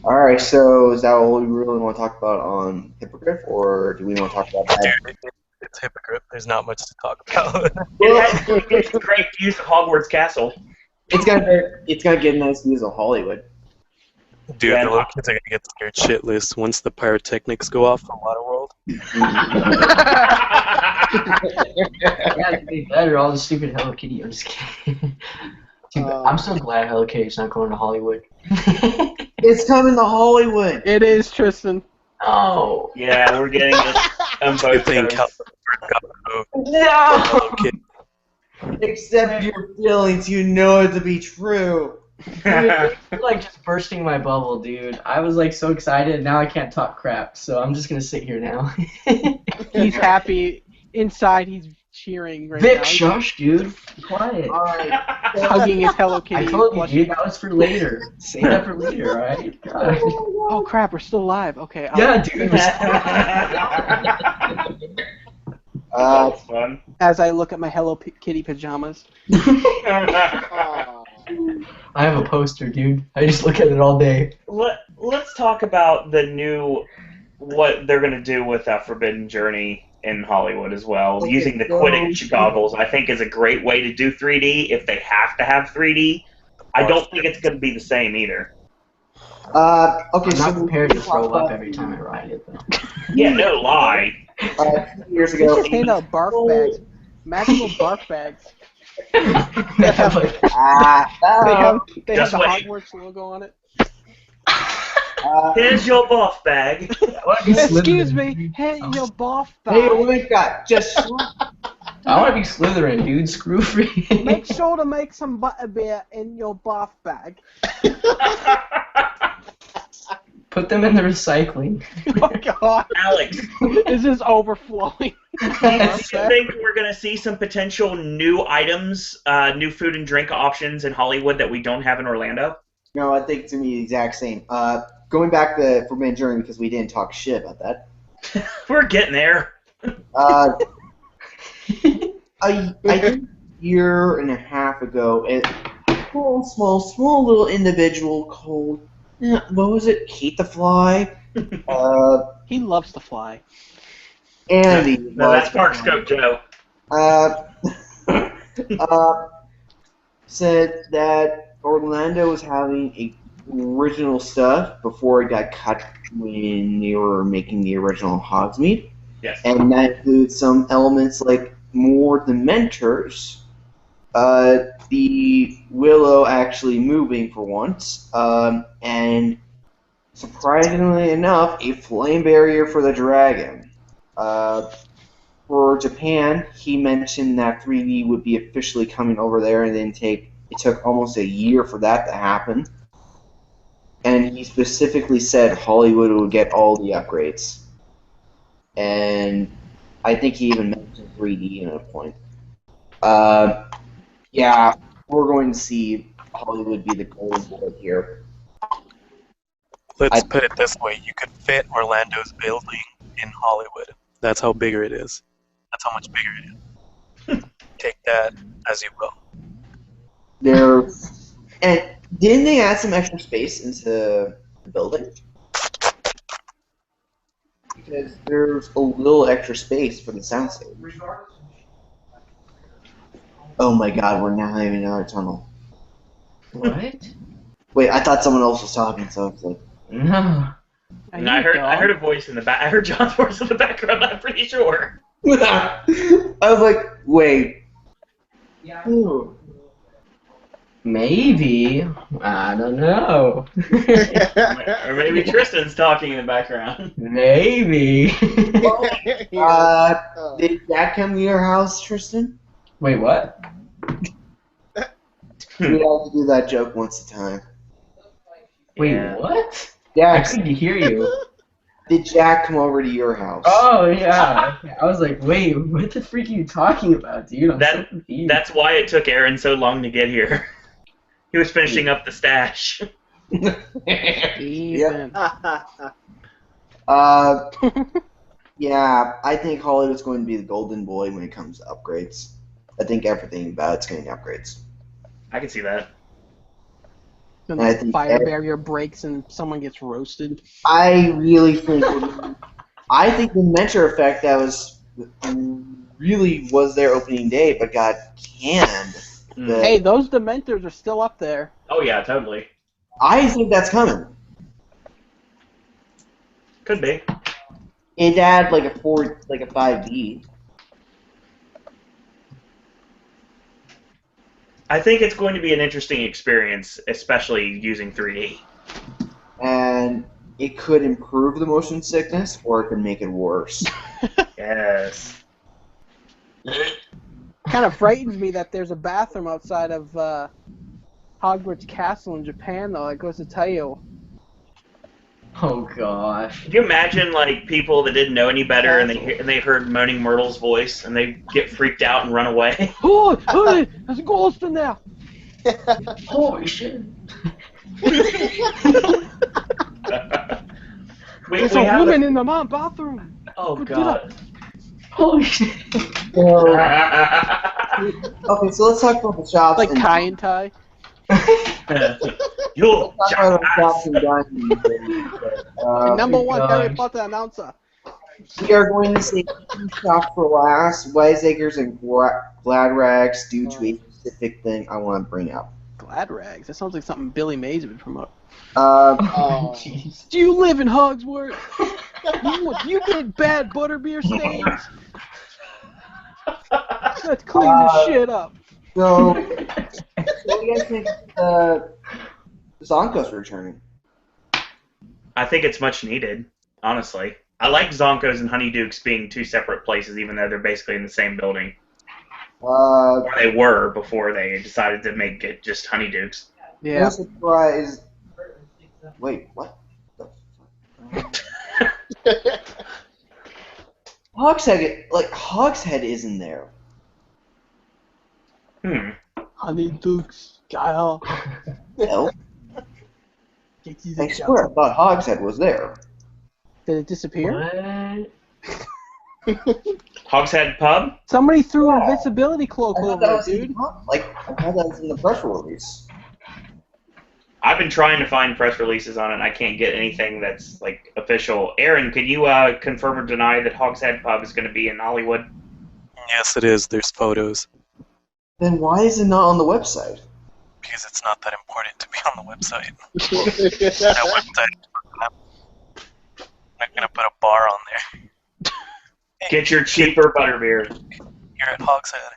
Alright, so is that all we really want to talk about on Hippogriff, or do we want to talk about that? Dude, it's Hippogriff. There's not much to talk about. It's a great use of Hogwarts Castle. It's gonna get nice views of Hollywood. Dude, the little kids are gonna get scared shitless once the pyrotechnics go off from Waterworld. Yeah, it'd be better. All the stupid Hello Kitty. I'm just kidding. Dude, I'm so glad Hello Kitty's not going to Hollywood. It's coming to Hollywood. It is, Tristan. Oh. Yeah, we're getting it on both coasts. No! Except your feelings, you know it to be true. Dude, you're like just bursting my bubble, dude. I was like so excited. Now I can't talk crap, so I'm just gonna sit here now. He's happy. Inside, he's cheering right Vic, now. shush, dude. Be quiet. Alright. Hugging his Hello Kitty. I told you, plushie. dude. That was for later. Save that for later, alright? God. Oh crap, we're still alive. Okay. Yeah, dude. That's fun. As I look at my Hello Kitty pajamas. I have a poster, dude. I just look at it all day. Let's talk about the new, what they're going to do with that Forbidden Journey in Hollywood as well. Okay, Using the so- Quidditch goggles, I think, is a great way to do 3D. If they have to have 3D, I don't think it's going to be the same either. Okay, I'm so not prepared to throw up every time I ride it, though. Yeah, no lie. 2 years They ago, just hand out barf bags. Magical barf bags. They have like, They have Just the wait. Hogwarts logo on it. Here's your buff bag. Excuse me, hey, your barf hey, bag. we've got just I want to be Slytherin, dude. Screw free. Make sure to make some butterbeer in your barf bag. Put them in the recycling. Oh God, Alex, this is overflowing. do you think we're going to see some potential new items, new food and drink options in Hollywood that we don't have in Orlando? No, I think it's gonna be the exact same. Going back to Forbidden Journey because we didn't talk shit about that. We're getting there. I think a year and a half ago, a small little individual called, what was it? Kate the Fly. He loves to fly. Andy. No, that's Park Scope Joe. Said that Orlando was having original stuff before it got cut when they were making the original Hogsmeade. Yes. And that includes some elements like more Dementors, the Willow actually moving for once, and surprisingly enough, a flame barrier for the dragon. For Japan, he mentioned that 3D would be officially coming over there, and then it took almost a year for that to happen. And he specifically said Hollywood would get all the upgrades. And I think he even mentioned 3D at a point. Yeah, we're going to see Hollywood be the golden boy here. Let's put it this way: you could fit Orlando's building in Hollywood. That's how bigger it is. That's how much bigger it is. Take that as you will. And didn't they add some extra space into the building? Because there's a little extra space for the soundstage. Oh my God, we're now having another tunnel. What? Wait, I thought someone else was talking, so it's like. No. And I heard a voice in the back. I heard John's voice in the background. I'm pretty sure. I was like, wait. Ooh. Maybe. I don't know. Or maybe Tristan's talking in the background. Maybe. Did Jack come to your house, Tristan? Wait, what? We have to do that joke once a time. Wait, Yeah. what? I Jack, couldn't hear you. did Jack come over to your house? Oh, yeah. I was like, wait, what the freak are you talking about, dude? I'm so confused. That's why it took Aaron so long to get here. He was finishing up the stash. Even. Yeah, I think Hollywood's going to be the golden boy when it comes to upgrades. I think everything about it's getting upgrades. I can see that. Then I the think fire barrier breaks and someone gets roasted. I really think the Mentor effect that was there opening day but got canned. Hey, those Dementors are still up there. Oh yeah, totally. I think that's coming. Could be. It add like a 5D. I think it's going to be an interesting experience, especially using 3D. And it could improve the motion sickness, or it could make it worse. Yes. Kind of frightens me that there's a bathroom outside of Hogwarts Castle in Japan, though. It goes to tell you. Oh, gosh. Could you imagine, like, people that didn't know any better and they heard Moaning Myrtle's voice and they get freaked out and run away? Oh, there's a ghost in there. Holy shit. There's a woman in the bathroom. Oh, Go God. Holy shit. Okay, so let's talk about the shops. Like Kai and Tai. Yo, Let's talk about the shops and dining. Number one gosh. Harry Potter announcer. We are going to see two shops for last, Wiseacres and Glad Rags, due to a specific thing I want to bring up. Glad Rags. That sounds like something Billy Mays would promote. Oh. Jeez. Do you live in Hogsworth? you get bad butterbeer stains? Let's clean this shit up. So, what do you guys think of Zonko's returning? I think it's much needed, honestly. I like Zonko's and Honeydukes being two separate places, even though they're basically in the same building. Or they were before they decided to make it just Honeydukes. Yeah. No surprise. Wait, what? The fuck? Hogshead isn't there. Honeydukes, Kyle. No. I swear, I thought Hogshead was there. Did it disappear? What? Hogshead Pub? Somebody threw an invincibility cloak I thought over that it, was dude. I thought that was in the press release. I've been trying to find press releases on it, and I can't get anything that's like official. Aaron, could you confirm or deny that Hogshead Pub is going to be in Hollywood? Yes, it is. There's photos. Then why is it not on the website? Because it's not that important to be on the website. That website, I'm not gonna put a bar on there. Get your cheaper butterbeer. You're at Hogshead.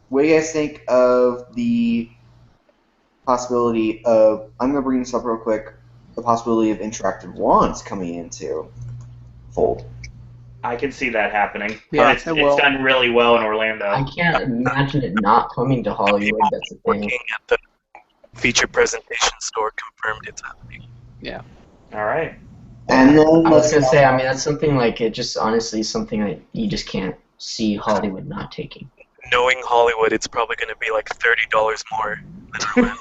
What do you guys think of the possibility of, I'm going to bring this up real quick, the possibility of interactive wands coming into fold? I can see that happening. Yeah, It's done really well in Orlando. I can't imagine it not coming to Hollywood. People That's the working thing. at the feature presentation store confirmed it's happening. Yeah. All right. And then I was gonna say, I mean, that's something like it just honestly is something that you just can't see Hollywood not taking. Knowing Hollywood, it's probably going to be like $30 more than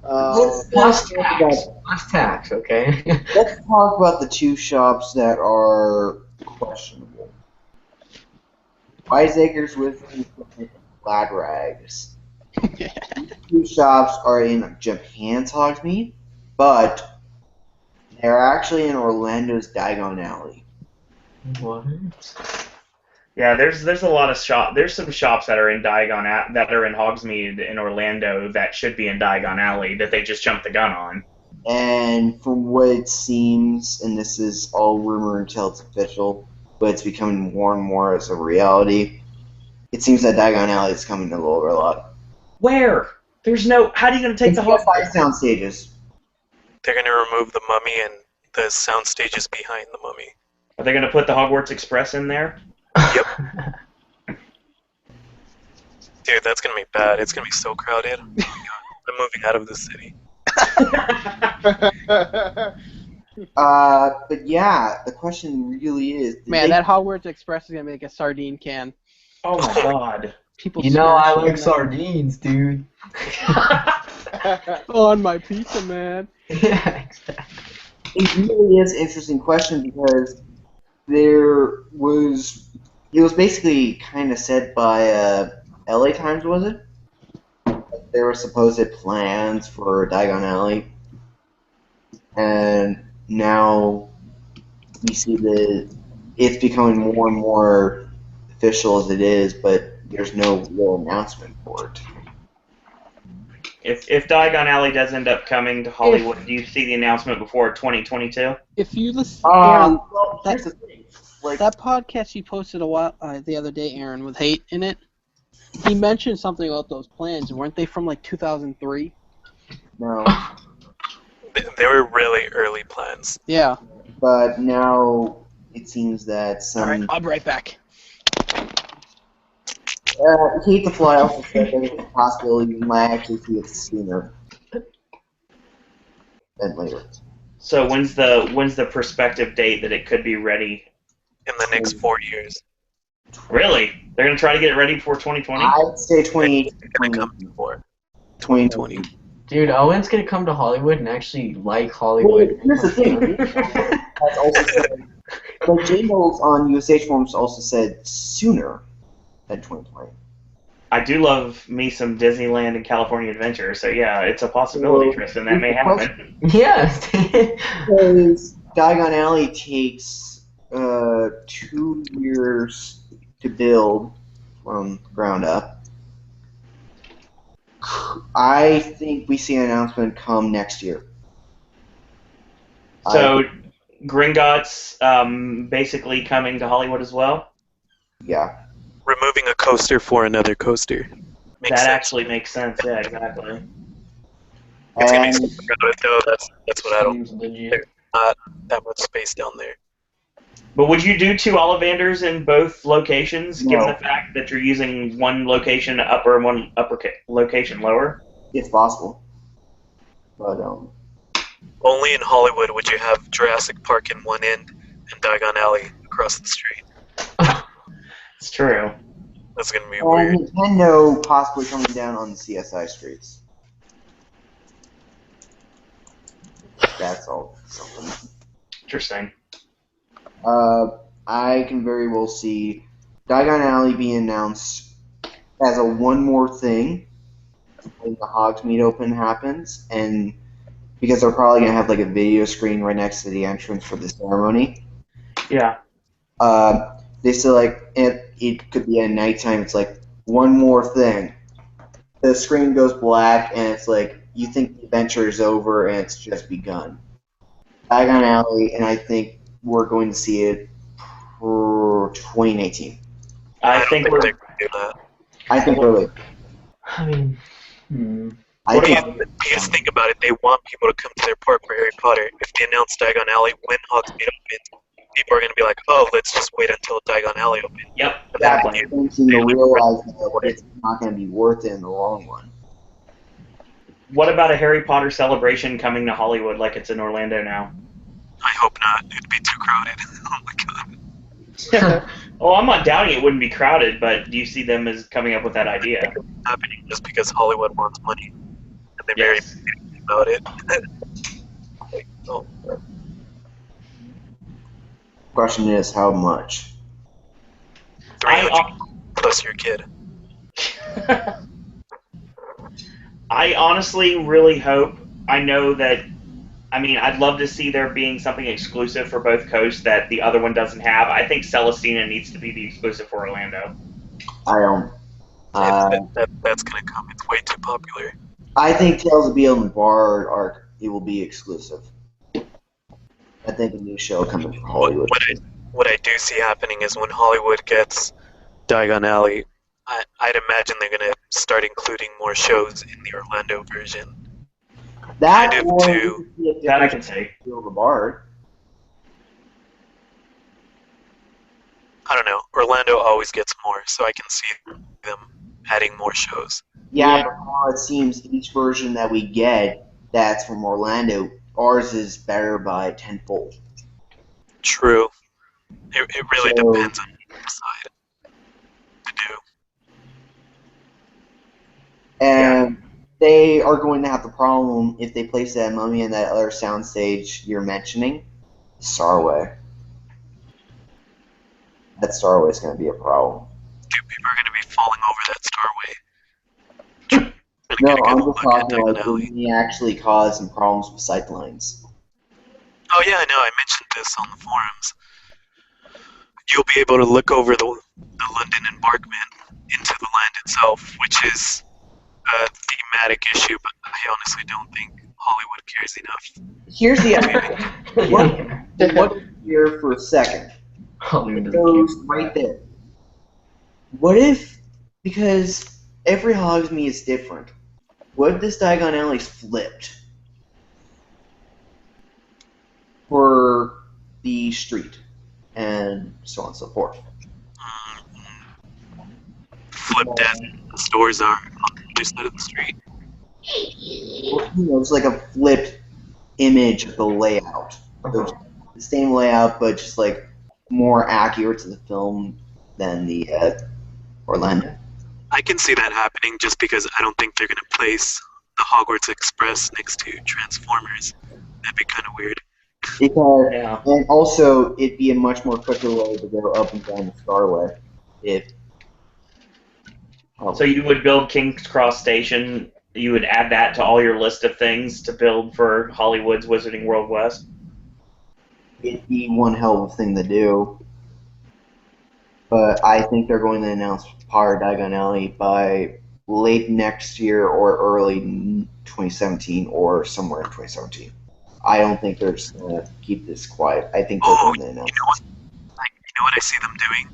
Orlando. Plus tax. Plus tax, okay? Let's talk about the two shops that are questionable. Wiseacres with Glad Rags. These two shops are in Japan's Hogsmeade, but they're actually in Orlando's Diagon Alley. What? Yeah, there's a lot of there's some shops that are in that are in Hogsmeade in Orlando that should be in Diagon Alley that they just jumped the gun on. And from what it seems, and this is all rumor until it's official, but it's becoming more and more as a reality, it seems that Diagon Alley is coming to Lower Lot. Where? There's no. How are you going to take the whole? 5 sound stages. They're going to remove the mummy and the sound stages behind the mummy. Are they going to put the Hogwarts Express in there? Yep. Dude, that's going to be bad. It's going to be so crowded. Oh my God. I'm moving out of the city. But yeah, the question really is... Man, that Hogwarts Express is going to be like a sardine can. Oh my God. People You know I smashing like that. sardines, dude. On my pizza, man. Yeah, exactly. It really is an interesting question because it was basically kind of said by LA Times, was it? There were supposed plans for Diagon Alley, and now we see that it's becoming more and more official as it is, but there's no real announcement for it. If Diagon Alley does end up coming to Hollywood, do you see the announcement before 2022? If you listen, Aaron, Well, here's the thing. Like, that podcast you posted the other day, Aaron, with Hate in it, he mentioned something about those plans. Weren't they from like 2003? no, They were really early plans. Yeah. but now it seems that some... All right, I'll be right back. Hate to Fly also said there's a possibility we might actually see it sooner than later. So when's the prospective date that it could be ready? In the next 4 years. Really? They're gonna try to get it ready before 2020? I'd say 2018. It's going to come before 2020. 2020. Dude, Owen's gonna come to Hollywood and actually like Hollywood. Well, here's the thing. That's also said, but J Knowles on USH forums also said sooner than 2020. I do love me some Disneyland and California Adventure, so yeah, it's a possibility, Tristan. That may happen. Yeah. Because Diagon Alley takes 2 years to build, from ground up. I think we see an announcement come next year. So, Gringotts basically coming to Hollywood as well? Yeah. Removing a coaster for another coaster. Makes That sense. actually makes sense, yeah, exactly. It's gonna be And super crowded though. That's what I don't. Seems legit. There's not that much space down there. But would you do 2 Ollivanders in both locations, given No. the fact that you're using one location upper and one location lower? it's possible. But Only in Hollywood would you have Jurassic Park in one end and Diagon Alley across the street. It's true. That's gonna be weird. and Nintendo possibly coming down on the CSI streets. That's all something. Interesting. I can very well see Diagon Alley being announced as a one more thing when the Hogsmeade Open happens, and because they're probably gonna have like a video screen right next to the entrance for the ceremony. Yeah. They say like it could be at nighttime. It's like one more thing. The screen goes black, and it's like you think the adventure is over, and it's just begun. Diagon Alley, and I think we're going to see it for 2018. I don't think think we're. they're gonna do that. I think early. I mean, I What think about- Because think about it, they want people to come to their park for Harry Potter. If they announce Diagon Alley when Hogsmeade opens, people are gonna be like, oh, let's just wait until Diagon Alley opens. Yep, that exactly. thinking to realize that it's not going to be worth it in the long run. What about a Harry Potter celebration coming to Hollywood like it's in Orlando now? I hope not. It'd be too crowded. Oh my god. Well, I'm not doubting it wouldn't be crowded, but do you see them as coming up with that idea? Happening just because Hollywood wants money. And they're Yes. very passionate about it. Like, oh, Question is, how much? 300 plus your kid. I honestly really hope. I know that. I mean, I'd love to see there being something exclusive for both coasts that the other one doesn't have. I think Celestina needs to be the exclusive for Orlando. I don't. That's gonna come. It's way too popular. I think Tales of Beale and Bard it will be exclusive. I think a new show coming from Hollywood. What I do see happening is when Hollywood gets Diagon Alley, I'd imagine they're gonna start including more shows in the Orlando version. That kind of or too. That I can see. Beale the Bard. I don't know. Orlando always gets more, so I can see them adding more shows. Yeah, but now it seems each version that we get that's from Orlando, ours is better by tenfold. True. It really So- depends on what you decide to do. And they are going to have the problem if they place that mummy in that other soundstage you're mentioning, Starway. That Starway is going to be a problem. Dude, people are gonna be falling over that Starway. No, Gonna I'm get just lucky at talking Diagon like Alley. it may actually cause some problems with sightlines. Oh yeah, I know. I mentioned this on the forums. You'll be able to look over the London embankment into the land itself, which is a thematic issue, but I honestly don't think Hollywood cares enough. Here's the idea. What if here for a second? Hollywood It doesn't goes care. right there. What if, because every Hogsmeade is different, what if this Diagon Alley's flipped for the street and so on and so forth? Flipped as the stores are on the other side of the street. Well, it's like a flipped image of the layout. The same layout, but just like more accurate to the film than the Orlando. I can see that happening just because I don't think they're going to place the Hogwarts Express next to Transformers. That'd be kind of weird. Because, Yeah. and also, it'd be a much more quicker way to go up and down the Starway. If So you would build King's Cross Station. You would add that to all your list of things to build for Hollywood's Wizarding World West. it'd be one hell of a thing to do. But I think they're going to announce Diagon Alley by late next year or early 2017 or somewhere in 2017. I don't think they're just going to keep this quiet. I think they're going to announce. You know what I see them doing?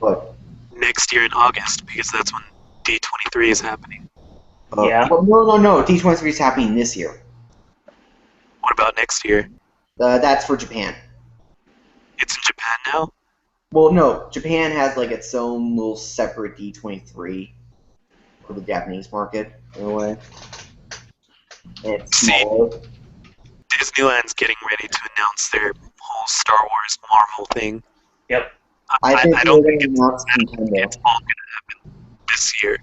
But Next year in August, because that's when D23 is happening. Yeah. Well, no. D23 is happening this year. What about next year? That's for Japan. It's in Japan now? Well, no. Japan has like its own little separate D23 for the Japanese market, in a way. And it's smaller. Disneyland's getting ready to announce their whole Star Wars Marvel thing. Yep. I think I don't think it's it's all going to happen this year.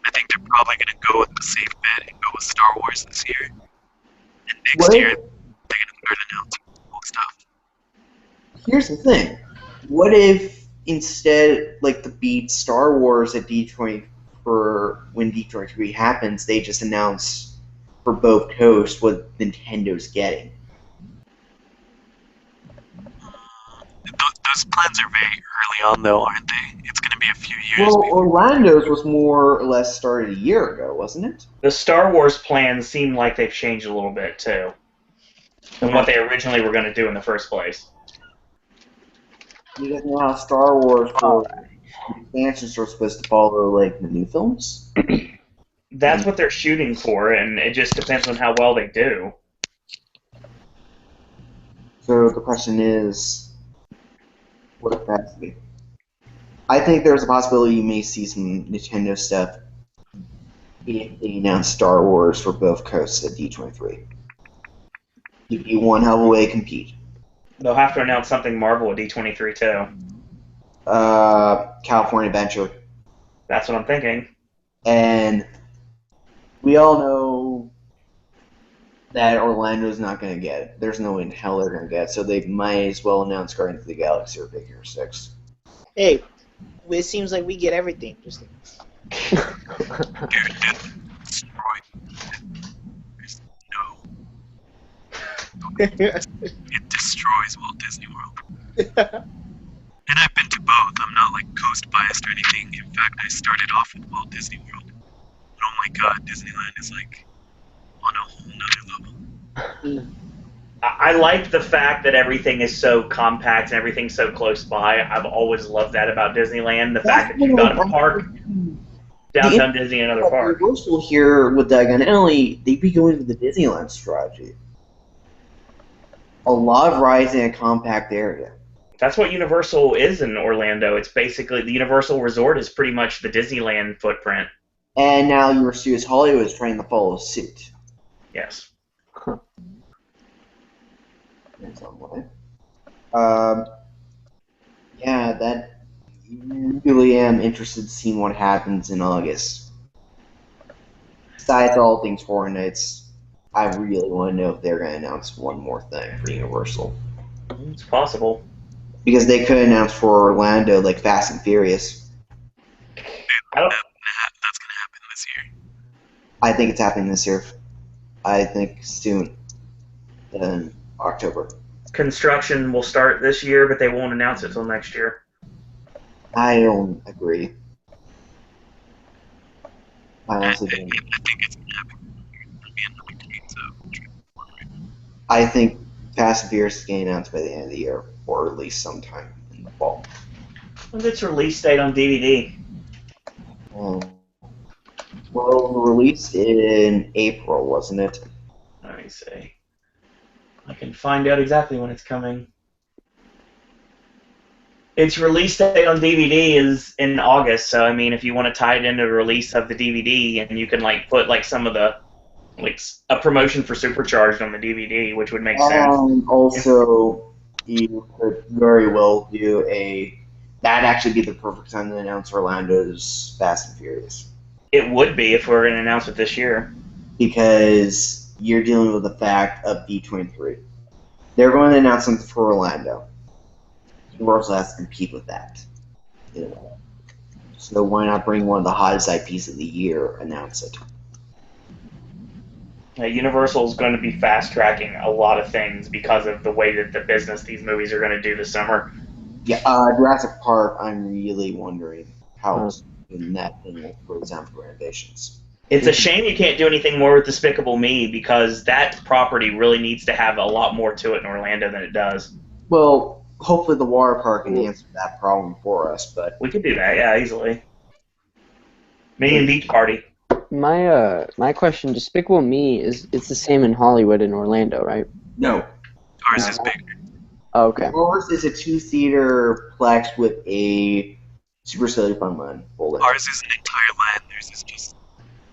I think they're probably going to go with the safe bet and go with Star Wars this year. And next year, they're going to start announcing cool stuff. Here's the thing. What if instead, like, the beat Star Wars at D20 for when D23 happens, they just announce for both coasts what Nintendo's getting? Those plans are very early on, though, aren't they? It's going to be a few years Well, before. Orlando's was more or less started a year ago, wasn't it? The Star Wars plans seem like they've changed a little bit, too, than what they originally were going to do in the first place. Because now Star Wars for expansions are supposed to follow, like, the new films? That's what they're shooting for, and it just depends on how well they do. So the question is, what capacity? I think there's a possibility you may see some Nintendo stuff if they announce Star Wars for both coasts at D23. Give you one hell of a way to compete. They'll have to announce something Marvel at D23, too. California Adventure. That's what I'm thinking. And we all know that Orlando's not going to get it. There's no way in hell they're going to get it, so they might as well announce Guardians of the Galaxy or Big Hero 6. Hey, it seems like we get everything. Just It destroys Walt Disney World. And I've been to both. I'm not like coast biased or anything. In fact, I started off with Walt Disney World. And oh my god, Disneyland is like on a whole nother level. I like the fact that everything is so compact and everything's so close by. I've always loved that about Disneyland. The fact that you've got a park, downtown Disney, and another park. Universal here with Diagon Alley, they'd be going for the Disneyland strategy. A lot of rides in a compact area. That's what Universal is in Orlando. It's basically, the Universal Resort is pretty much the Disneyland footprint. And now Universal Studios Hollywood is trying to follow suit. Yes. In some way. Yeah, that really am interested to see what happens in August. Besides all things Horror Nights, I really want to know if they're going to announce one more thing for Universal. It's possible. Because they could announce for Orlando, like Fast and Furious. That's going to happen this year. I think it's happening this year. I think soon. In October. Construction will start this year, but they won't announce it till next year. I don't agree. I honestly don't. I think it's going to happen. It'll be another decade, so. I think Fast and Furious is getting announced by the end of the year, or at least sometime in the fall. When's its release date on DVD? Well, it was released in April, wasn't it? Let me see. I can find out exactly when it's coming. Its release date on DVD is in August, so I mean, if you want to tie it into the release of the DVD, and you can like put like some of the like a promotion for Supercharged on the DVD, which would make sense. Also, you could very well do that'd actually be the perfect time to announce Orlando's Fast and Furious. It would be if we were going to announce it this year. Because you're dealing with the fact of D23. They're going to announce something for Orlando. Universal has to compete with that. You know. So why not bring one of the hottest IPs of the year, announce it? Universal is going to be fast-tracking a lot of things because of the way that the business these movies are going to do this summer. Yeah, Jurassic Park, I'm really wondering how soon that thing will go down for renovations. It's a shame you can't do anything more with Despicable Me because that property really needs to have a lot more to it in Orlando than it does. Well, hopefully the water park can answer that problem for us, but... We could do that, yeah, easily. Minion Beach Party. My question, Despicable Me, it's the same in Hollywood and Orlando, right? No. Ours is bigger. Oh, okay. Ours is a 2-theater plex with a Super Silly Fun Land. Ours is an entire land. Theirs is just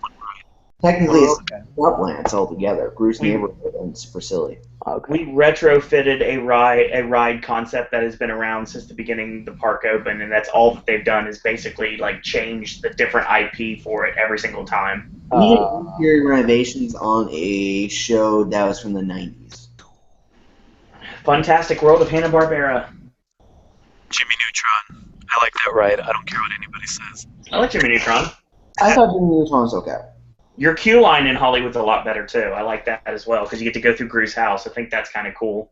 one ride. Technically, it's Wetlands altogether. Gru's Neighborhood and Super Silly. Okay. We retrofitted a ride concept that has been around since the beginning the park opened, and that's all that they've done is basically like change the different IP for it every single time. We did interior renovations on a show that was from the 90s. Fantastic World of Hanna-Barbera. Jimmy Neutron. I like that ride. I don't care what anybody says. I like Jimmy Neutron. I thought Jimmy Neutron was okay. Your queue line in Hollywood's a lot better too. I like that as well because you get to go through Gru's house. I think that's kind of cool.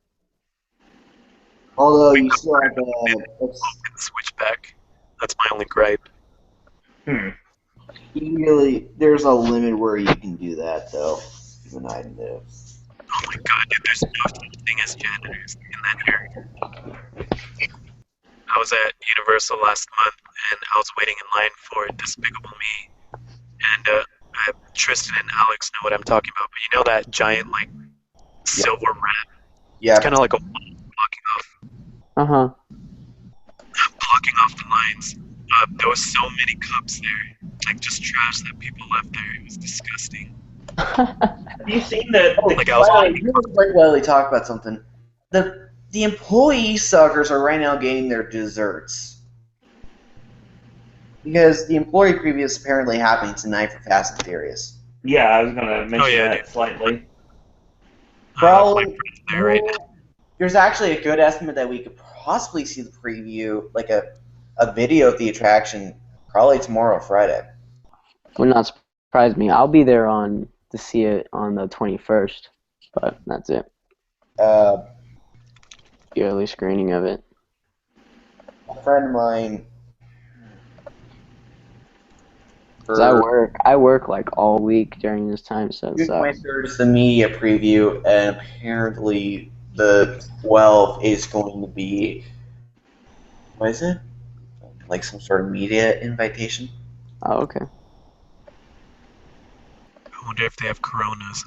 Although you still have Switchback. That's my only gripe. There's a limit where you can do that, though. Even I know. Oh my god, dude, there's no such thing as janitors in that area. I was at Universal last month, and I was waiting in line for Despicable Me, and Tristan and Alex know what I'm talking about, but you know that giant, like, silver rat? Yeah. It's kind of like a wall blocking off. Uh-huh. Blocking off the lines. There was so many cups there, like just trash that people left there. It was disgusting. Have you seen the Like I was You quite well talk about something. The employee suckers are right now getting their desserts. Because the employee preview is apparently happening tonight for Fast and Furious. Yeah, I was going to mention that dude. slightly. Probably, my friend's there right now. there's actually a good estimate that we could possibly see the preview, like a video of the attraction, probably tomorrow or Friday. Would not surprise me. I'll be there to see it on the 21st, but that's it. The early screening of it. A friend of mine. 'Cause I work like all week during this time, so He searched the media preview, and apparently the 12th is going to be, what is it? Like some sort of media invitation? Oh, okay. I wonder if they have Coronas.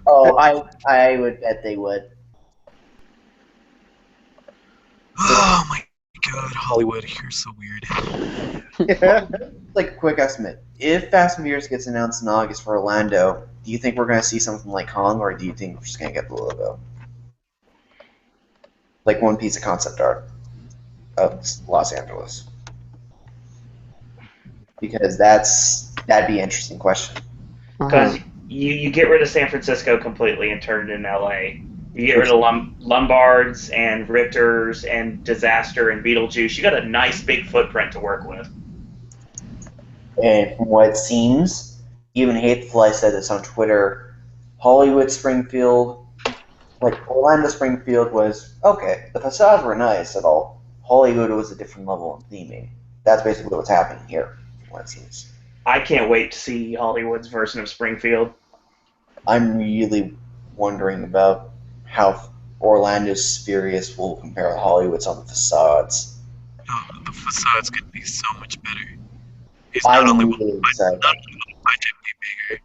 Oh, I would bet they would. Oh my god, Hollywood, you're so weird. Like a quick estimate. If Fast and Furious gets announced in August for Orlando, do you think we're going to see something like Kong, or do you think we're just going to get the logo? Like one piece of concept art of Los Angeles. Because that'd be an interesting question. Because you get rid of San Francisco completely and turn it into LA. You get rid of Lombards and Richters and Disaster and Beetlejuice. You got a nice big footprint to work with. And from what it seems, even Hateful said this on Twitter, Hollywood Springfield, like Orlando Springfield was, okay, the facades were nice at all. Hollywood was a different level of theming. That's basically what's happening here, from what it seems. I can't wait to see Hollywood's version of Springfield. I'm really wondering about how Orlando's Furious will compare to Hollywood's on the facades. Oh, the facades could be so much better. It's I'm not only really will the excited. budget be bigger.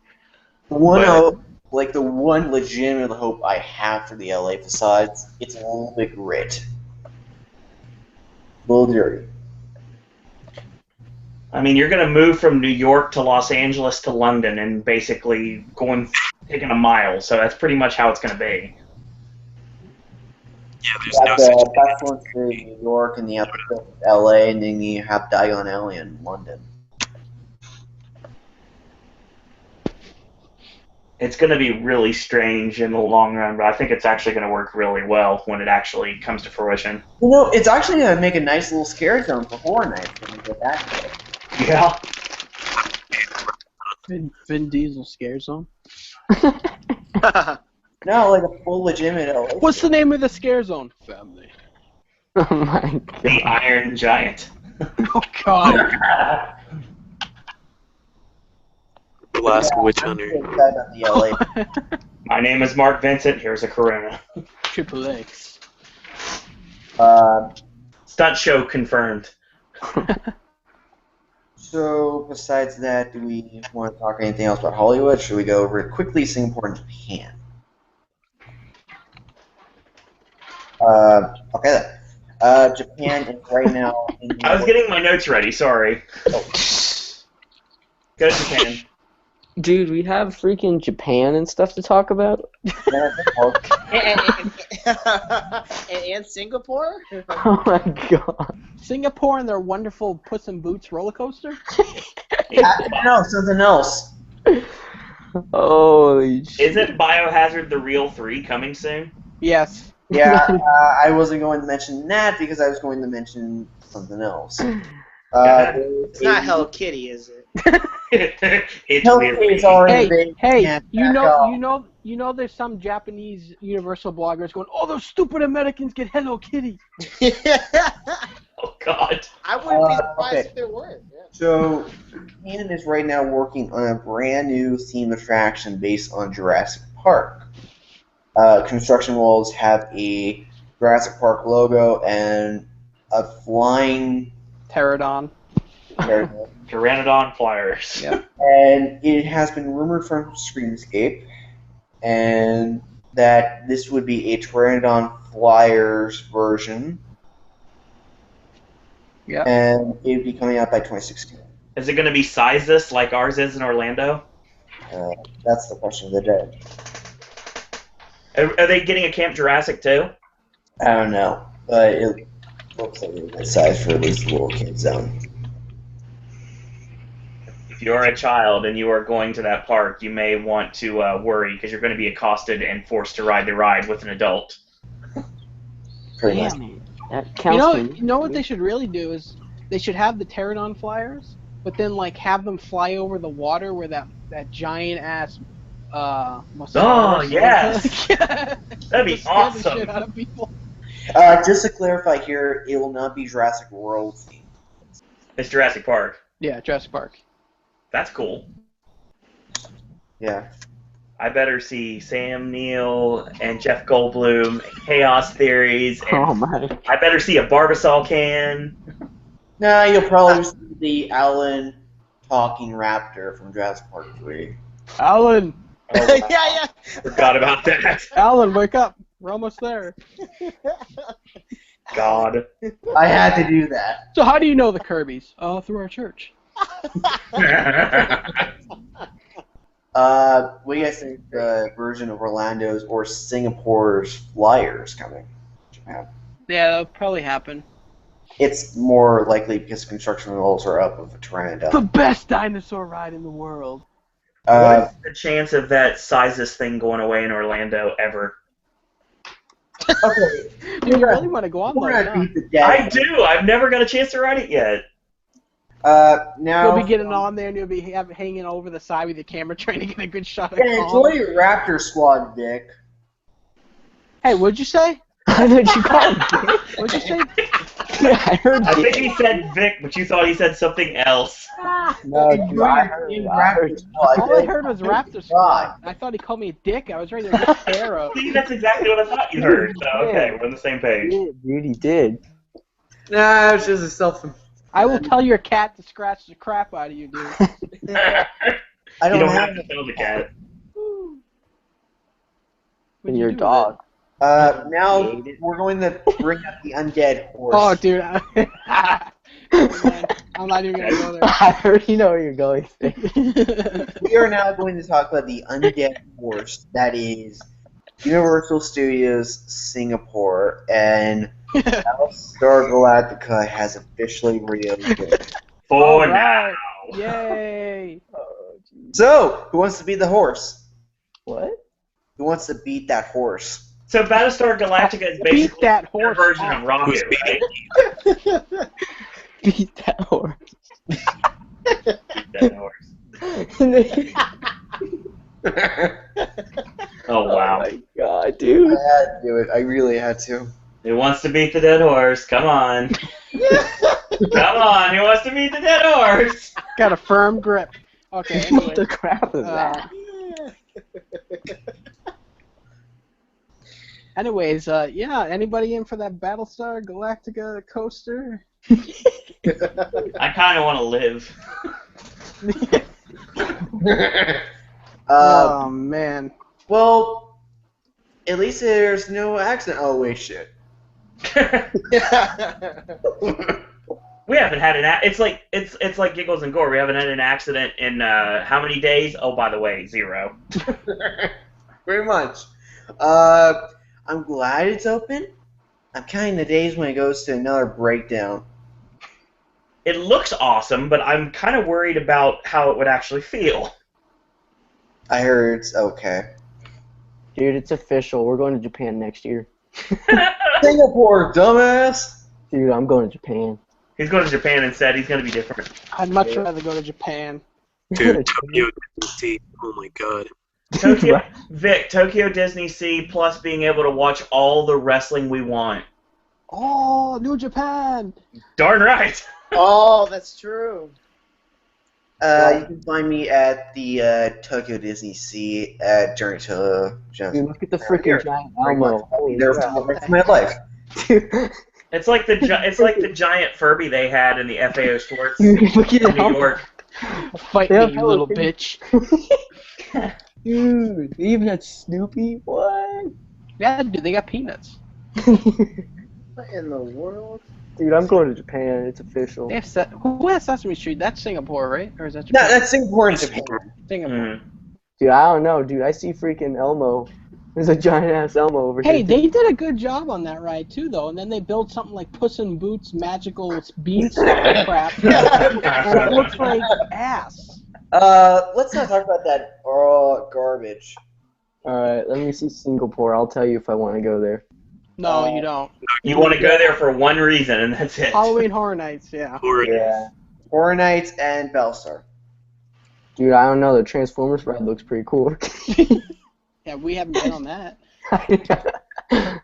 The one legitimate hope I have for the LA facades, it's a little bit grit. A little dirty. I mean, you're going to move from New York to Los Angeles to London and basically taking a mile, so that's pretty much how it's going to be. Yeah, there's no such thing. That's one to New York and the other to LA, and then you have Diagon Alley in London. It's going to be really strange in the long run, but I think it's actually going to work really well when it actually comes to fruition. You know, it's actually going to make a nice little scare zone for horror nights when we get that to it. Yeah. Vin Diesel scare zone. No, like a full legitimate LA. What's the name of the scare zone? Family. Oh my The god. Iron Giant. Oh God. Alaska Witch I'm Hunter. so excited about the LA. My name is Mark Vincent. Here's a Corona. Triple X. Stunt show confirmed. So, besides that, do we want to talk anything else about Hollywood? Should we go over quickly Singapore and Japan? Okay then. Japan is right now in the I was getting my notes ready. Sorry. Go to Japan. Dude, we have freaking Japan and stuff to talk about. and Singapore? Oh my god. Singapore and their wonderful Puss in Boots roller coaster. No, something else. Holy shit. Isn't Biohazard the Real 3 coming soon? Yes. Yeah, I wasn't going to mention that because I was going to mention something else. It's not Hello Kitty, is it? It's Hello weird. Kitty's already big. Hey, Can't you back know, off. there's some Japanese Universal bloggers going, "Oh, those stupid Americans get Hello Kitty." Oh God. I wouldn't be surprised okay. if there were. Yeah. So, Japan is right now working on a brand new theme attraction based on Jurassic Park. Construction walls have a Jurassic Park logo and a flying Pterodon. Pteranodon flyers. Yep. And it has been rumored from Screamscape and that this would be a Pteranodon Flyers version. Yeah. And it would be coming out by 2016. Is it going to be sizeless like ours is in Orlando? That's the question of the day. Are they getting a Camp Jurassic too? I don't know, but it looks like a good size for at least a little kid zone. If you're a child and you are going to that park, you may want to worry because you're going to be accosted and forced to ride the ride with an adult. Pretty much. Damn it. That counts. You know what they should really do is they should have the Pterodon flyers, but then like have them fly over the water where that giant ass. Oh yes, that'd be Scare the awesome. shit out of people. Just to clarify here, it will not be Jurassic World themed. It's Jurassic Park. Yeah, Jurassic Park. That's cool. Yeah. I better see Sam Neill and Jeff Goldblum, and Chaos Theories, and Oh my. I better see a Barbasol can. No, you'll probably see the Alan talking raptor from Jurassic Park 3. Alan, Oh, wow. Yeah. Forgot about that. Alan, wake up! We're almost there. God. I had to do that. So how do you know the Kirbys? Through our church. What do you guys think the version of Orlando's or Singapore's Flyers coming? Yeah, that'll probably happen. It's more likely because construction walls are up of a The Pteranodon. best dinosaur ride in the world. What's the chance of that sizes thing going away in Orlando ever? Okay, Dude, you really want to go on we're those, gonna huh? beat the dead. I do. I've never got a chance to ride it yet. Now. You'll be getting on there and you'll be hanging over the side with the camera trying to get a good shot of Yeah, enjoy your Raptor squad, Vic. Hey, what'd you say? What did you call me? What'd you say? I heard I think he said Vic, but you thought he said something else. No, Enjoy I your heard game, Raptor squad. All I heard was Raptor Squad. I thought he called me a dick. I was ready to rip his hair out. See, that's exactly what I thought you heard. So, okay, we're on the same He page. did, dude, he did. Nah, it was just a self. I will tell your cat to scratch the crap out of you, dude. I You don't don't have. have to tell the cat. What'd And you your do with dog. Now we're going to bring up the undead horse. Oh, dude. I'm not even going to go there. I already know where you're going. We are now going to talk about the undead horse that is Universal Studios Singapore, and Star Galactica has officially reopened. For Alright. now. Yay. So, who wants to beat the horse? What? Who wants to beat that horse? So Battlestar Galactica is Beat basically that their horse. version of Rocket, Who's right? Beat that horse. Beat that horse. Oh, Oh wow. my god, I dude. had to do it. I really had to. Who wants to beat the dead horse? Come on. Come on, who wants to beat the dead horse? Got a firm grip. Okay, What the anyway. crap is that? Anyways, yeah, anybody in for that Battlestar Galactica coaster? I kind of want to live. Oh, man. Well, at least there's no accident. Oh, wait, shit. We haven't had an it's like Giggles and Gore. We haven't had an accident in how many days? Oh, by the way, 0. Very much. I'm glad it's open. I'm counting the days when it goes to another breakdown. It looks awesome, but I'm kind of worried about how it would actually feel. I heard it's okay. Dude, it's official. We're going to Japan next year. Singapore, dumbass! Dude, I'm going to Japan. He's going to Japan instead. He's going to be different. I'd much rather go to Japan. Dude, Tokyo Disney. Oh my god. Tokyo Disney Sea plus being able to watch all the wrestling we want. Oh, New Japan! Darn right. Oh, that's true. You can find me at the Tokyo Disney Sea at Journey to Dude, look at the freaking giant Elmo. Holy There crap. for the rest of my life. It's like the giant Furby they had in the FAO Sports Dude, look at in New Elmo. York. Fight Yeah, me, you little bitch. Dude, they even had Snoopy? What? Yeah, dude, they got peanuts. What in the world? Dude, I'm going to Japan. It's official. They have who has Sesame Street? That's Singapore, right? Or is that No, Japan? that's Singapore and Japan. Singapore. Mm. Dude, I don't know, dude. I see freaking Elmo. There's a giant ass Elmo over Hey, here. they did a good job on that ride too, though. And then they built something like Puss in Boots magical beanstalk crap, and it looks like ass. Let's not talk about that garbage. Alright, let me see Singapore. I'll tell you if I want to go there. No, you don't. You want to go there for one reason, and that's it. Halloween Horror Nights, yeah. Yeah. Horror Nights and Battlestar. Dude, I don't know. The Transformers ride looks pretty cool. Yeah, we haven't been on that.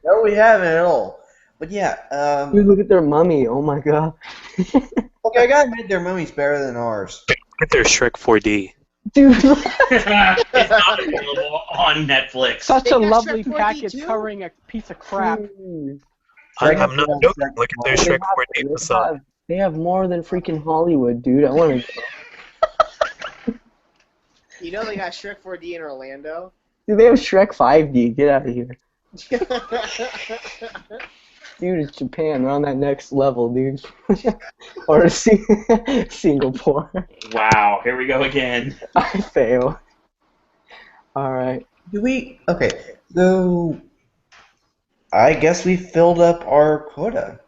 No, we haven't at all. But yeah, Dude, look at their mummy. Oh my god. okay, I gotta admit their mummy's better than ours. Get their Shrek 4D. Dude. It's not available on Netflix. Such They a got lovely Shrek 4D package too? covering a piece of crap. I'm not joking. Look at their Shrek 4D facade. They have more than freaking Hollywood, dude. I want to. You know they got Shrek 4D in Orlando? Dude, they have Shrek 5D. Get out of here. Dude, it's Japan. They're on that next level, dude. Or Singapore. Wow, here we go again. I fail. Alright. Do we? Okay, so I guess we filled up our quota.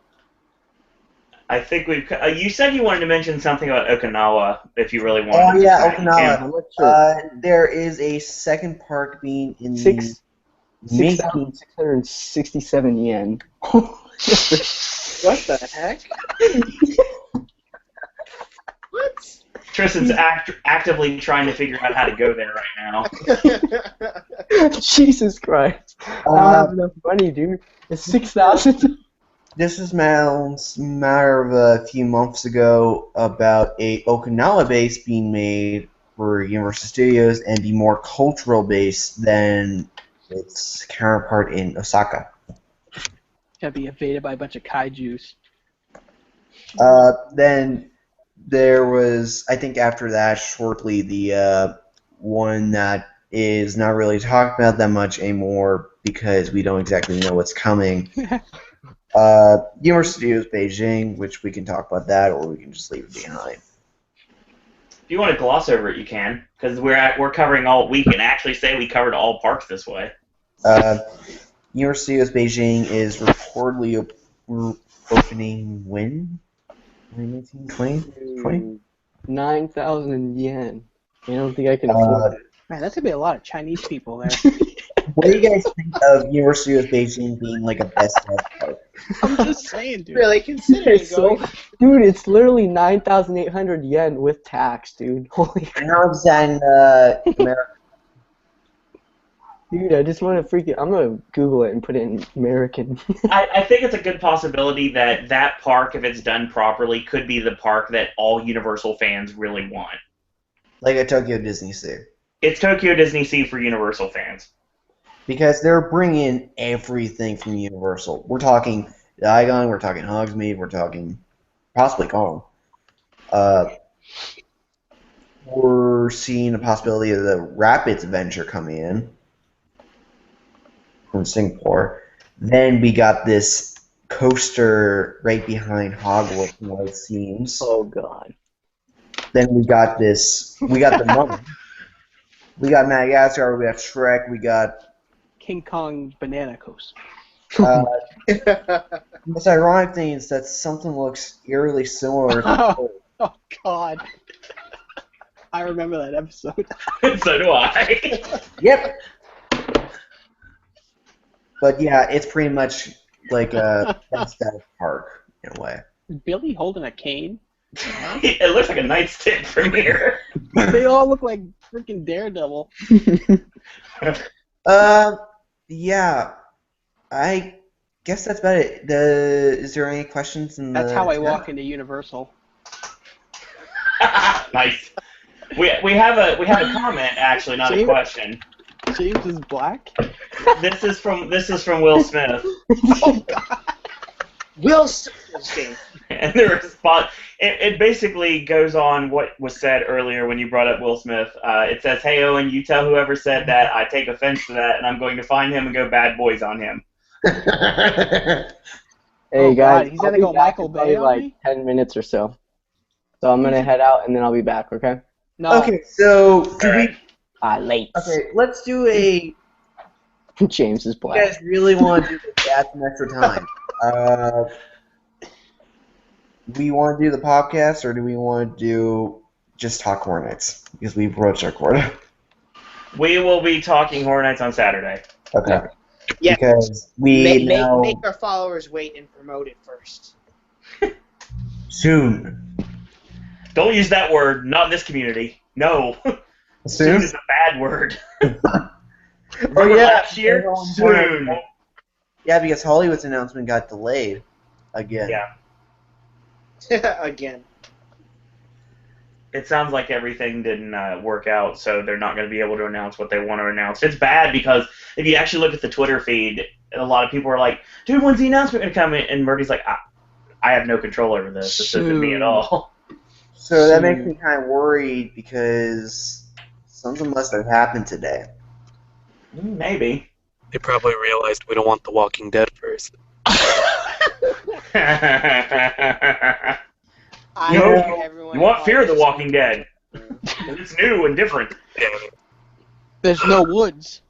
I think we've. You said you wanted to mention something about Okinawa, if you really wanted. Oh to yeah, say. Okinawa. There is a second park being in the 6,667 yen. What the heck? What? Tristan's actively trying to figure out how to go there right now. Jesus Christ. I don't have enough money, dude. It's 6,000. This is matter of a few months ago about a Okinawa base being made for Universal Studios and be more cultural based than its counterpart in Osaka. Gotta be invaded by a bunch of kaijus. Then there was, I think after that, shortly, the one that is not really talked about that much anymore because we don't exactly know what's coming. Universal Studios Beijing, which we can talk about that, or we can just leave it behind. If you want to gloss over it, you can, because we're covering all. We can actually say we covered all parks this way. Universal Studios Beijing is reportedly opening when? 20? 9,000 yen. I don't think I can afford it. Man, that's gonna be a lot of Chinese people there. What do you guys think of Universal Studios Beijing being like a best park? I'm just saying, dude. Really considering going. Dude, it's literally 9,800 yen with tax, dude. Holy crap. And how is that in America? Dude, I just want to freaking. I'm gonna Google it and put it in American. I think it's a good possibility that that park, if it's done properly, could be the park that all Universal fans really want. Like a Tokyo Disney Sea. It's Tokyo Disney Sea for Universal fans. Because they're bringing everything from Universal. We're talking Diagon, we're talking Hogsmeade, we're talking possibly Kong. We're seeing a possibility of the Rapids Adventure coming in from Singapore. Then we got this coaster right behind Hogwarts, from what it seems. Oh God. Then we got this. We got the Mummy. We got Madagascar. We got Shrek. We got King Kong Banana Coaster. the most ironic thing is that something looks eerily similar. Oh God. I remember that episode. So do I. Yep. But yeah, it's pretty much like a static park in a way. Billy holding a cane? It looks like a nightstick from here. They all look like freaking Daredevil. Yeah. I guess that's about it. Is there any questions in That's how I walk into Universal. Nice. We have a comment actually, not a question. James is black. This is from Will Smith. Oh God. Will Smith. And the response, it basically goes on what was said earlier when you brought up Will Smith. It says, "Hey Owen, you tell whoever said that I take offense to that, and I'm going to find him and go bad boys on him." Hey Oh, guys, God, he's I'll gonna be go back Michael in probably Bay on like me? 10 minutes or so. So I'm gonna head out and then I'll be back. Okay? No. Okay, so do All right. we? Late. Okay, let's do a. James is You black. guys really want to do this add some extra time? Do we want to do the podcast, or do we want to do just talk Hornets? Because we've approached our quota. We will be talking Hornets on Saturday. Okay. Yeah. Because we now Make our followers wait and promote it first. soon. Don't use that word. Not in this community. No. Soon Soon. is a bad word. Oh Remember yeah. last year? Soon. Yeah, because Hollywood's announcement got delayed again. Yeah. Again. It sounds like everything didn't work out, so they're not going to be able to announce what they want to announce. It's bad because if you actually look at the Twitter feed, a lot of people are like, "Dude, when's the announcement going to come in?" And Murdy's like, I have no control over this. This isn't me at all. So that makes me kind of worried because something must have happened today. Maybe. They probably realized we don't want The Walking Dead first. I You know know, everyone You want Fear the follows- Walking Dead. It's new and different. There's no woods.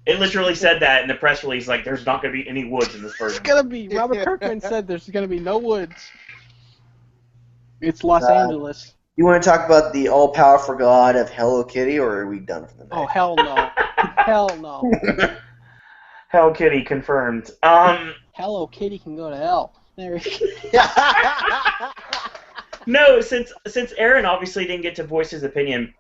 It literally said that in the press release, like, there's not going to be any woods in this It's version. gonna be. Robert Kirkman said there's gonna be no woods. It's Los Angeles. You want to talk about the all-powerful god of Hello Kitty, or are we done for the night? Oh hell no. Hell no. Hell Kitty confirmed. Hello Kitty can go to hell. There he No, since Aaron obviously didn't get to voice his opinion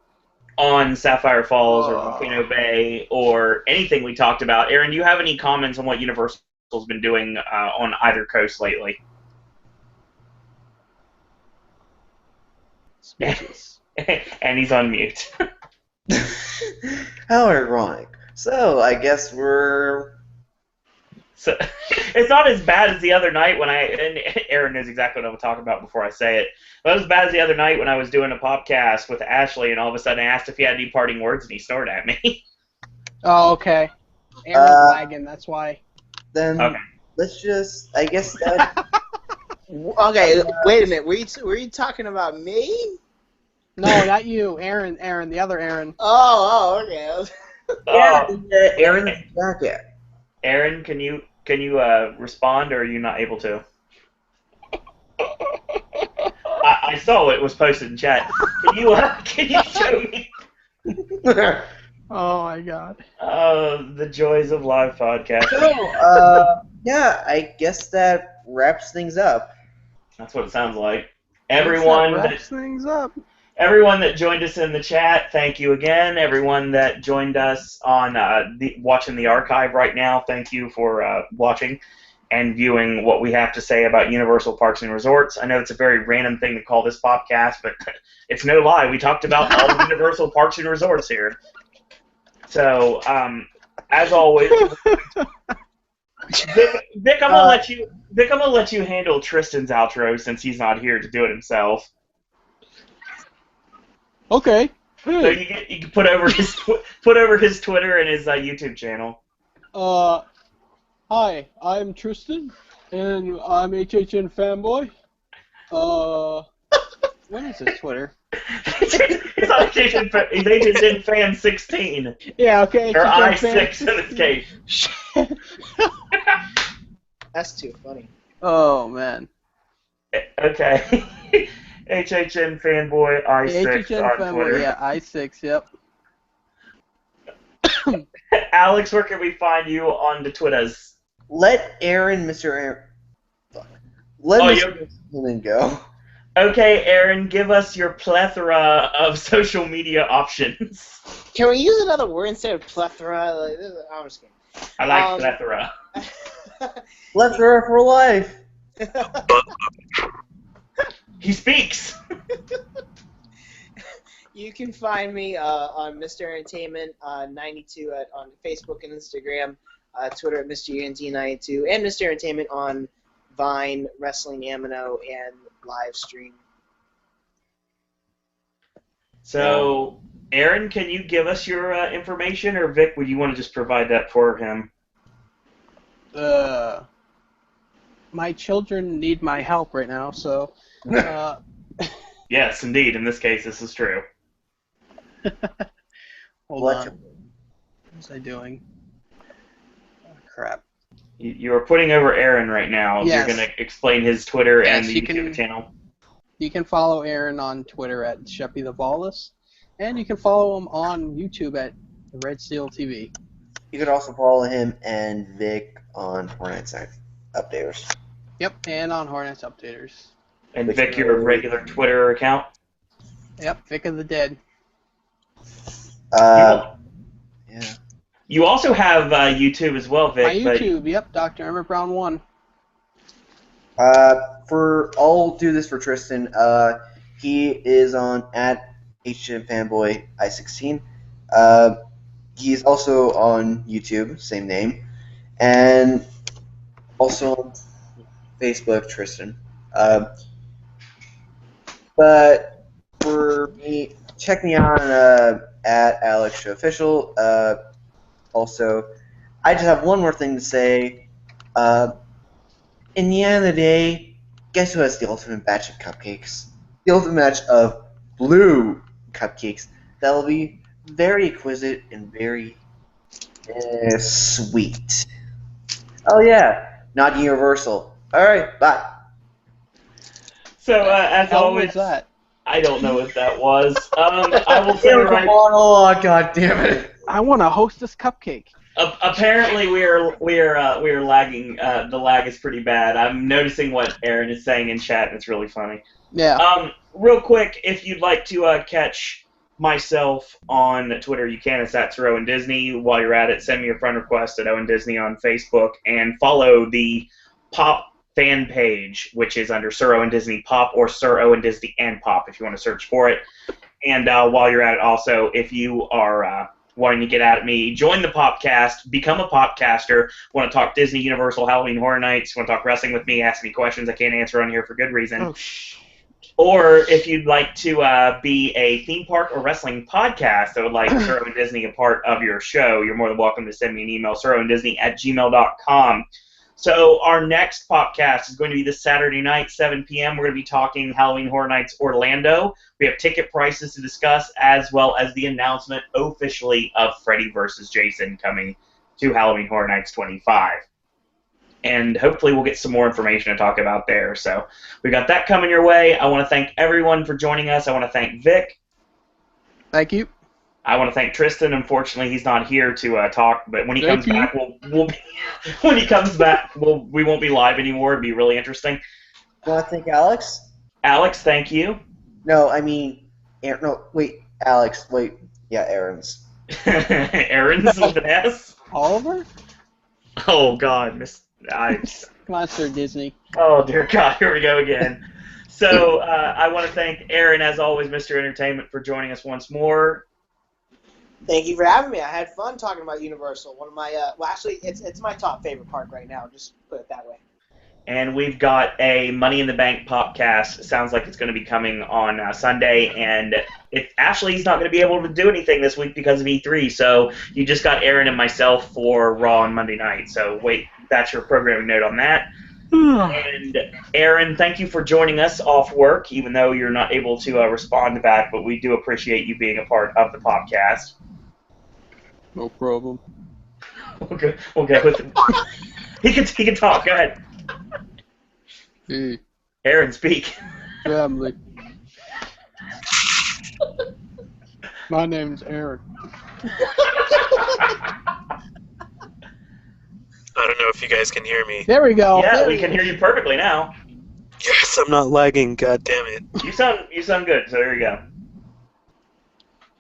on Sapphire Falls or Volcano Bay or anything we talked about, Aaron, do you have any comments on what Universal's been doing on either coast lately? Speechless. And he's on mute. How ironic. So, I guess we're... So it's not as bad as the other night when and Aaron knows exactly what I'm talking about before I say it. But it was as bad as the other night when I was doing a podcast with Ashley, and all of a sudden I asked if he had any parting words, and he snorted at me. Oh, okay. Aaron's lagging, that's why. Then Okay. let's just... I guess that... Okay, wait a minute. Were you talking about me? No, not you. Aaron, the other Aaron. Oh, okay. yeah, Aaron's jacket. Aaron, can you respond, or are you not able to? I saw it was posted in chat. Can you show me? Oh my god. The joys of live podcast. So, yeah, I guess that wraps things up. That's what it sounds like. Everyone Wraps things up. Everyone that joined us in the chat, thank you again. Everyone that joined us on watching the archive right now, thank you for watching and viewing what we have to say about Universal Parks and Resorts. I know it's a very random thing to call this podcast, but it's no lie. We talked about all of Universal Parks and Resorts here. So, as always, Vic, I'm gonna let you handle Tristan's outro since he's not here to do it himself. Okay. So you can put over his Twitter and his YouTube channel. Hi, I'm Tristan, and I'm HHN fanboy. What is his Twitter? He's on HHN fan 16. Yeah, okay. Or I6 in this case. That's too funny. Oh man. Okay. HHN fanboy I6 HHN on fanboy, Twitter. yeah, I6, yep. Alex, where can we find you on the Twitters? Let Aaron, Mr. Aaron... Fuck. Let Mr. Aaron go. Okay, Aaron, give us your plethora of social media options. Can we use another word instead of plethora? I'm just kidding. I like plethora. Plethora for life. He speaks. You can find me on Mr. Entertainment 92 on Facebook and Instagram, Twitter at Mr. UNT92, and Mr. Entertainment on Vine, Wrestling Amino, and live stream. So, Aaron, can you give us your information, or Vic, would you want to just provide that for him? My children need my help right now, so... Yes, indeed. In this case, this is true. Hold on. What was I doing? Oh, crap. You are putting over Aaron right now. Yes. You're going to explain his Twitter Yes, and the YouTube channel. You can follow Aaron on Twitter at Sheppy the Ballless, and you can follow him on YouTube at Red Steel TV. You can also follow him and Vic on Hornets Updaters. Yep, and on Hornets Updaters. And Vic, your regular Twitter account? Yep, Vic of the Dead. Yeah. You also have YouTube as well, Vic. My YouTube, yep, Dr. Emmett Brown 1. I'll do this for Tristan. He is on at HM Fanboy I16. He's also on YouTube, same name, and also on Facebook, Tristan. But for me, check me on at Alex Show Official. Also, I just have one more thing to say. In the end of the day, guess who has the ultimate batch of cupcakes? The ultimate batch of blue cupcakes that will be very exquisite and very sweet. Oh yeah, not universal. All right, bye. So as always, was that? I don't know what that was. I will say right. Oh god damn it! I want to host this cupcake. Apparently, we are lagging. The lag is pretty bad. I'm noticing what Aaron is saying in chat, and it's really funny. Yeah. Real quick, if you'd like to catch myself on Twitter, you can. It's at Sir Owen Disney. While you're at it, send me a friend request at Owen Disney on Facebook, and follow the Pop fan page, which is under Sir Owen Disney Pop or Sir Owen Disney and Pop, if you want to search for it. And while you're at it, also, if you are wanting to get at me, join the Popcast, become a Popcaster. Want to talk Disney, Universal, Halloween Horror Nights, want to talk wrestling with me, ask me questions I can't answer on here for good reason. Oh, or if you'd like to be a theme park or wrestling podcast that would like Sir Owen Disney a part of your show, you're more than welcome to send me an email, sirowendisney@gmail.com. So our next podcast is going to be this Saturday night, 7 p.m. We're going to be talking Halloween Horror Nights Orlando. We have ticket prices to discuss, as well as the announcement officially of Freddy vs. Jason coming to Halloween Horror Nights 25. And hopefully we'll get some more information to talk about there. So we got that coming your way. I want to thank everyone for joining us. I want to thank Vic. Thank you. I want to thank Tristan. Unfortunately, he's not here to talk, but when he comes back, we'll be, when he comes back, we won't be live anymore. It'd be really interesting. You want to thank Alex? Alex, thank you. No, I mean No, wait, Alex. Wait, yeah, Aaron's. Aaron's with an S? Oliver? Oh, God. Come on, Sir Disney. Oh, dear God. Here we go again. So, I want to thank Aaron, as always, Mr. Entertainment, for joining us once more. Thank you for having me. I had fun talking about Universal. One of my, well, actually, it's my top favorite park right now. Just put it that way. And we've got a Money in the Bank Popcast. Sounds like it's going to be coming on Sunday. And Ashley's not going to be able to do anything this week because of E3. So you just got Aaron and myself for Raw on Monday night. So wait, that's your programming note on that. And Aaron, thank you for joining us off work, even though you're not able to respond back. But we do appreciate you being a part of the podcast. No problem. We'll go with it. He can talk. Go ahead. Hey. Aaron, speak. Family. My name's Aaron. I don't know if you guys can hear me. There we go. Yeah, we can hear you perfectly now. Yes, I'm not lagging. God damn it. You sound good. So there you go.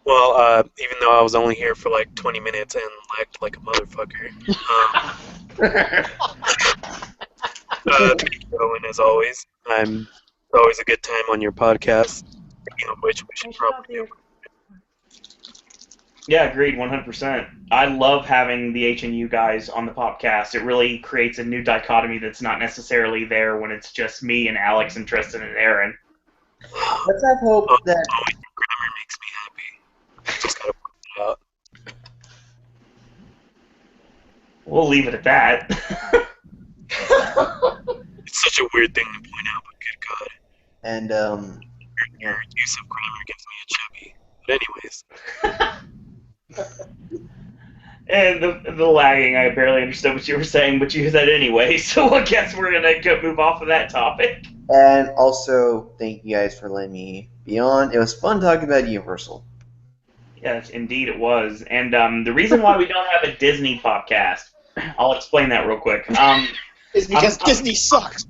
Well, even though I was only here for like 20 minutes and lagged like a motherfucker. Thank you, Owen, as always. It's always a good time on your podcast. Speaking of which, we should probably do. Yeah, agreed, 100%. I love having the HNU guys on the Popcast. It really creates a new dichotomy that's not necessarily there when it's just me and Alex and Tristan and Aaron. Let's have hope that. Your grammar makes me happy. Just gotta point it out. We'll leave it at that. It's such a weird thing to point out, but good God. And Your use of grammar gives me a chubby. But anyways. And the lagging, I barely understood what you were saying, but you said anyway, so I guess we're going to move off of that topic. And also, thank you guys for letting me be on. It was fun talking about Universal. Yes, indeed it was. And the reason why we don't have a Disney podcast, I'll explain that real quick. Is because Disney sucks.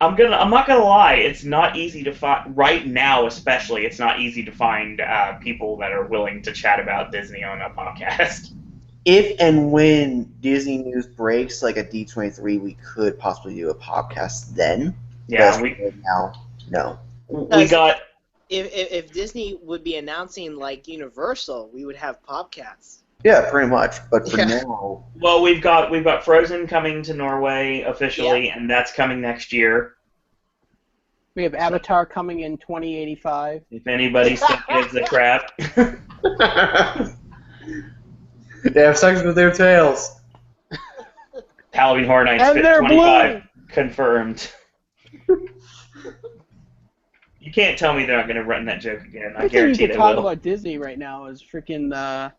I'm not gonna lie. It's not easy to find right now, especially. It's not easy to find people that are willing to chat about Disney on a podcast. If and when Disney news breaks, like at D23, we could possibly do a podcast then. Yeah, right now, no. We got. If Disney would be announcing like Universal, we would have podcasts. Yeah, pretty much. But for now, Well, we've got Frozen coming to Norway officially, and that's coming next year. We have Avatar coming in 2085. If anybody still gives a crap. they have sex with their tails. Halloween Horror Nights And they're 25 confirmed. You can't tell me they're not going to run that joke again. I guarantee you they can talk will. about Disney right now is freaking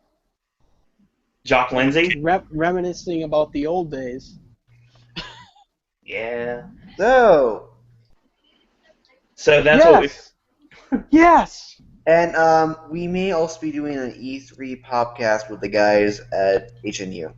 Jock Lindsay? reminiscing about the old days. Yeah. So that's what we. Yes. And we may also be doing an E3 podcast with the guys at HNU.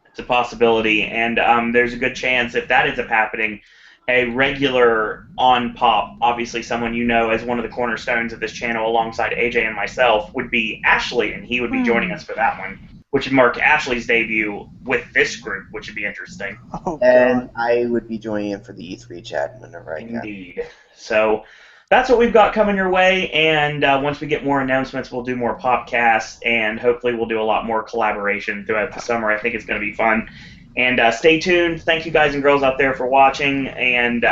It's a possibility, and there's a good chance if that ends up happening, a regular on Pop, obviously someone you know as one of the cornerstones of this channel alongside AJ and myself, would be Ashley, and he would be joining us for that one, which would mark Ashley's debut with this group, which would be interesting. Oh, And God. I would be joining in for the E3 chat whenever I can. Indeed. So that's what we've got coming your way, and once we get more announcements, we'll do more podcasts, and hopefully we'll do a lot more collaboration throughout the summer. I think it's going to be fun. And stay tuned. Thank you guys and girls out there for watching, and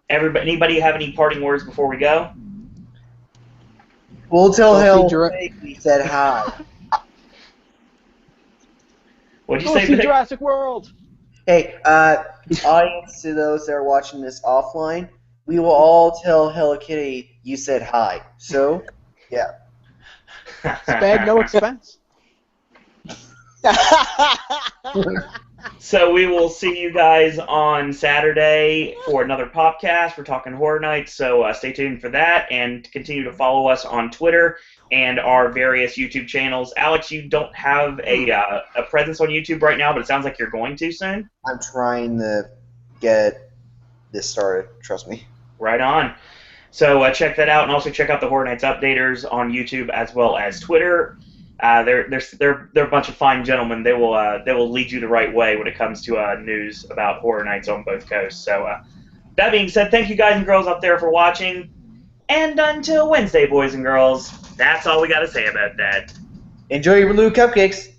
anybody have any parting words before we go? We'll tell Go see Hill we said hi. What'd you Go say, see Vic? Jurassic World. Hey, audience, to those that are watching this offline, we will all tell Hello Kitty you said hi. So, yeah. Spag no expense. So we will see you guys on Saturday for another podcast. We're talking Horror Nights, so stay tuned for that, and continue to follow us on Twitter and our various YouTube channels. Alex, you don't have a presence on YouTube right now, but it sounds like you're going to soon. I'm trying to get this started, trust me. Right on. So check that out, and also check out the Horror Nights Updaters on YouTube as well as Twitter. They're a bunch of fine gentlemen. They will lead you the right way when it comes to news about Horror Nights on both coasts. So that being said, thank you guys and girls out there for watching. And until Wednesday, boys and girls, that's all we got to say about that. Enjoy your blue cupcakes.